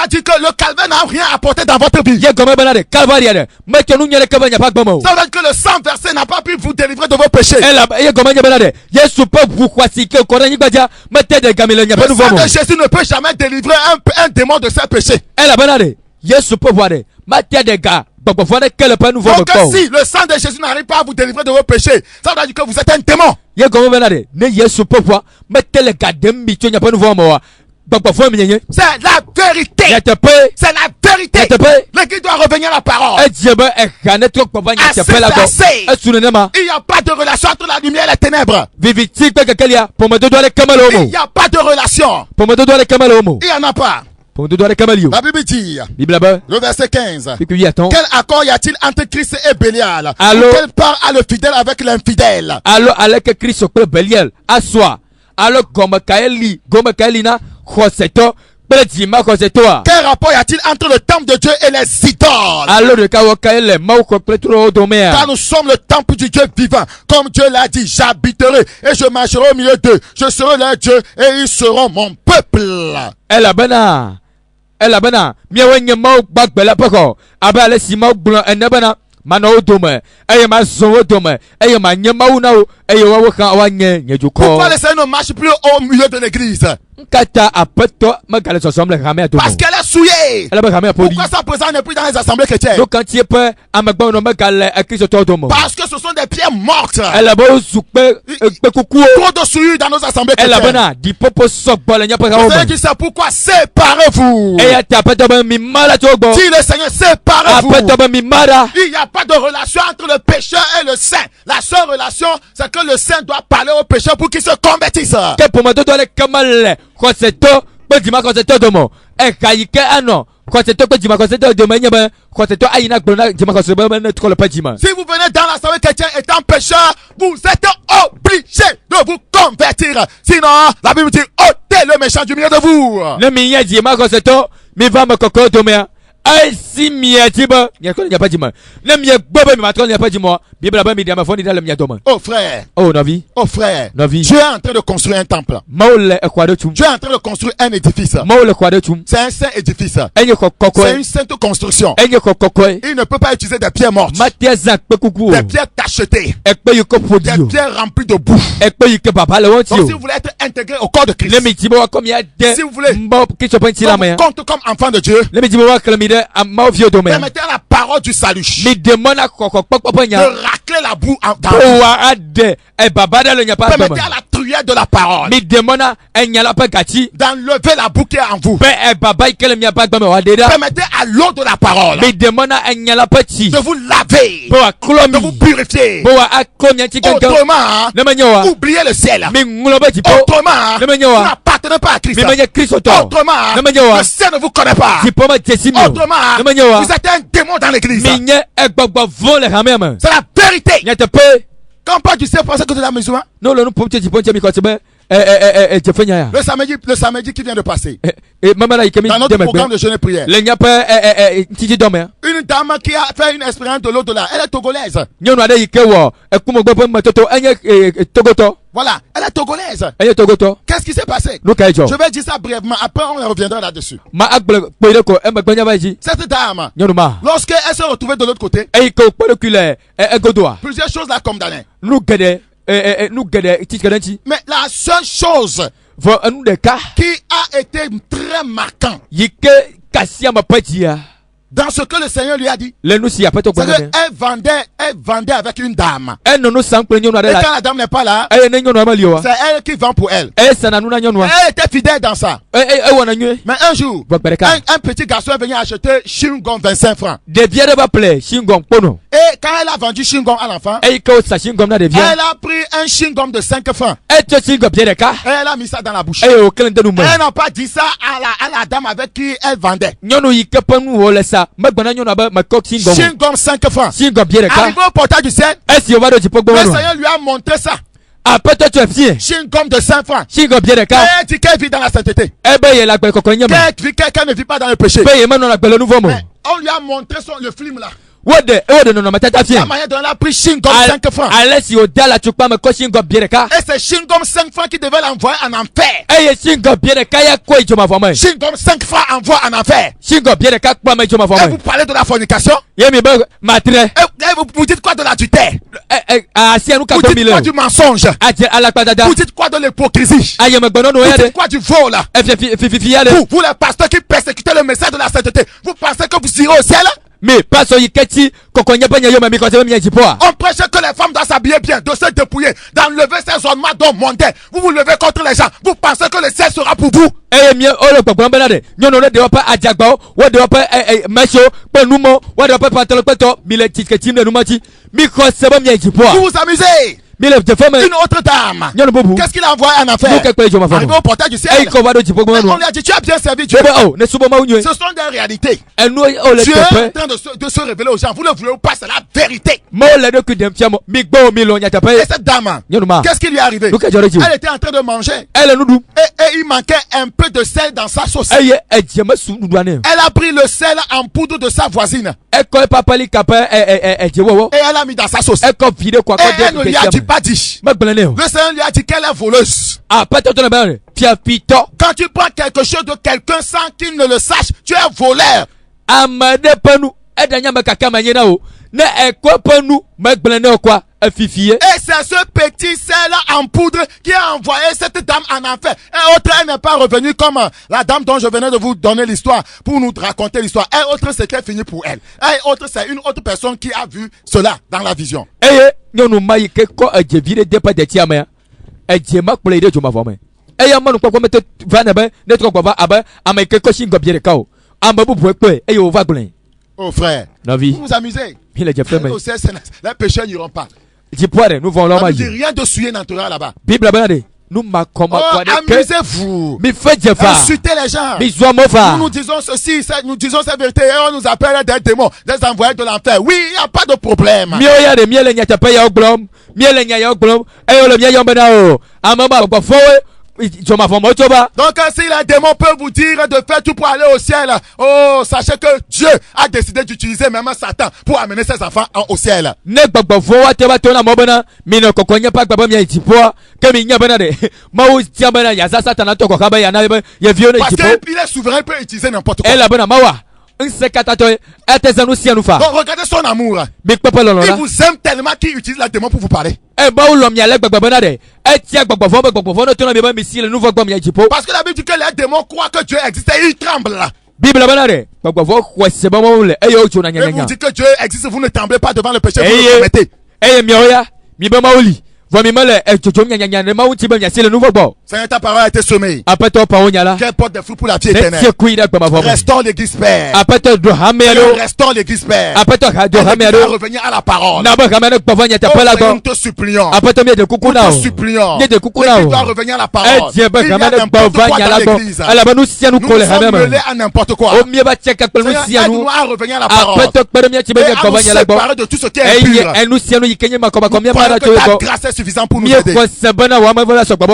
dire que le calvaire n'a rien apporté dans votre vie. Ça veut dire que le sang versé n'a pas pu vous délivrer de vos péchés. Le sang de Jésus ne peut jamais délivrer un démon de ses péchés. Matia des gars. Donc si le sang de Jésus n'arrive pas à vous délivrer de vos péchés, ça veut dire que vous êtes un démon. C'est la vérité. C'est la vérité. L'église doit revenir à la parole. Il n'y a pas de relation entre la lumière et les ténèbres. Il n'y a pas de relation. Il n'y en a pas. La Bible dit, le verset 15, quel accord y a-t-il entre Christ et Bélial? Quelle part a le fidèle avec l'infidèle? Alors, avec Christ et Bélial, assois. Alors, quel rapport y a-t-il entre le temple de Dieu et les idoles? Car nous sommes le temple du Dieu vivant. Comme Dieu l'a dit, j'habiterai et je marcherai au milieu d'eux. Je serai leur Dieu et ils seront mon peuple. Pourquoi les Seigneur ne marche plus au milieu de l'église? Parce qu'elle est souillée. Pourquoi sa présence n'est plus dans les assemblées chrétiennes? Parce que ce sont des pierres mortes. Trop de souillure dans nos assemblées chrétiennes. C'est pourquoi séparez-vous. Si le Seigneur séparez-vous, il n'y a pas de relation entre le pécheur et le saint. La seule relation, c'est que le saint doit parler au pécheur pour qu'il se convertisse. Si vous venez dans l'assemblée chrétienne étant pécheur, vous êtes obligé de vous convertir. Sinon, la Bible dit, ôtez le méchant du milieu de vous. Oh frère, oh frère, Dieu est en train de construire un temple. Dieu est en train de construire un édifice. C'est un saint édifice. C'est une sainte construction. Il ne peut pas utiliser des pierres mortes, des pierres tachetées, des pierres remplies de boue. Donc si vous voulez être intégré au corps de Christ, si vous voulez compte comme enfant de Dieu, permettez à la parole du salut de racler la boue dans vous. Permettez à la truelle de la parole d'enlever la boue qui est en vous. Permettez à l'eau de la parole de vous laver, de vous purifier. Autrement, oubliez le ciel. Autrement, vous n'appartenez pas à Christ. Autrement, le ciel ne vous connaît pas. Autrement, vous êtes un démon dans l'église. C'est la vérité. Quand on parle du ciel, pensez que c'est la musulman. Le samedi qui vient de passer, dans notre programme de jeûne et prière, une dame qui a fait une expérience de l'au-delà, elle est togolaise. Voilà, elle est togolaise. Qu'est-ce qui s'est passé? Je vais dire ça brièvement, après on reviendra là-dessus. Cette dame, lorsqu'elle s'est retrouvée de l'autre côté, plusieurs choses la condamnaient. Mais la seule chose qui a été très marquant dans ce que le Seigneur lui a dit, c'est qu'elle vendait avec une dame. Et quand la dame n'est pas là, c'est elle qui vend pour elle. Elle était fidèle dans ça. Mais un jour, un petit garçon est venu acheter chewing-gum 25 francs. Et quand elle a vendu chewing-gum à l'enfant, elle a pris un chewing-gum de 5 francs. Et elle a mis ça dans la bouche. Elle n'a pas dit ça à la dame avec qui elle vendait. Chewing-gum 5 francs. Arrivé au portail du ciel, le Seigneur lui a montré ça. Chewing-gum de 5 francs. Elle dit qu'elle vit dans la sainteté. Qu'elle ne vit pas dans le péché. Mais on lui a montré le film là. La manière dont elle a pris chewing-gum 5 francs. Et c'est chewing-gum 5 francs qui devait l'envoyer en enfer. Chewing-gum 5 francs envoie en enfer. Et vous parlez de la fornication. Et vous dites quoi de l'adultère? Vous dites quoi du mensonge? Vous dites quoi de l'hypocrisie? Vous dites quoi du vol? Vous les pasteurs qui persécutez le message de la sainteté, vous pensez que vous irez au ciel? Mais pas so yiketi kokonya banya yo mami ko se mi jipoa. On prêchait que les femmes doivent s'habiller bien, de se dépouiller, d'enlever ces ornements dont mondains. Vous vous levez contre les gens. Vous pensez que le ciel sera pour vous. Eh mi o le gbogbo benade. Nyono le de opa ajagba o, wo de opa macho, pe numo, wo de opa pantalon peto, mi le tiketi mi numachi. Mi ko se ba mi jipoa. Vous vous amusez. Une autre dame. Qu'est-ce qu'il a envoyé en affaire? Arrivé au portail du ciel. On lui a dit, tu as bien servi Dieu. Ce sont des réalités. Dieu est en train de se révéler aux gens. Vous ne voulez pas, c'est la vérité. Et cette dame, qu'est-ce qui lui est arrivé? Elle était en train de manger. Et il manquait un peu de sel dans sa sauce. Elle a pris le sel en poudre de sa voisine. Et elle a mis dans sa sauce. Et elle ne lui a dit pas dit. Le Seigneur lui a dit qu'elle est voleuse. Quand tu prends quelque chose de quelqu'un sans qu'il ne le sache, tu es voleur. Et c'est ce petit sel en poudre qui a envoyé cette dame en enfer. Et autre, elle n'est pas revenue comme la dame dont je venais de vous donner l'histoire pour nous raconter l'histoire. Et autre, c'était fini pour elle. Et autre, c'est une autre personne qui a vu cela dans la vision. Oh frère, vous vous amusez. Les pécheurs n'iront pas. On ne dit rien de souillé n'entrera là-bas. Amusez-vous. Insultez les gens. Nous disons ceci, nous disons cette vérité et on nous appelle des démons, des envoyés de l'enfer. Oui, il n'y a pas de problème. Donc si les démons peuvent vous dire de faire tout pour aller au ciel, oh, sachez que Dieu a décidé d'utiliser même Satan pour amener ses enfants au ciel. Parce qu'il est souverain, il peut utiliser n'importe quoi. Donc regardez son amour. Il vous aime tellement qu'il utilise la démon pour vous parler. Parce que la Bible dit que les démons croient que Dieu existe et ils tremblent. Et vous dites que Dieu existe, vous ne tremblez pas devant le péché, vous le commettez. Seigneur, ta parole a été semée. Qu'elle porte des fruits pour la vie éternelle. Restons l'église père. Restons l'église père. Revenir à la parole. Nous te supplions. Nous te supplions. L'église doit revenir à la parole. Il y a n'importe quoi dans l'église. Nous sommes mêlés à n'importe quoi. Seigneur, aide-nous à revenir à la parole. Et à nous séparer de tout ce qui est impur. Ta grâce est suffisante pour nous aider.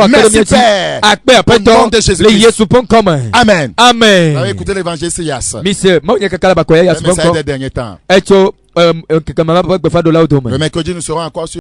Merci Père. Au nom de Jésus-Christ. Amen. Amen. Vous avez écouté l'évangile Sias. Le message des derniers temps. Le mercredi, nous serons encore sur